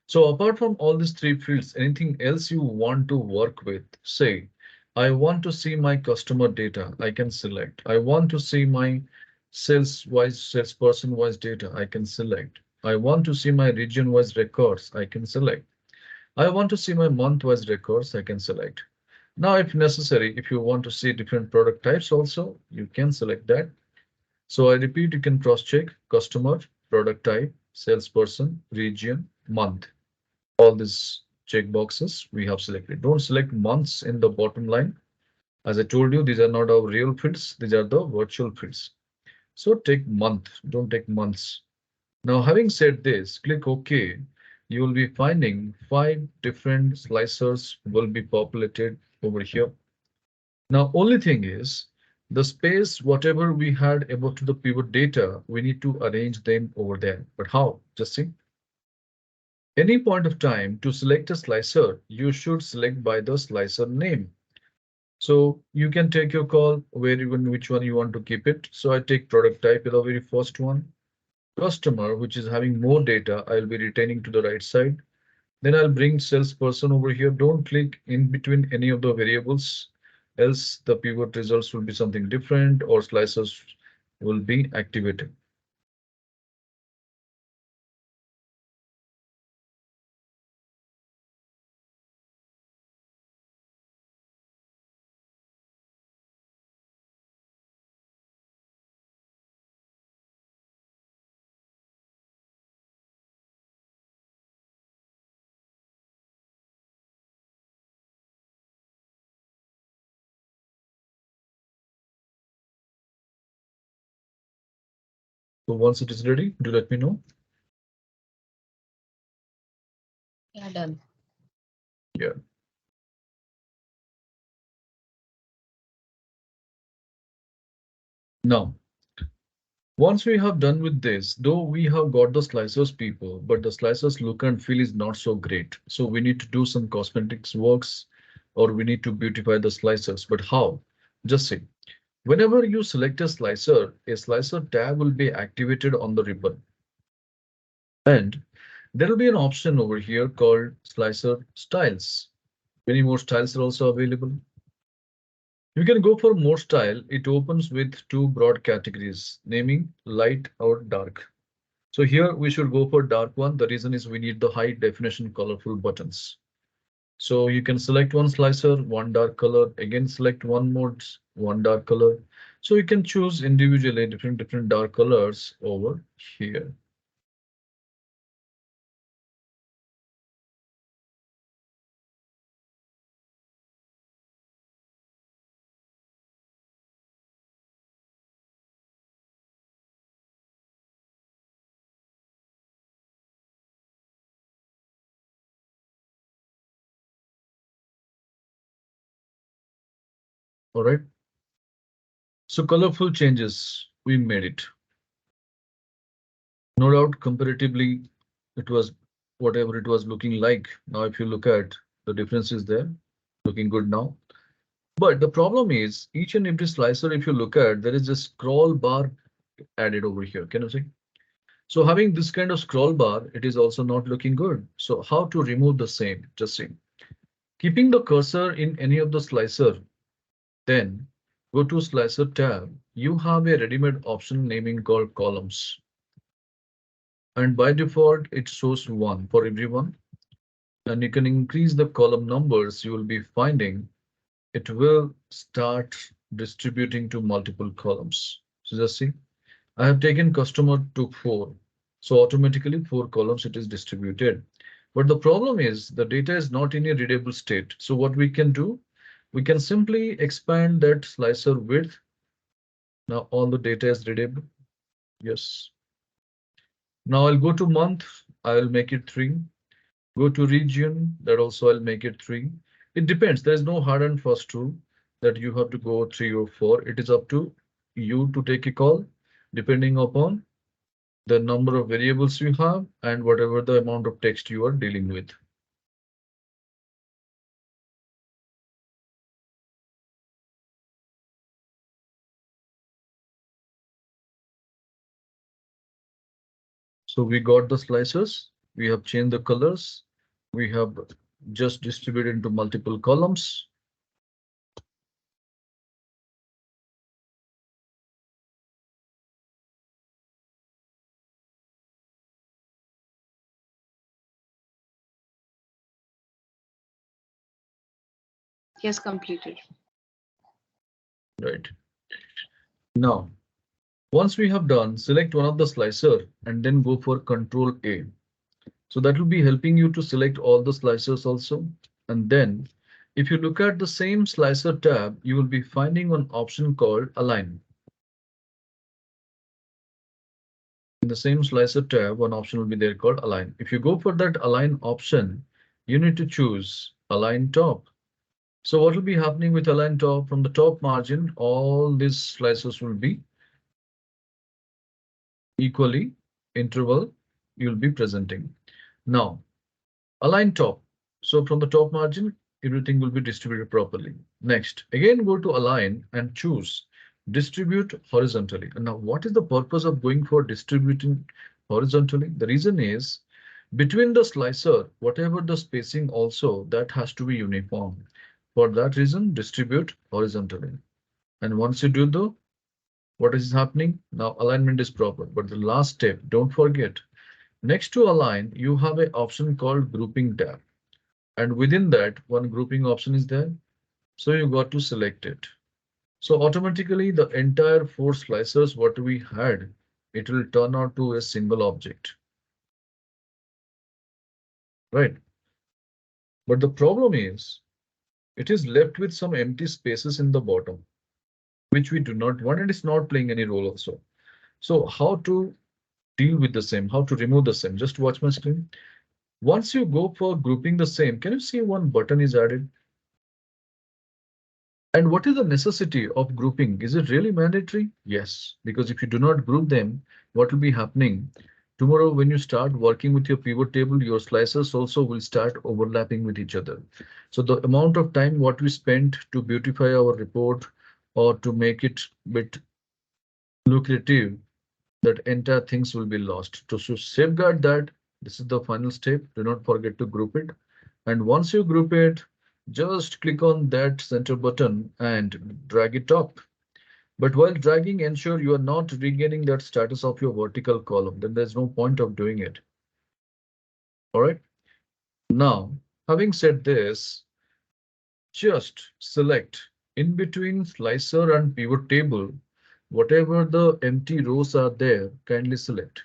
So apart from all these three fields, anything else you want to work with, say, I want to see my customer data, I can select. I want to see my salesperson wise data, I can select. I want to see my region wise records, I can select. I want to see my month wise records, I can select. Now, if necessary, if you want to see different product types also, you can select that. So I repeat, you can cross check customer, product type, salesperson, region, month. All these check boxes we have selected. Don't select months in the bottom line. As I told you, these are not our real fields. These are the virtual fields. So take month, don't take months. Now, having said this, click OK. You will be finding 5 different slicers will be populated over here. Now, only thing is the space, whatever we had about the pivot data, we need to arrange them over there. But how? Just see. Any point of time to select a slicer, you should select by the slicer name. So you can take your call where even which one you want to keep it. So I take product type as the very first one. Customer, which is having more data, I'll be retaining to the right side. Then I'll bring salesperson over here. Don't click in between any of the variables, else the pivot results will be something different or slicers will be activated. So once it is ready, do let me know. Yeah, done. Yeah. Now, once we have done with this, though we have got the slicers people, but the slicers look and feel is not so great. So we need to do some cosmetics works or we need to beautify the slicers. But how? Just see. Whenever you select a slicer tab will be activated on the ribbon. And there will be an option over here called slicer styles. Many more styles are also available. You can go for more style. It opens with two broad categories, naming light or dark. So here we should go for dark one. The reason is we need the high definition colorful buttons. So you can select one slicer, one dark color, again select one mode, one dark color. So you can choose individually different dark colors over here. All right. So colorful changes, we made it. No doubt comparatively, it was whatever it was looking like. Now, if you look at the difference is there, looking good now. But the problem is each and every slicer, if you look at, there is a scroll bar added over here. Can you see? So having this kind of scroll bar, it is also not looking good. So how to remove the same? Just see. Keeping the cursor in any of the slicer, then go to slicer tab. You have a ready-made option naming called columns. And by default, it shows one for everyone. And you can increase the column numbers. You will be finding it will start distributing to multiple columns. So just see. I have taken customer to 4. So automatically 4 columns it is distributed. But the problem is the data is not in a readable state. So what we can do, We can simply expand that slicer width. Now all the data is readable. Yes. Now I'll go to month. I'll make it 3. Go to region. That also I'll make it 3. It depends. There is no hard and fast rule that you have to go 3 or 4. It is up to you to take a call depending upon the number of variables you have and whatever the amount of text you are dealing with. So we got the slicers, we have changed the colors, we have just distributed into multiple columns. Yes, completed. Right. Now, once we have done, select one of the slicer and then go for Control A. So that will be helping you to select all the slicers also. And then if you look at the same slicer tab, you will be finding an option called Align. In the same slicer tab, one option will be there called Align. If you go for that Align option, you need to choose Align Top. So what will be happening with Align Top? From the top margin, all these slices will be equally interval you'll be presenting. Now, Align top. So from the top margin, everything will be distributed properly. Next, again go to Align and choose Distribute horizontally. And now what is the purpose of going for distributing horizontally? The reason is between the slicer, whatever the spacing also, that has to be uniform. For that reason, distribute horizontally. And once you do the, what is happening? Now alignment is proper. But the last step, don't forget, next to Align, you have an option called Grouping tab. And within that, one grouping option is there. So you got to select it. So automatically the entire 4 slicers what we had, it will turn out to a single object, right? But the problem is it is left with some empty spaces in the bottom, which we do not want, and it's not playing any role also. So how to deal with the same, how to remove the same? Just watch my screen. Once you go for grouping the same, can you see one button is added? And what is the necessity of grouping? Is it really mandatory? Yes, because if you do not group them, what will be happening? Tomorrow, when you start working with your pivot table, your slicers also will start overlapping with each other. So the amount of time what we spent to beautify our report or to make it bit lucrative, that entire things will be lost. So to safeguard that, this is the final step. Do not forget to group it. And once you group it, just click on that center button and drag it up. But while dragging, ensure you are not regaining that status of your vertical column. Then there's no point of doing it. All right. Now, having said this, just select in between slicer and pivot table, whatever the empty rows are there, kindly select.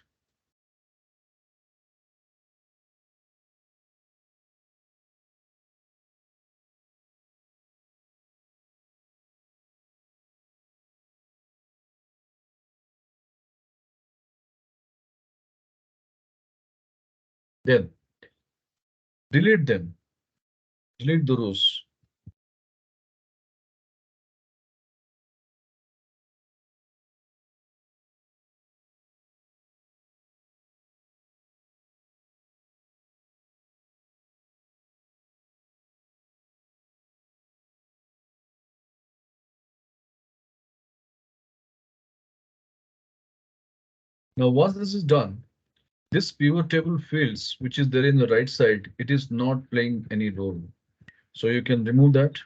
Then delete them, delete the rows. Now, once this is done, this pivot table fields, which is there in the right side, it is not playing any role. So you can remove that.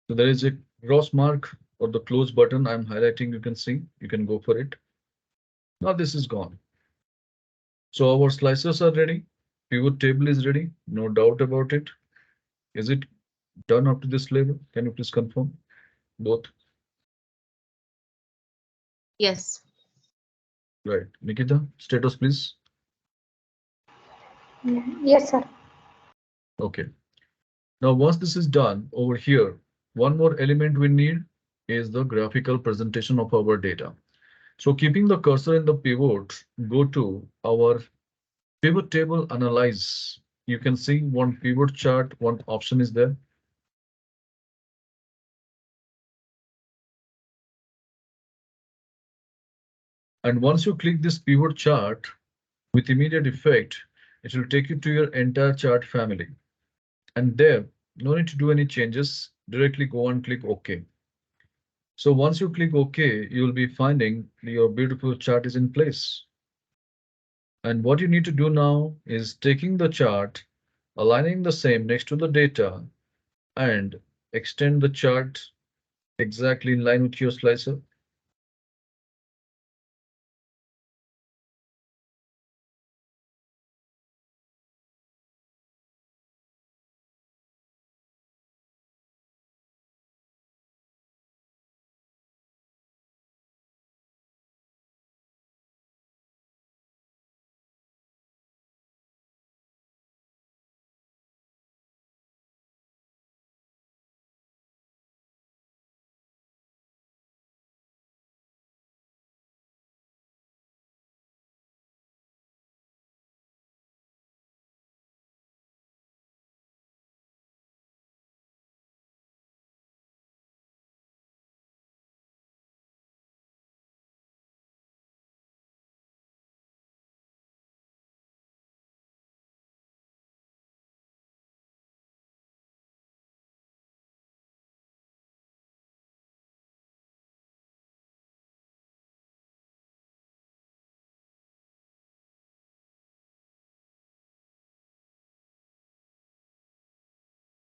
So there is a cross mark or the close button I'm highlighting. You can see, you can go for it. Now this is gone. So our slicers are ready. Pivot table is ready. No doubt about it. Is it done up to this level? Can you please confirm both? Yes. Right. Nikita, status, please. Yes, sir. Okay. Now, once this is done over here, one more element we need is the graphical presentation of our data. So keeping the cursor in the pivot, go to our pivot table, analyze. You can see one pivot chart, one option is there. And once you click this pivot chart with immediate effect, it will take you to your entire chart family. And there, no need to do any changes. Directly go and click OK. So once you click OK, you will be finding your beautiful chart is in place. And what you need to do now is taking the chart, aligning the same next to the data, and extend the chart exactly in line with your slicer.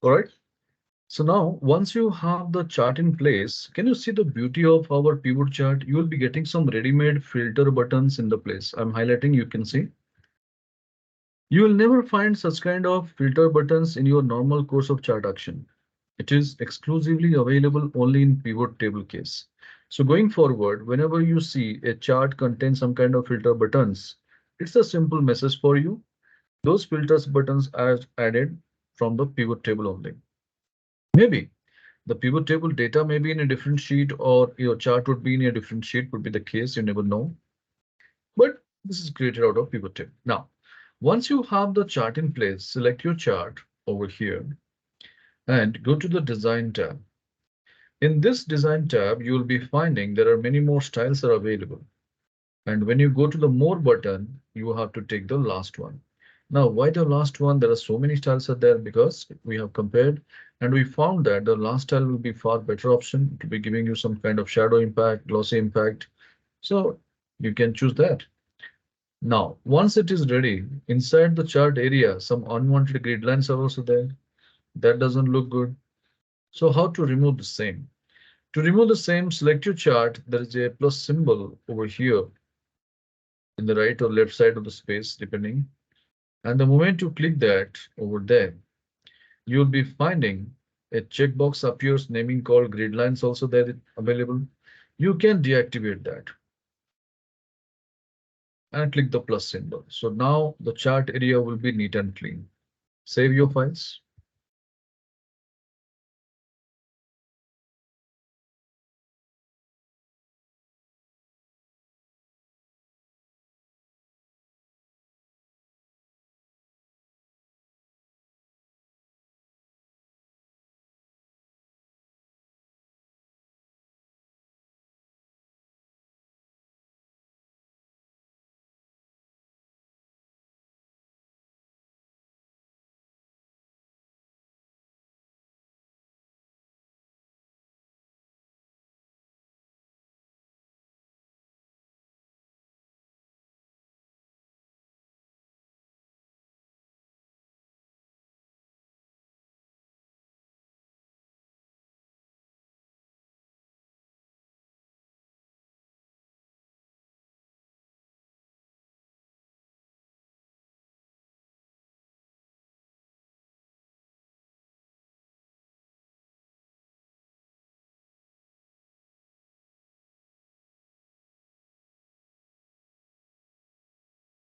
All right. So now, once you have the chart in place, can you see the beauty of our pivot chart? You will be getting some ready-made filter buttons in the place. I'm highlighting, you can see. You will never find such kind of filter buttons in your normal course of chart action. It is exclusively available only in pivot table case. So going forward, whenever you see a chart contain some kind of filter buttons, it's a simple message for you. Those filters buttons are added from the pivot table only. Maybe the pivot table data may be in a different sheet or your chart would be in a different sheet, would be the case, you never know. But this is created out of pivot table. Now, once you have the chart in place, select your chart over here and go to the design tab. In this design tab, you will be finding there are many more styles are available. And when you go to the more button, you have to take the last one. Now, why the last one? There are so many styles are there because we have compared and we found that the last style will be far better option to be giving you some kind of shadow impact, glossy impact. So you can choose that. Now, once it is ready, inside the chart area, some unwanted grid lines are also there. That doesn't look good. So how to remove the same? To remove the same, select your chart. There is a plus symbol over here in the right or left side of the space, depending. And the moment you click that over there, you'll be finding a checkbox appears naming called grid lines also there available. You can deactivate that and click the plus symbol. So now the chart area will be neat and clean. Save your files.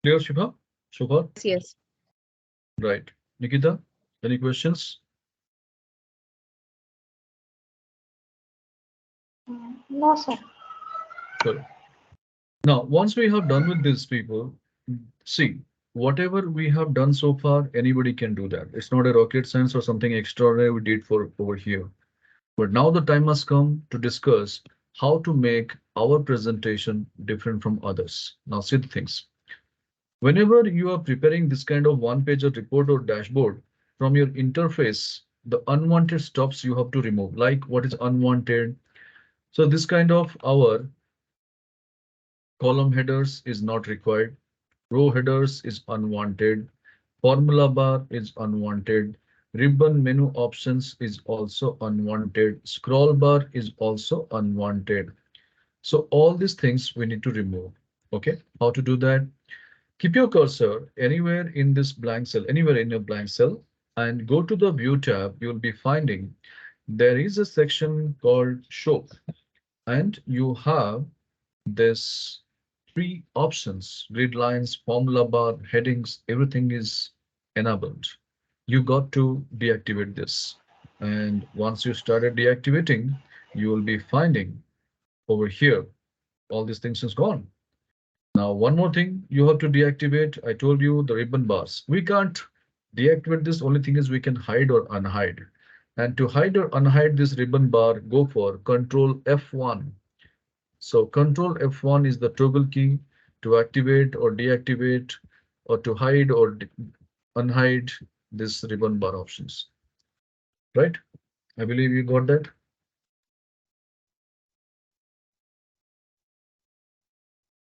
Clear, Shiva? So far? Yes, yes. Right. Nikita? Any questions? No, sir. Sure. Now, once we have done with these people, see, whatever we have done so far, anybody can do that. It's not a rocket science or something extraordinary we did for over here. But now the time has come to discuss how to make our presentation different from others. Now, see the things. Whenever you are preparing this kind of one-pager report or dashboard, from your interface, the unwanted stuffs you have to remove, like what is unwanted. So this kind of our column headers is not required. Row headers is unwanted. Formula bar is unwanted. Ribbon menu options is also unwanted. Scroll bar is also unwanted. So all these things we need to remove. Okay, how to do that? Keep your cursor anywhere in this blank cell, anywhere in your blank cell, and go to the View tab. You'll be finding there is a section called Show, and you have this three options: grid lines, formula bar, headings, everything is enabled. You got to deactivate this. And once you started deactivating, you will be finding over here, all these things is gone. Now, one more thing you have to deactivate. I told you the ribbon bars. We can't deactivate this. Only thing is we can hide or unhide. And to hide or unhide this ribbon bar, go for Control F1. So Control F1 is the toggle key to activate or deactivate or to hide or unhide this ribbon bar options. Right? I believe you got that.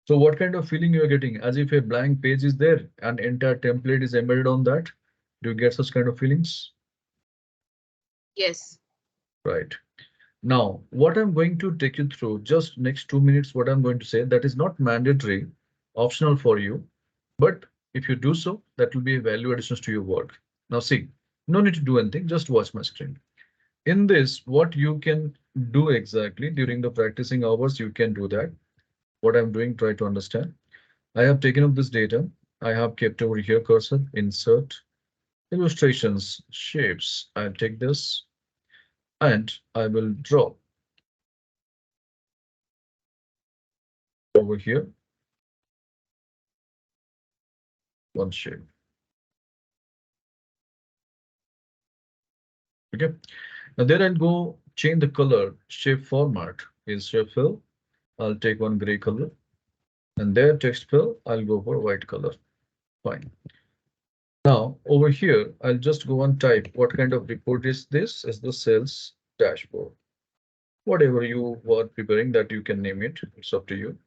So what kind of feeling you are getting? As if a blank page is there and entire template is embedded on that. Do you get such kind of feelings? Yes. Right. Now, what I'm going to take you through just next 2 minutes, what I'm going to say, that is not mandatory, optional for you. But if you do so, that will be a value additions to your work. Now see, no need to do anything, just watch my screen. In this, what you can do exactly during the practicing hours, you can do that. What I'm doing, try to understand. I have taken up this data. I have kept over here cursor, insert, illustrations, shapes. I'll take this and I will draw over here one shape. Okay. Now there I'll go change the color. Shape format is shape fill. I'll take one gray color. And there text fill, I'll go for white color. Fine. Now over here, I'll just go and type what kind of report is this as the sales dashboard. Whatever you were preparing that you can name it. It's up to you.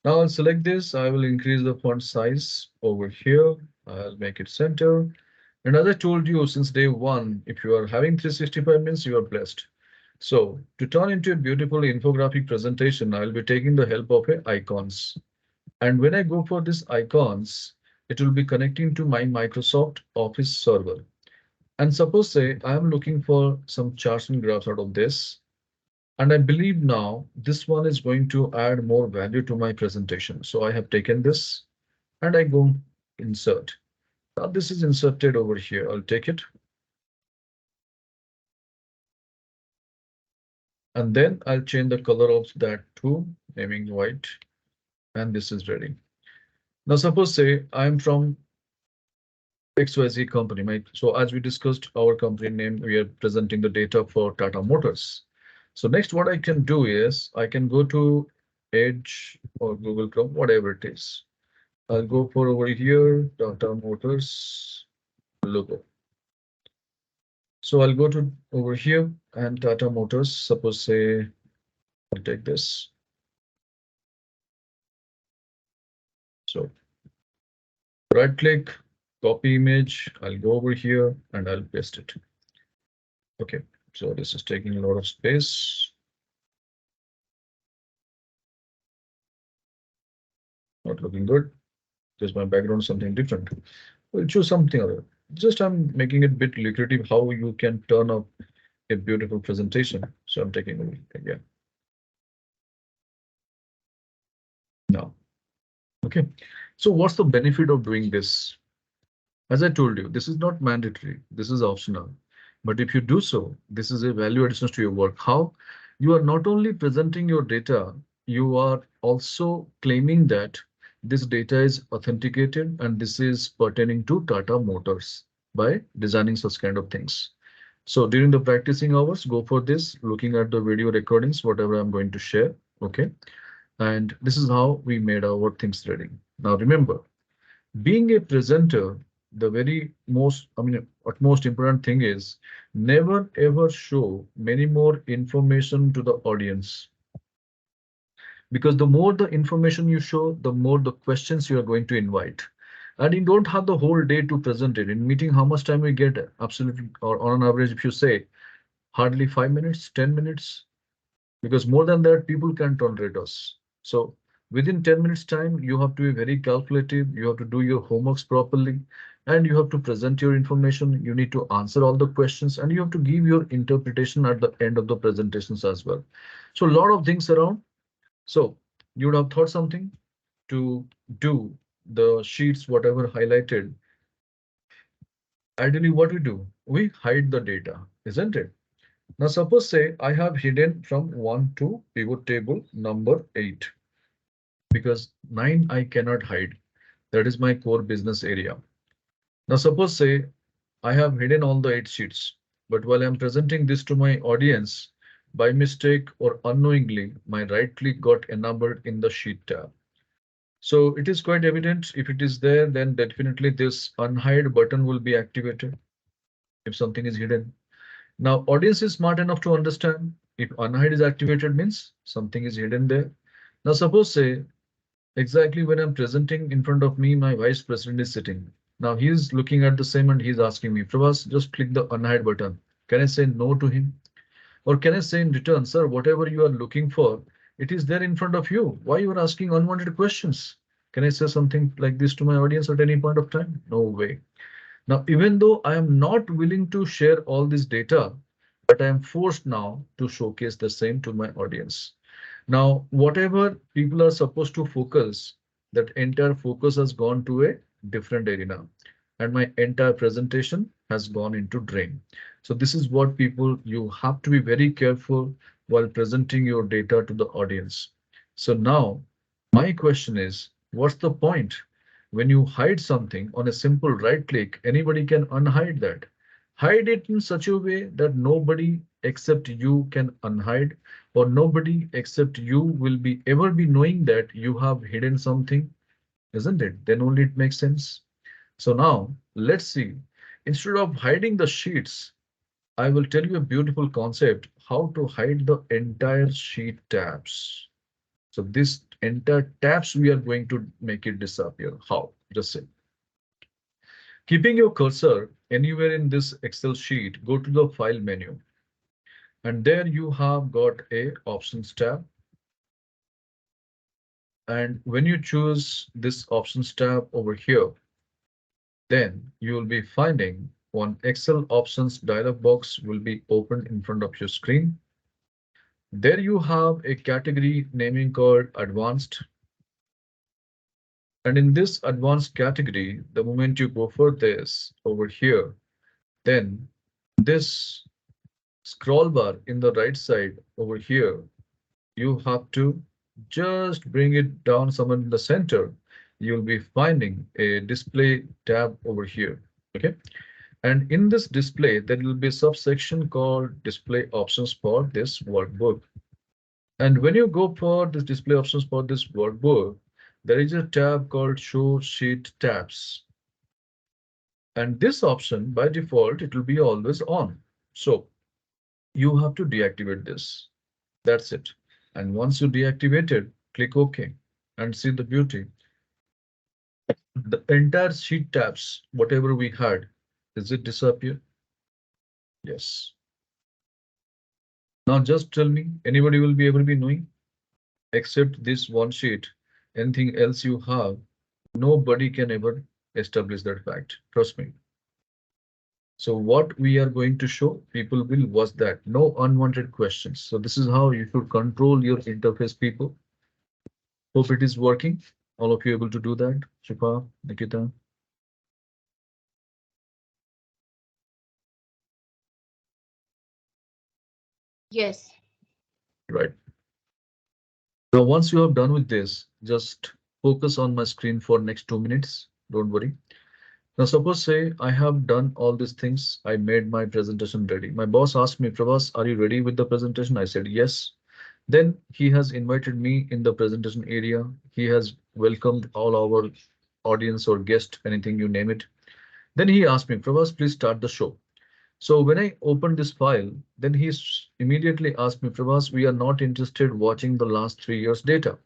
Now I'll select this. I will increase the font size over here. I'll make it center. And as I told you since day one, if you are having 365 minutes, you are blessed. So to turn into a beautiful infographic presentation, I'll be taking the help of icons. And when I go for these icons, it will be connecting to my Microsoft Office server. And suppose say I am looking for some charts and graphs out of this. And I believe now this one is going to add more value to my presentation. So I have taken this and I go insert. Now this is inserted over here. I'll take it. And then I'll change the color of that to naming white. And this is ready. Now suppose say I'm from XYZ company, right? So as we discussed our company name, we are presenting the data for Tata Motors. So next what I can do is I can go to Edge or Google Chrome, whatever it is. I'll go for over here, Tata Motors logo. So I'll go to over here and Tata Motors, suppose say I'll take this. So right click, copy image, I'll go over here and I'll paste it. Okay, so this is taking a lot of space. Not looking good. Just my background something different. We'll choose something other. Just I'm making it a bit lucrative how you can turn up a beautiful presentation. So I'm taking a look again. Now, okay. So what's the benefit of doing this? As I told you, this is not mandatory, this is optional. But if you do so, this is a value addition to your work. How? You are not only presenting your data, you are also claiming that this data is authenticated and this is pertaining to Tata Motors by designing such kind of things. So during the practicing hours, go for this, looking at the video recordings, whatever I'm going to share. Okay. And this is how we made our things ready. Now remember, being a presenter, the very most, utmost important thing is never ever show many more information to the audience. Because the more the information you show, the more the questions you are going to invite. And you don't have the whole day to present it. In meeting, how much time we get? Absolutely, or on an average, if you say hardly 5 minutes, 10 minutes, because more than that people can tolerate us. So within 10 minutes time you have to be very calculative, you have to do your homeworks properly, and you have to present your information, you need to answer all the questions, and you have to give your interpretation at the end of the presentations as well. So a lot of things around. So you would have thought something to do the sheets whatever highlighted. Ideally what we do, we hide the data, isn't it? Now suppose say I have hidden from 1 to pivot table number 8, because 9 I cannot hide. That is my core business area. Now suppose say I have hidden all the 8 sheets, but while I'm presenting this to my audience, by mistake or unknowingly, my right click got enabled in the sheet tab. So it is quite evident if it is there, then definitely this unhide button will be activated if something is hidden. Now, audience is smart enough to understand if unhide is activated means something is hidden there. Now, suppose say exactly when I'm presenting in front of me, my vice president is sitting. Now he's looking at the same and he's asking me, Prabhas, just click the unhide button. Can I say no to him? Or can I say in return, sir, whatever you are looking for, it is there in front of you. Why you are asking unwanted questions? Can I say something like this to my audience at any point of time? No way. Now, even though I am not willing to share all this data, but I am forced now to showcase the same to my audience. Now, whatever people are supposed to focus, that entire focus has gone to a different arena, and my entire presentation has gone into drain. So this is what people, you have to be very careful while presenting your data to the audience. So now my question is, what's the point? When you hide something on a simple right click, anybody can unhide that. Hide it in such a way that nobody except you can unhide, or nobody except you will be ever be knowing that you have hidden something, isn't it? Then only it makes sense. So now let's see. Instead of hiding the sheets, I will tell you a beautiful concept how to hide the entire sheet tabs. So this entire tabs we are going to make it disappear. How? Just say. Keeping your cursor anywhere in this Excel sheet, go to the file menu, and there you have got a options tab. And when you choose this options tab over here, then you will be finding one Excel options dialog box will be opened in front of your screen. There you have a category naming called advanced. And in this advanced category, the moment you go for this over here, then this scroll bar in the right side over here, you have to just bring it down somewhere in the center. You'll be finding a display tab over here. Okay. And in this display, there will be a subsection called display options for this workbook. And when you go for this display options for this workbook, there is a tab called show sheet tabs. And this option by default, it will be always on. So you have to deactivate this. That's it. And once you deactivate it, click OK and see the beauty. The entire sheet tabs, whatever we had, does it disappear? Yes. Now just tell me, anybody will be able to be knowing, except this one sheet, anything else you have, nobody can ever establish that fact. Trust me. So what we are going to show people will was that no unwanted questions. So this is how you should control your interface, people. Hope it is working. All of you able to do that. Shifa, Nikita. Yes. right? Now, once you have done with this, just focus on my screen for next 2 minutes. Don't worry. Now, suppose say I have done all these things. I made my presentation ready. My boss asked me, Pravas, are you ready with the presentation? I said, yes. Then he has invited me in the presentation area. He has welcomed all our audience or guest, anything you name it. Then he asked me, Pravas, please start the show. So when I opened this file, then immediately asked me, Pravas, we are not interested watching the last 3 years data.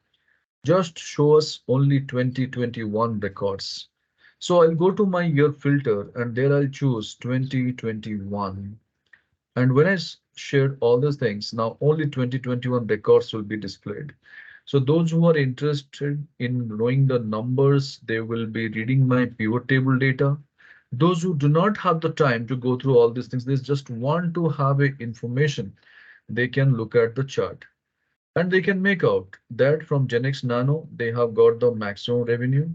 Just show us only 2021 records. So I'll go to my year filter and there I'll choose 2021. And when I shared all these things, now only 2021 records will be displayed. So those who are interested in knowing the numbers, they will be reading my pivot table data. Those who do not have the time to go through all these things, they just want to have a information, they can look at the chart. And they can make out that from Genex Nano, they have got the maximum revenue.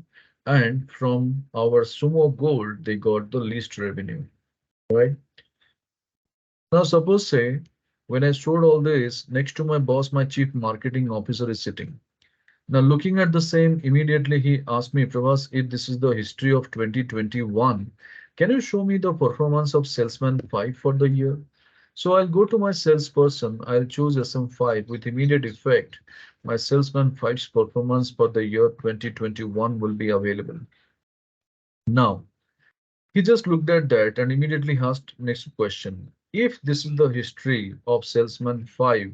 And from our Sumo Gold, they got the least revenue, right? Now, suppose say, when I showed all this, next to my boss, my chief marketing officer is sitting. Now, looking at the same, immediately he asked me, Pravas, if this is the history of 2021, can you show me the performance of Salesman 5 for the year? So I'll go to my salesperson, I'll choose SM5 with immediate effect. My Salesman 5's performance for the year 2021 will be available. Now, he just looked at that and immediately asked next question. If this is the history of Salesman 5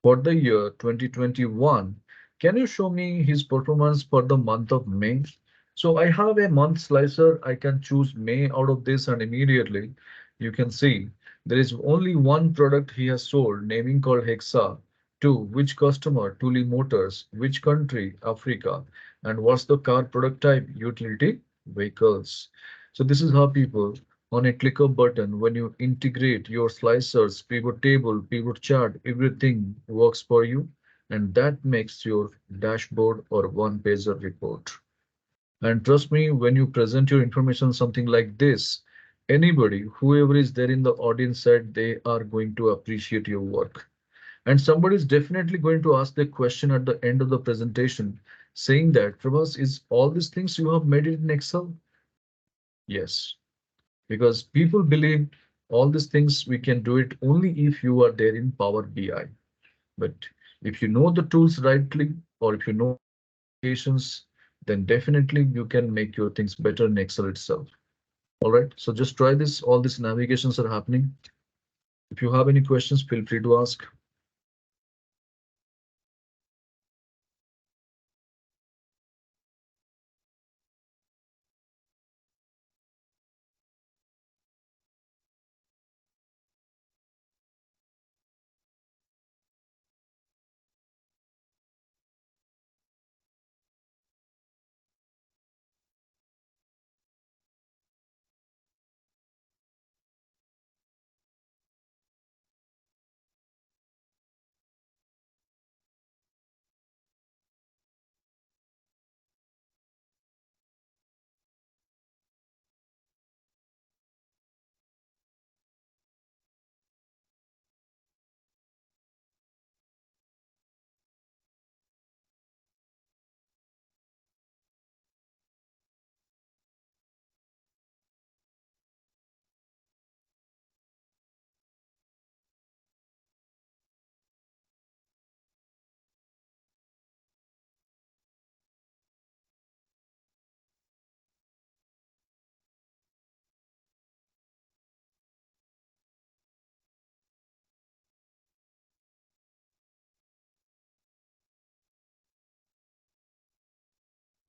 for the year 2021, can you show me his performance for the month of May? So I have a month slicer. I can choose May out of this and immediately you can see there is only one product he has sold, naming called Hexa. To which customer? Tuli Motors. Which country? Africa. And what's the car product type? Utility vehicles. So this is how people on a click of button, when you integrate your slicers, pivot table, pivot chart, everything works for you. And that makes your dashboard or one pager report. And trust me, when you present your information something like this, anybody, whoever is there in the audience side, they are going to appreciate your work. And somebody is definitely going to ask the question at the end of the presentation saying that, Prabhas, is all these things you have made it in Excel? Yes, because people believe all these things we can do it only if you are there in Power BI. But if you know the tools rightly, or if you know the navigations, then definitely you can make your things better in Excel itself. All right, so just try this. All these navigations are happening. If you have any questions, feel free to ask.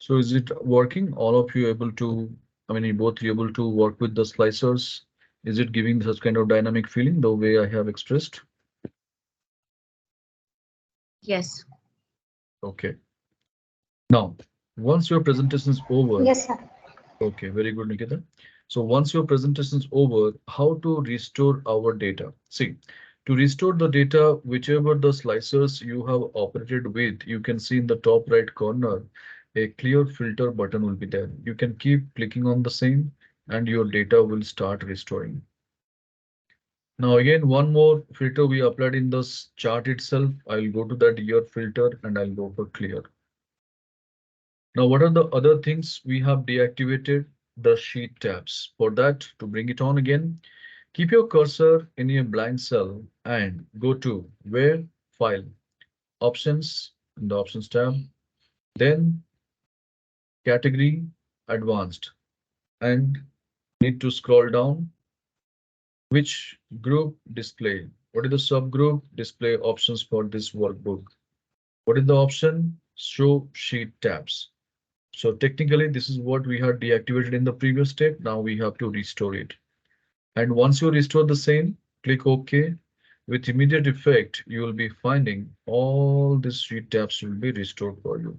So is it working? All of you able to, I mean, you both able to work with the slicers? Is it giving such kind of dynamic feeling the way I have expressed? Yes. Okay. Now, once your presentation is over, Yes, sir. okay, very good, Nikita. So once your presentation is over, how to restore our data? See, to restore the data, whichever the slicers you have operated with, you can see in the top right corner, a clear filter button will be there. You can keep clicking on the same and your data will start restoring. Now again, one more filter we applied in this chart itself. I'll go to that year filter and I'll go for clear. Now, what are the other things we have deactivated? The sheet tabs. For that, to bring it on again, keep your cursor in a blank cell and go to where file options in the options tab, then category advanced, and need to scroll down. Which group display? What is the subgroup display options for this workbook? What is the option? Show sheet tabs. So technically, this is what we had deactivated in the previous step. Now we have to restore it. And once you restore the same, click OK. With immediate effect, you will be finding all these sheet tabs will be restored for you.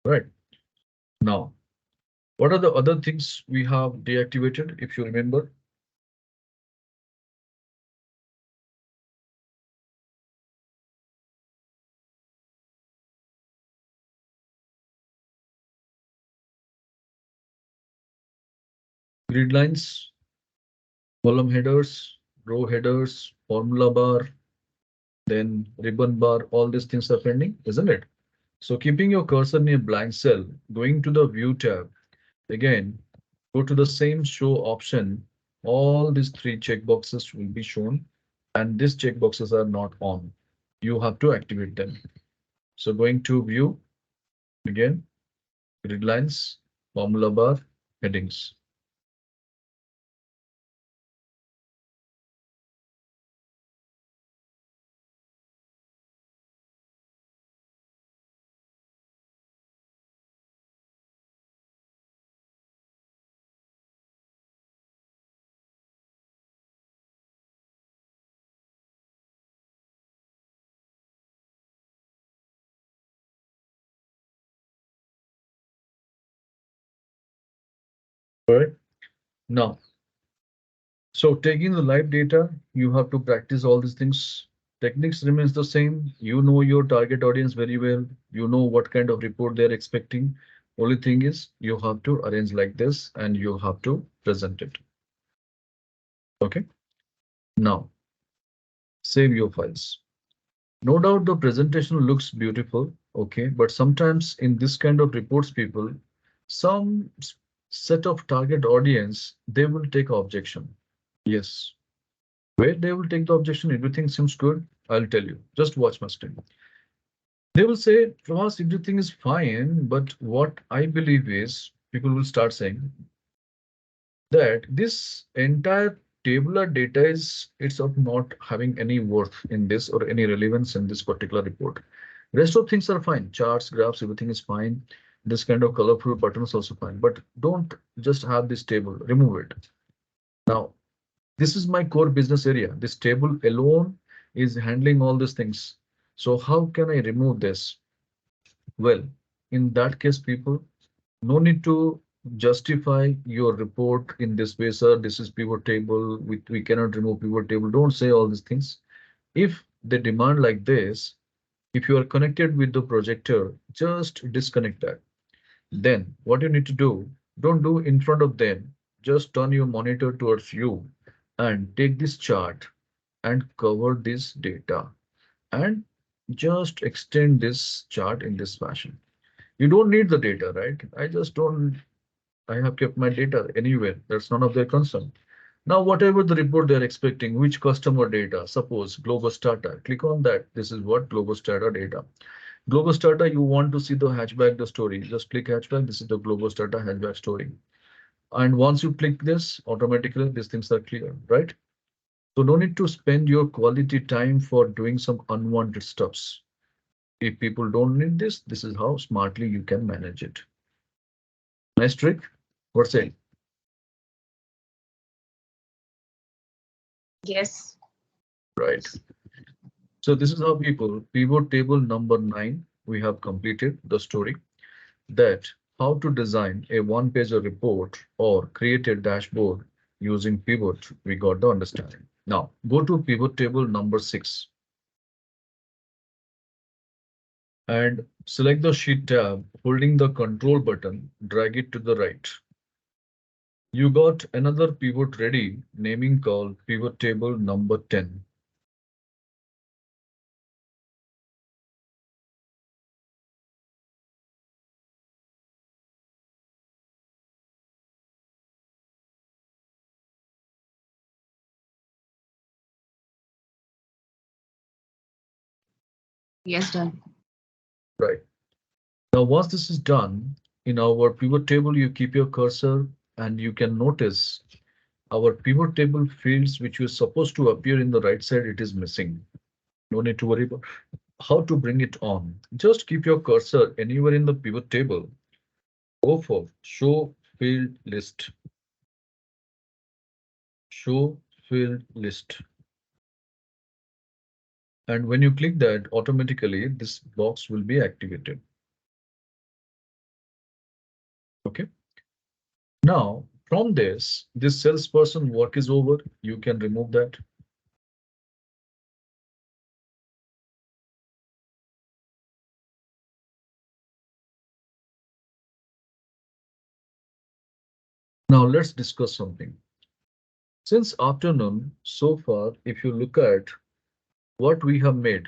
Right. Now, what are the other things we have deactivated? If you remember, grid lines, column headers, row headers, formula bar, then ribbon bar, all these things are pending, isn't it? So keeping your cursor in a blank cell, going to the view tab, again, go to the same show option. All these three checkboxes will be shown and these checkboxes are not on. You have to activate them. So going to view again, grid lines, formula bar, headings. All right. Now, so taking the live data, you have to practice all these things. Techniques remains the same. You know your target audience very well. You know what kind of report they're expecting. Only thing is you have to arrange like this and you have to present it. Okay. Now save your files. No doubt the presentation looks beautiful. Okay. But sometimes in this kind of reports, people, some set of target audience, they will take objection. Yes. Where they will take the objection, everything seems good. I'll tell you, just watch my screen. They will say, for us, everything is fine, but what I believe is people will start saying that this entire tabular data is it's of not having any worth in this or any relevance in this particular report. Rest of things are fine. Charts, graphs, everything is fine. This kind of colorful buttons also fine, but don't just have this table, remove it. Now, this is my core business area. This table alone is handling all these things. So how can I remove this? Well, in that case, people, no need to justify your report in this way, sir. This is pivot table. We cannot remove pivot table. Don't say all these things. If they demand like this, if you are connected with the projector, just disconnect that. Then what you need to do, don't do in front of them. Just turn your monitor towards you and take this chart and cover this data and just extend this chart in this fashion. You don't need the data, right? I just don't, I have kept my data anywhere. That's none of their concern. Now, whatever the report they're expecting, which customer data, suppose Globus data, click on that. This is what Globus data. Globus data, you want to see the hatchback, the story. Just click hatchback. This is the Globus data hatchback story. And once you click this, automatically these things are clear, right? So no need to spend your quality time for doing some unwanted stuffs. If people don't need this, this is how smartly you can manage it. Nice trick. What's it? Yes. Right. So this is how people pivot table number 9. We have completed the story that how to design a one-pager report or create a dashboard using pivot. We got the understanding. Now go to pivot table number 6 and select the sheet tab, holding the control button, drag it to the right. You got another pivot ready, naming called pivot table number 10. Yes, done. Right. Now, once this is done, in our pivot table, you keep your cursor and you can notice our pivot table fields which were supposed to appear in the right side, it is missing. No need to worry about how to bring it on. Just keep your cursor anywhere in the pivot table. Go for show field list. Show field list. And when you click that, automatically this box will be activated. Okay. Now, from this salesperson work is over. You can remove that. Now let's discuss something. Since afternoon so far, if you look at what we have made,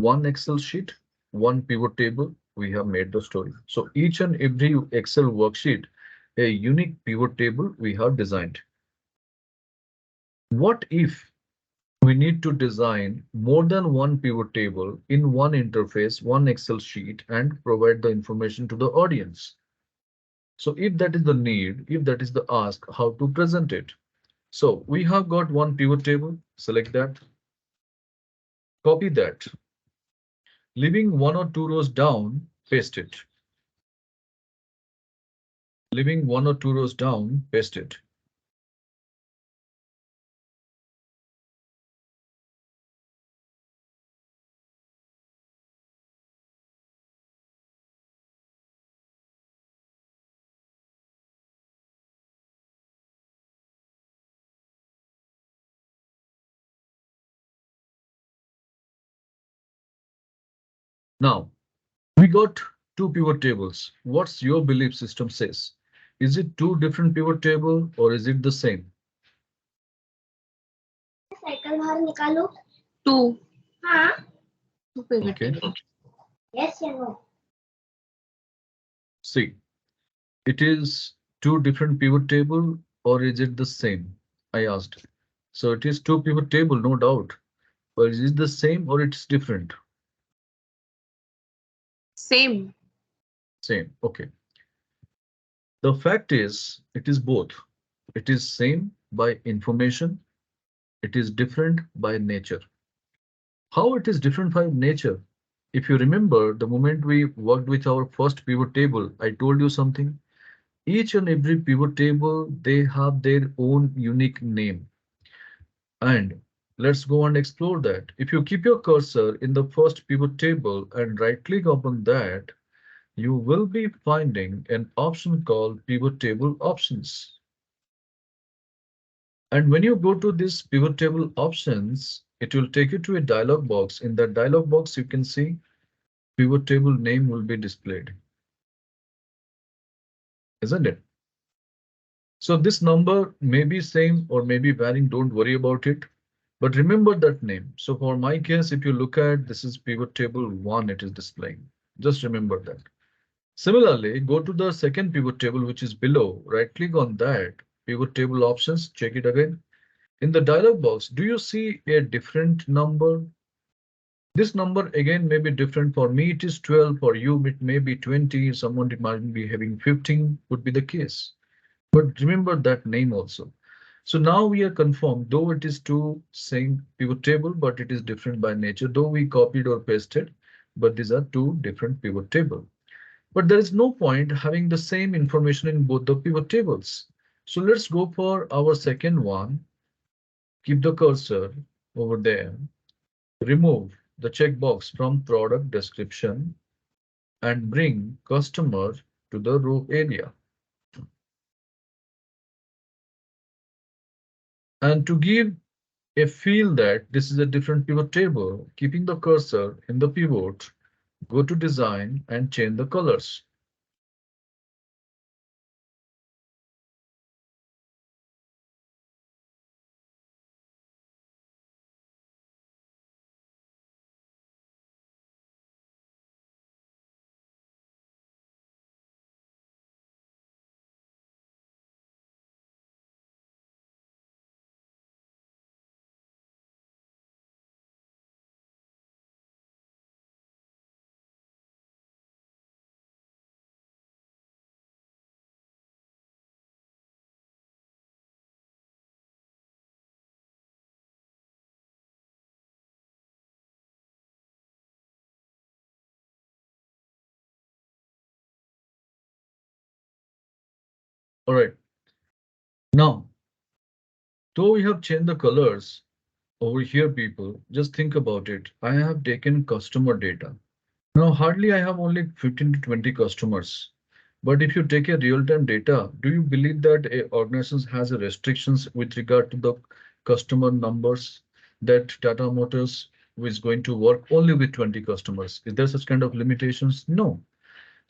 one Excel sheet, one pivot table, we have made the story. So each and every Excel worksheet, a unique pivot table we have designed. What if we need to design more than one pivot table in one interface, one Excel sheet, and provide the information to the audience? So if that is the need, if that is the ask, how to present it? So we have got one pivot table, select that, copy that, leaving one or two rows down, paste it. Leaving one or two rows down, paste it. Now, we got two pivot tables. What's your belief system says? Is it two different pivot table or is it the same? Cycle बाहर निकालो. Two. हाँ. Two pivot Okay. table. Yes or no? See, it is two different pivot table or is it the same? I asked. So it is two pivot table, no doubt. But is it the same or it's different? Same. Same. Okay. The fact is, it is both. It is same by information. It is different by nature. How it is different by nature? If you remember, the moment we worked with our first pivot table, I told you something. Each and every pivot table, they have their own unique name. And let's go and explore that. If you keep your cursor in the first pivot table and right click upon that, you will be finding an option called pivot table options. And when you go to this pivot table options, it will take you to a dialog box. In that dialog box, you can see pivot table name will be displayed, isn't it? So this number may be same or may be varying. Don't worry about it. But remember that name. So for my case, if you look at this is pivot table 1, it is displaying. Just remember that. Similarly, go to the second pivot table, which is below. Right click on that. Pivot table options. Check it again. In the dialog box, do you see a different number? This number again may be different. For me, it is 12. For you, it may be 20. Someone it might be having 15, would be the case. But remember that name also. So now we are confirmed, though it is two same pivot table, but it is different by nature, though we copied or pasted, but these are two different pivot table. But there is no point having the same information in both the pivot tables. So let's go for our second one. Keep the cursor over there. Remove the checkbox from product description and bring customer to the row area. And to give a feel that this is a different pivot table, keeping the cursor in the pivot, go to design and change the colors. All right. Now, though we have changed the colors over here, people, just think about it. I have taken customer data. Now, hardly I have only 15 to 20 customers. But if you take a real-time data, do you believe that a organization has a restrictions with regard to the customer numbers that Tata Motors is going to work only with 20 customers? Is there such kind of limitations? No.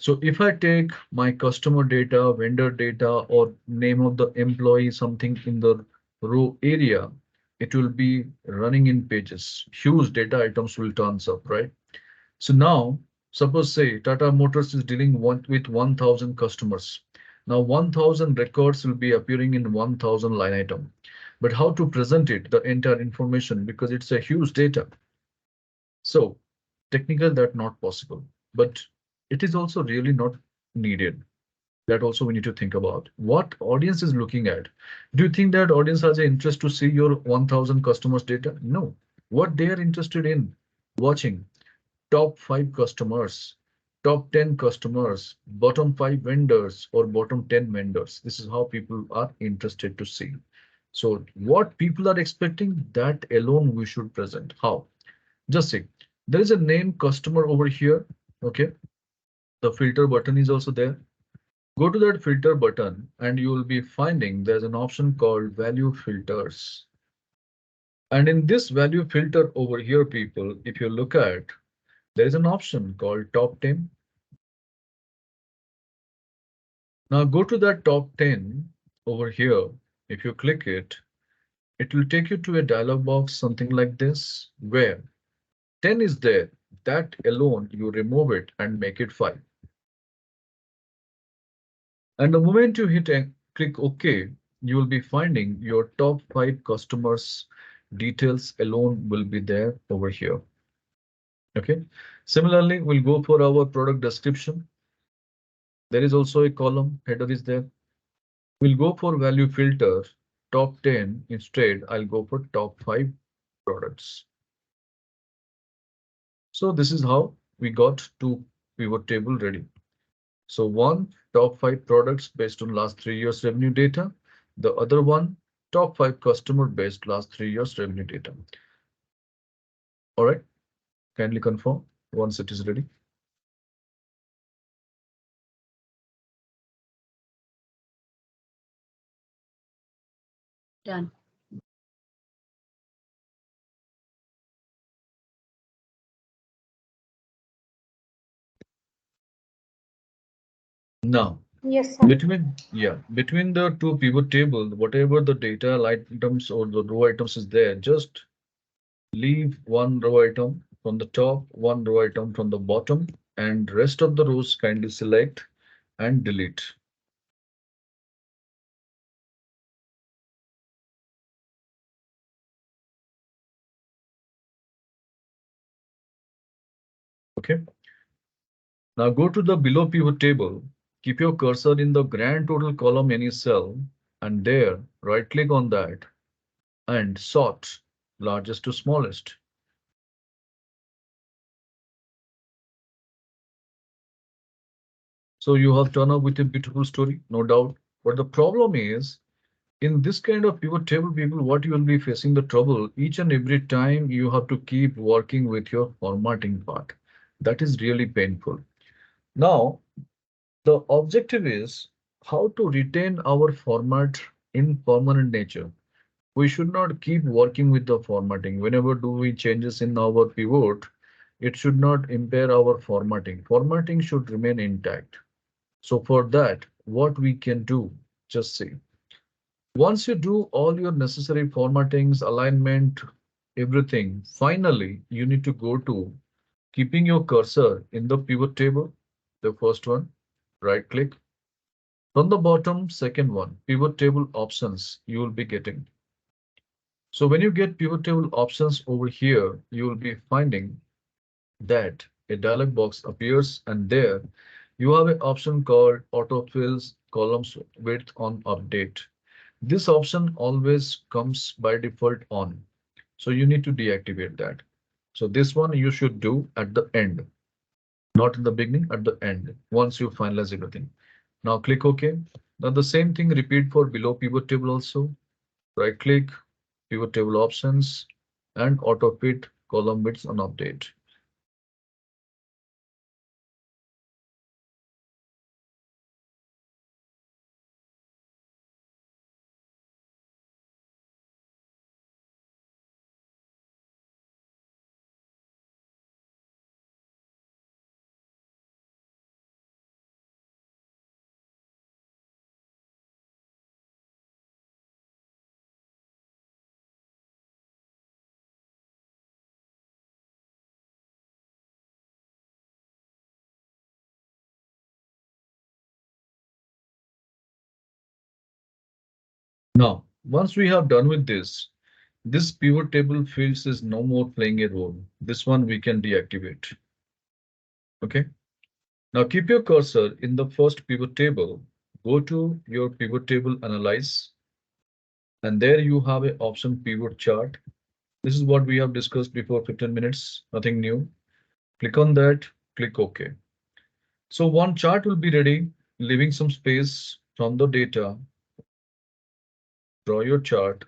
So if I take my customer data, vendor data, or name of the employee, something in the row area, it will be running in pages. Huge data items will turns up, right? So now, suppose say Tata Motors is dealing with 1,000 customers. Now 1,000 records will be appearing in 1,000 line item. But how to present it, the entire information, because it's a huge data. So technical that not possible, but it is also really not needed. That also we need to think about what audience is looking at. Do you think that audience has an interest to see your 1,000 customers data? No. What they are interested in watching top 5 customers, top 10 customers, bottom 5 vendors, or bottom 10 vendors. This is how people are interested to see. So what people are expecting, that alone we should present. How? Just see, there is a name customer over here. Okay, the filter button is also there. Go to that filter button and you will be finding there's an option called value filters. And in this value filter over here, people, if you look at, there is an option called top 10. Now go to that top 10 over here. If you click it, it will take you to a dialog box, something like this, where 10 is there. That alone, you remove it and make it 5. And the moment you hit and click OK, you will be finding your top 5 customers details alone will be there over here. Okay. Similarly, we'll go for our product description. There is also a column header is there. We'll go for value filter top 10. Instead, I'll go for top 5 products. So this is how we got to pivot table ready. So one, top 5 products based on last 3 years revenue data. The other one, top 5 customer based last 3 years revenue data. All right, kindly confirm once it is ready. Done. Now, Yes, sir. between the two pivot table, whatever the data items or the row items is there, just leave one row item from the top, one row item from the bottom, and rest of the rows kindly select and delete. Okay. Now go to the below pivot table, keep your cursor in the grand total column any cell, and there right click on that and sort largest to smallest. So you have turned up with a beautiful story, no doubt. But the problem is in this kind of pivot table, people, what you will be facing the trouble each and every time you have to keep working with your formatting part. That is really painful. Now, the objective is how to retain our format in permanent nature. We should not keep working with the formatting. Whenever do we changes in our pivot, it should not impair our formatting. Formatting should remain intact. So for that, what we can do, just see. Once you do all your necessary formattings, alignment, everything, finally, you need to go to keeping your cursor in the pivot table, the first one, right click. From the bottom, second one, pivot table options, you will be getting. So when you get pivot table options over here, you will be finding that a dialog box appears and there you have an option called autofills columns width on update. This option always comes by default on. So you need to deactivate that. So this one you should do at the end, not in the beginning, at the end, once you finalize everything. Now click OK. Now the same thing repeat for below pivot table also. Right click, pivot table options, and auto fit column widths on update. Now, once we have done with this pivot table fields is no more playing a role. This one we can deactivate. Okay. Now keep your cursor in the first pivot table. Go to your pivot table analyze, and there you have a option pivot chart. This is what we have discussed before 15 minutes, nothing new. Click on that, click OK. So one chart will be ready, leaving some space from the data. Draw your chart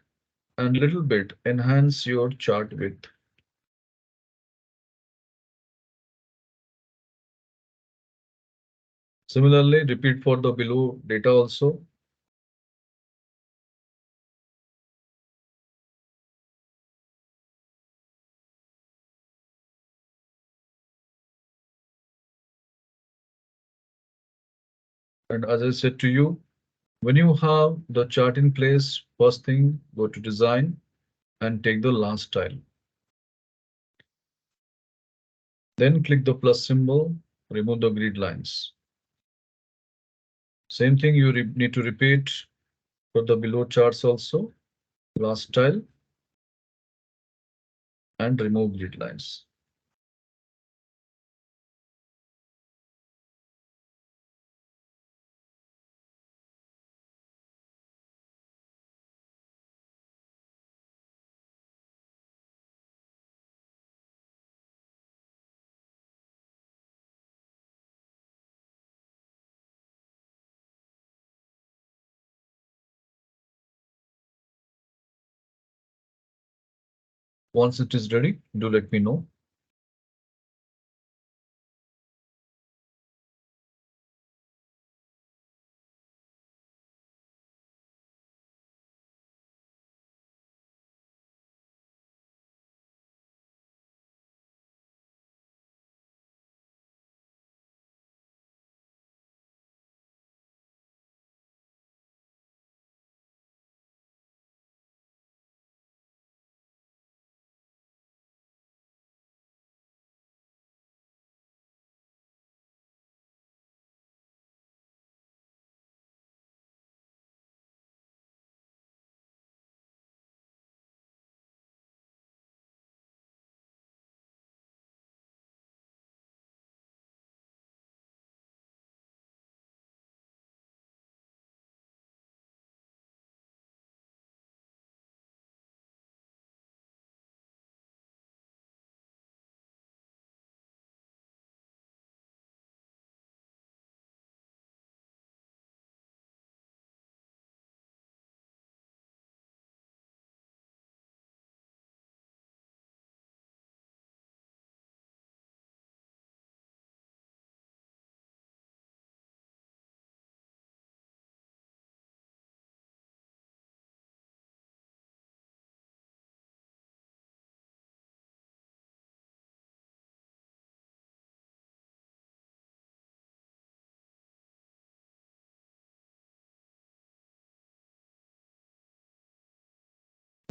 and little bit enhance your chart width. Similarly, repeat for the below data also. And as I said to you, when you have the chart in place, first thing, go to design and take the last tile. Then click the plus symbol, remove the grid lines. Same thing you need to repeat for the below charts also. Last tile and remove grid lines. Once it is ready, do let me know.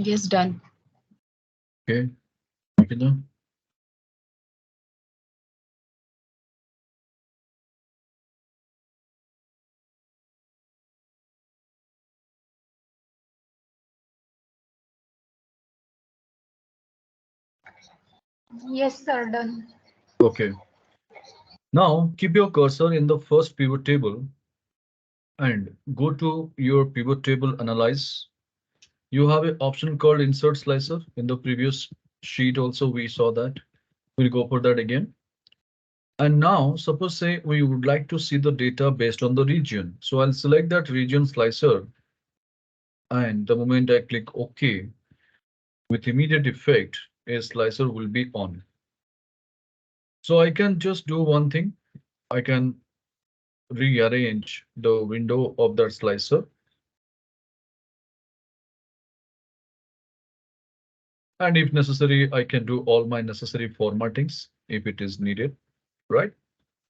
Yes, done. Okay, Nikita. Yes, sir, done. Okay. Now keep your cursor in the first pivot table and go to your pivot table analyze. You have an option called insert slicer. In the previous sheet also we saw that. We'll go for that again. And now suppose say we would like to see the data based on the region. So I'll select that region slicer, and the moment I click OK, with immediate effect, a slicer will be on. So I can just do one thing. I can rearrange the window of that slicer. And if necessary, I can do all my necessary formattings if it is needed, right?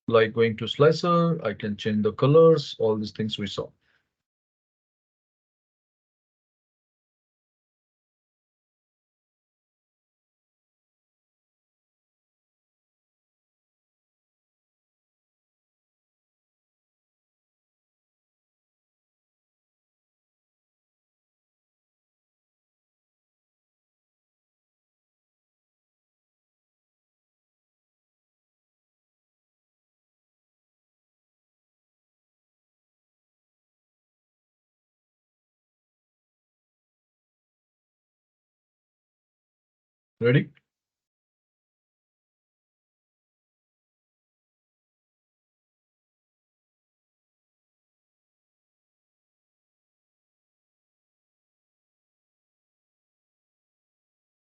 Like going to slicer, I can change the colors, all these things we saw. Ready?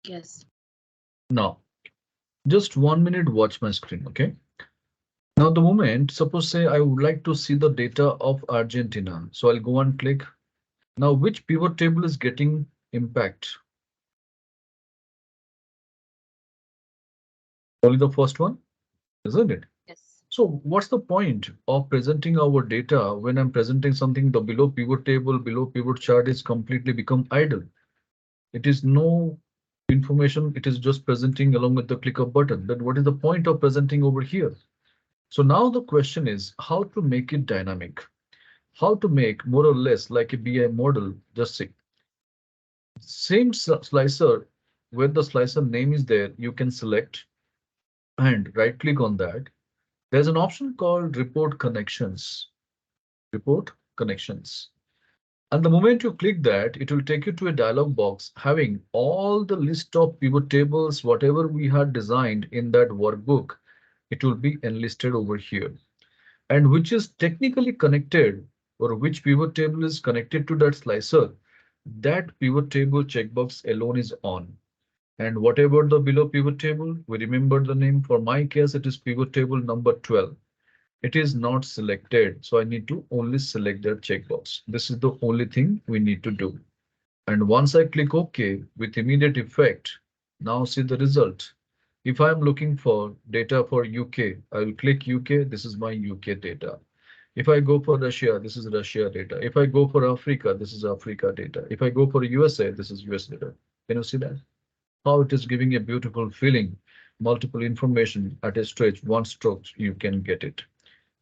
Yes. Now, just 1 minute, watch my screen, okay? Now, the moment, suppose say I would like to see the data of Argentina. So I'll go and click. Now, which pivot table is getting impact? Only the first one, isn't it? Yes. So what's the point of presenting our data when I'm presenting something the below pivot table, below pivot chart is completely become idle. It is no information. It is just presenting along with the click of button. Then what is the point of presenting over here? So now the question is how to make it dynamic, how to make more or less like a BI model. Just see, same slicer where the slicer name is there, you can select and right click on that. There's an option called report connections. Report connections. And the moment you click that, it will take you to a dialog box having all the list of pivot tables, whatever we had designed in that workbook, it will be enlisted over here. And which is technically connected, or which pivot table is connected to that slicer, that pivot table checkbox alone is on. And whatever the below pivot table, we remember the name. For my case, it is pivot table number 12. It is not selected, so I need to only select that checkbox. This is the only thing we need to do. And once I click OK with immediate effect, now see the result. If I'm looking for data for UK, I will click UK. This is my UK data. If I go for Russia, this is Russia data. If I go for Africa, this is Africa data. If I go for USA, this is US data. Can you see that? How it is giving a beautiful feeling, multiple information at a stretch, one stroke, you can get it.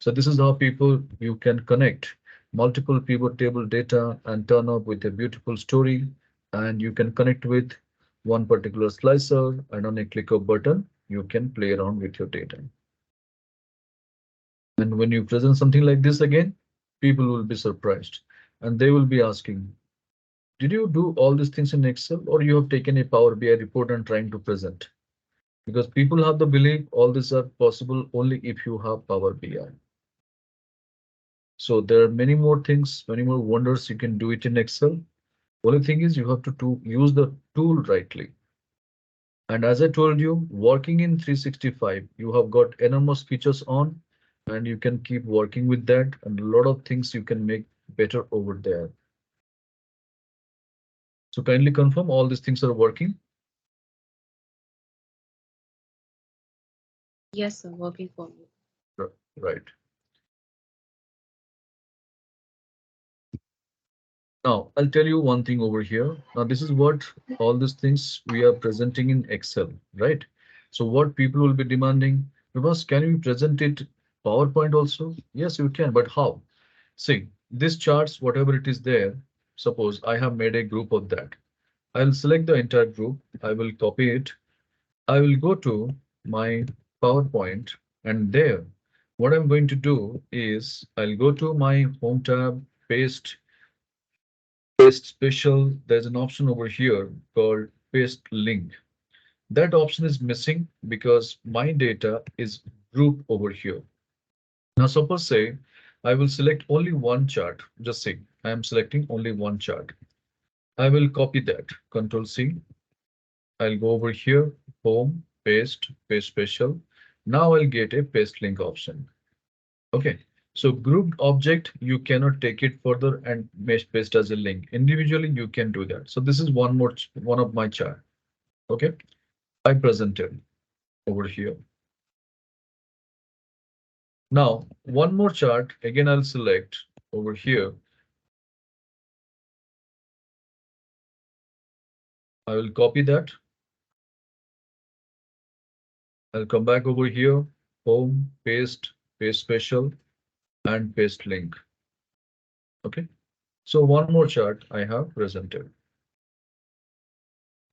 So this is how people you can connect multiple pivot table data and turn up with a beautiful story. And you can connect with one particular slicer, and on a click of button, you can play around with your data. And when you present something like this again, people will be surprised and they will be asking, did you do all these things in Excel, or you have taken a Power BI report and trying to present? Because people have the belief all these are possible only if you have Power BI. So there are many more things, many more wonders you can do it in Excel. Only thing is you have to use the tool rightly. And as I told you, working in 365, you have got enormous features on, and you can keep working with that, and a lot of things you can make better over there. So kindly confirm all these things are working. Yes, sir. Working for me. Right. Now, I'll tell you one thing over here. Now, this is what all these things we are presenting in Excel, right? So what people will be demanding, because can you present it PowerPoint also? Yes, you can, but how? See, this charts, whatever it is there, suppose I have made a group of that. I'll select the entire group. I will copy it. I will go to my PowerPoint, and there, what I'm going to do is I'll go to my home tab, paste special. There's an option over here called paste link. That option is missing because my data is group over here. Now suppose say I will select only one chart. Just say I am selecting only one chart. I will copy that. Control C. I'll go over here, home, paste, paste special. Now I'll get a paste link option. Okay. So grouped object, you cannot take it further and paste as a link. Individually, you can do that. So this is one of my chart. Okay. I presented over here. Now, one more chart. Again, I'll select over here. I will copy that. I'll come back over here, home, paste, paste special, and paste link. Okay. So one more chart I have presented,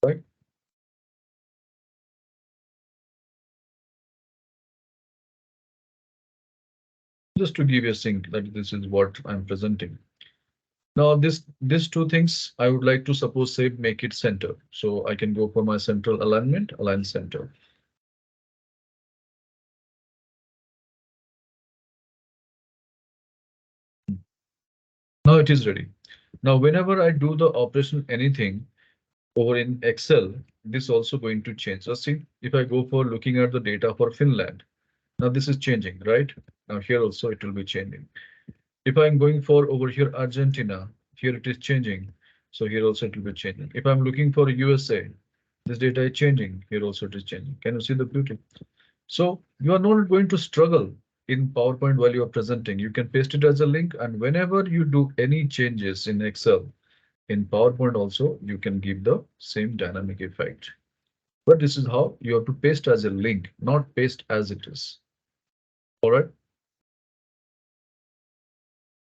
right? Just to give you a sync that this is what I'm presenting. Now these two things I would like to suppose say make it center. So I can go for my central alignment, align center. Now it is ready. Now whenever I do the operation anything over in Excel, this also going to change. So see, if I go for looking at the data for Finland, now this is changing, right? Now here also it will be changing. If I'm going for over here Argentina, here it is changing. So here also it will be changing. If I'm looking for USA, this data is changing. Here also it is changing. Can you see the beauty? So you are not going to struggle in PowerPoint while you are presenting. You can paste it as a link, and whenever you do any changes in Excel, in PowerPoint also, you can give the same dynamic effect. But this is how you have to paste as a link, not paste as it is. All right,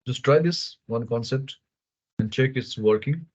just try this one concept and check it's working.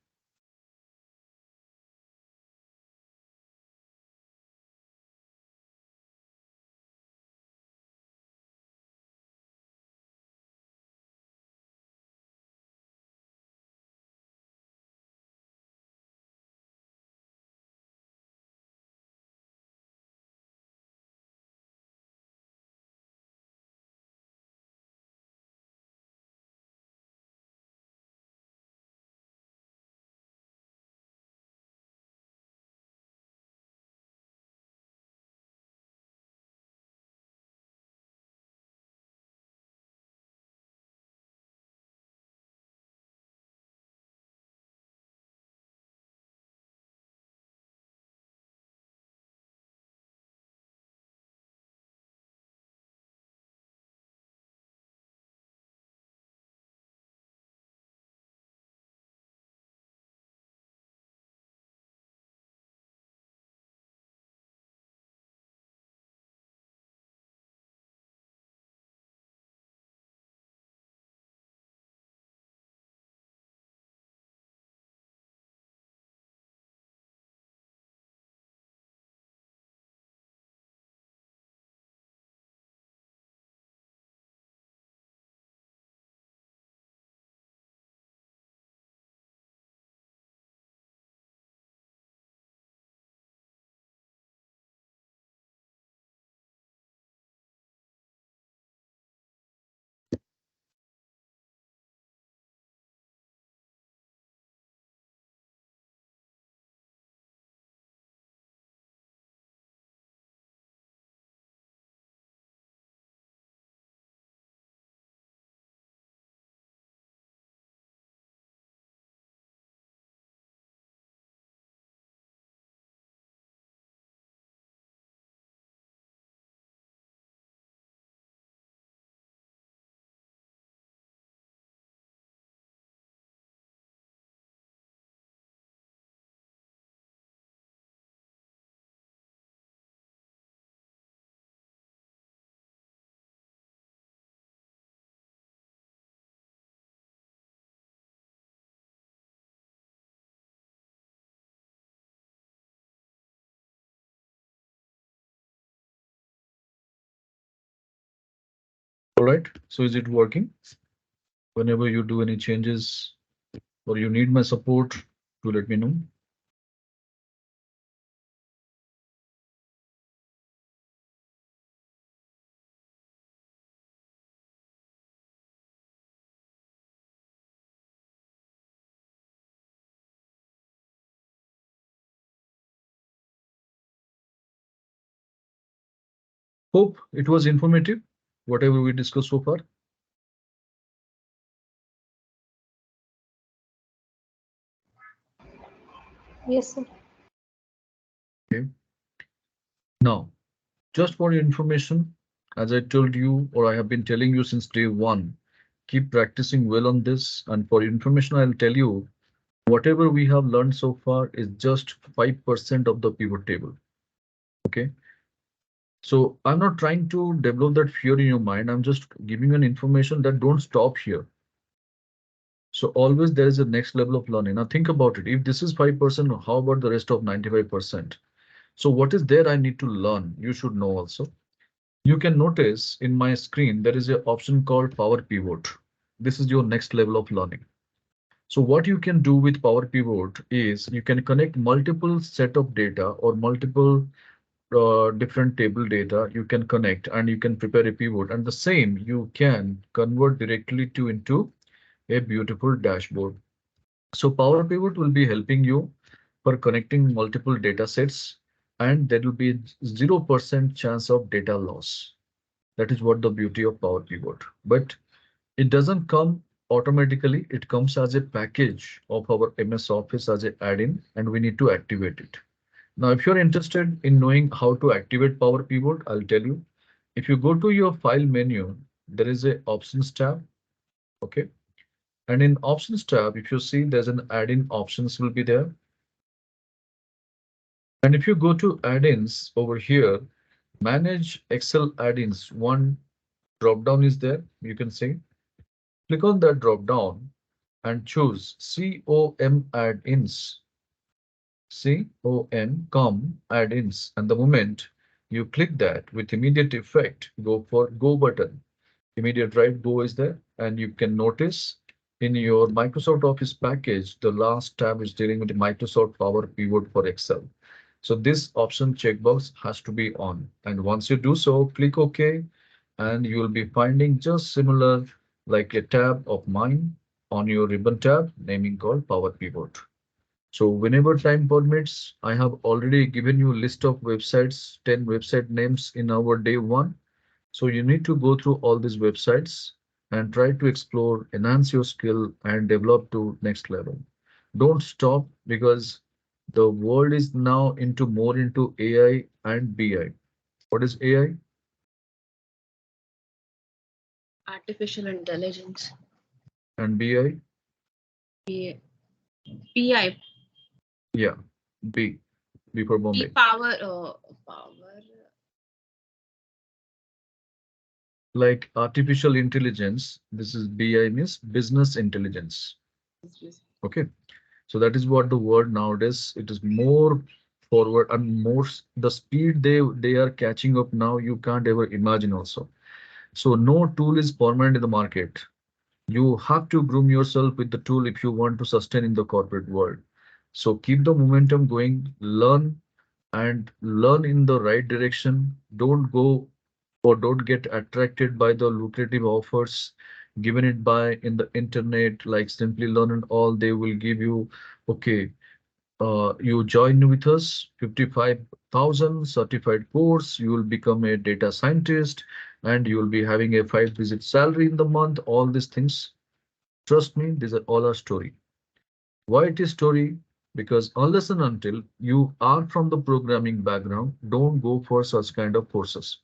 All right, so is it working? Whenever you do any changes or you need my support, to let me know. Hope it was informative, whatever we discussed so far. Yes, sir. Okay. Now, just for your information, as I told you, or I have been telling you since day one, keep practicing well on this. And for your information, I'll tell you whatever we have learned so far is just 5% of the pivot table. Okay. So I'm not trying to develop that fear in your mind. I'm just giving an information that don't stop here. So always there is a next level of learning. Now think about it. If this is 5%, how about the rest of 95%? So what is there I need to learn? You should know also. You can notice in my screen, there is an option called Power Pivot. This is your next level of learning. So what you can do with Power Pivot is you can connect multiple set of data or multiple different table data you can connect and you can prepare a pivot, and the same you can convert directly to into a beautiful dashboard. So Power Pivot will be helping you for connecting multiple data sets, and there will be 0% chance of data loss. That is what the beauty of Power Pivot. But it doesn't come automatically. It comes as a package of our MS Office as an add-in, and we need to activate it. Now, if you're interested in knowing how to activate Power Pivot, I'll tell you. If you go to your file menu, there is a options tab. Okay. And in options tab, if you see there's an add-in options will be there. And if you go to add-ins over here, manage Excel add-ins, one drop down is there. You can see, click on that drop down and choose COM add-ins. COM add-ins. And the moment you click that, with immediate effect, go for go button. Immediate right go is there, and you can notice in your Microsoft Office package, the last tab is dealing with the Microsoft Power Pivot for Excel. So this option checkbox has to be on. And once you do so, click OK, and you will be finding just similar like a tab of mine on your ribbon tab, naming called Power Pivot. So whenever time permits, I have already given you a list of websites, 10 website names in our day one. So you need to go through all these websites and try to explore, enhance your skill and develop to next level. Don't stop, because the world is now into more into AI and BI. What is AI Artificial intelligence. and BI? P- PI. Yeah, B, B for P Bombay. power. Power. Like artificial intelligence, this is BI means business intelligence. Okay. So that is what the word nowadays, it is more forward and more the speed they are catching up now, you can't ever imagine also. So no tool is permanent in the market. You have to groom yourself with the tool if you want to sustain in the corporate world. So keep the momentum going, learn and learn in the right direction. Don't go or don't get attracted by the lucrative offers given it by in the internet, like Simply Learn and all. They will give you, okay, you join with us, 55,000 certified course, you will become a data scientist and you will be having a 5-digit salary in the month. All these things, trust me, these are all our story. Why it is story? Because unless and until you are from the programming background, don't go for such kind of courses.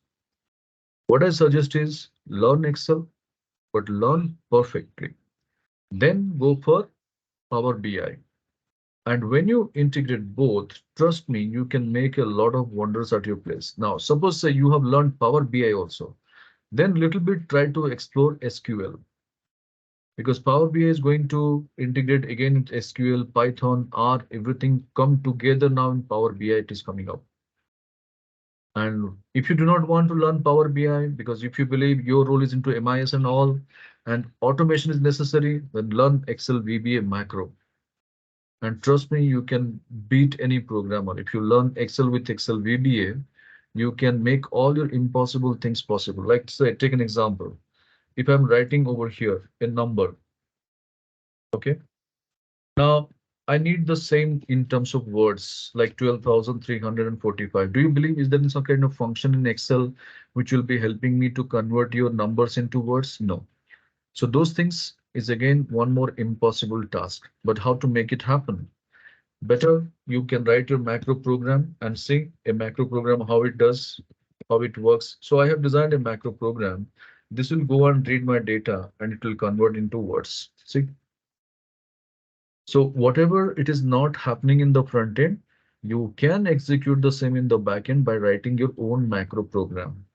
What I suggest is learn Excel, but learn perfectly. Then go for Power BI. And when you integrate both, trust me, you can make a lot of wonders at your place. Now, suppose say you have learned Power BI also, then little bit try to explore SQL, because Power BI is going to integrate again with SQL, Python, R, everything come together now in Power BI it is coming up. And if you do not want to learn Power BI, because if you believe your role is into MIS and all, and automation is necessary, then learn Excel VBA macro. And trust me, you can beat any programmer. If you learn Excel with Excel VBA, you can make all your impossible things possible. Like say, take an example. If I'm writing over here a number, okay? Now I need the same in terms of words, like 12,345. Do you believe is there some kind of function in Excel which will be helping me to convert your numbers into words? No. So those things is again one more impossible task. But how to make it happen? Better you can write your macro program and see a macro program how it does, how it works. So I have designed a macro program. This will go and read my data and it will convert into words. See? So whatever it is not happening in the front end, you can execute the same in the back end by writing your own macro program.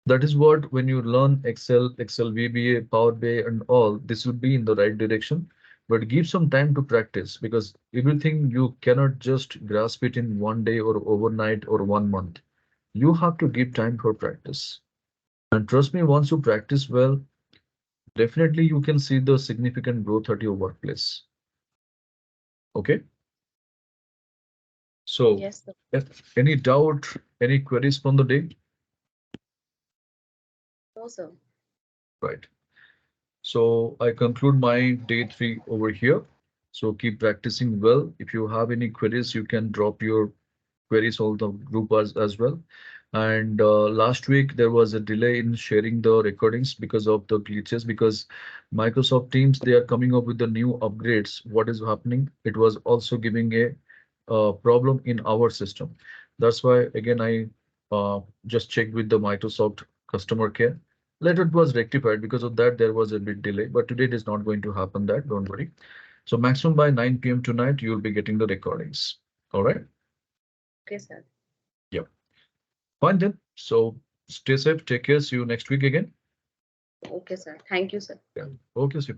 That is what when you learn Excel, Excel VBA, Power BI and all, this will be in the right direction. But give some time to practice because everything you cannot just grasp it in one day or overnight or 1 month. You have to give time for practice. And trust me, once you practice well, definitely you can see the significant growth at your workplace. Okay. So, Yes, sir. if any doubt, any queries from the day? No, sir. Right. So I conclude my day 3 over here. So keep practicing well. If you have any queries, you can drop your queries all the group as well. And last week there was a delay in sharing the recordings because of the glitches because Microsoft Teams they are coming up with the new upgrades. What is happening? It was also giving a problem in our system. That's why again I just checked with the Microsoft customer care. Later it was rectified because of that there was a bit delay, but today it is not going to happen that, don't worry. So maximum by 9 p.m. tonight you'll be getting the recordings. All right. Okay, sir. Yep. Fine then. So stay safe. Take care. See you next week again. Okay, sir. Thank you, sir. Yeah. Okay, Sipa.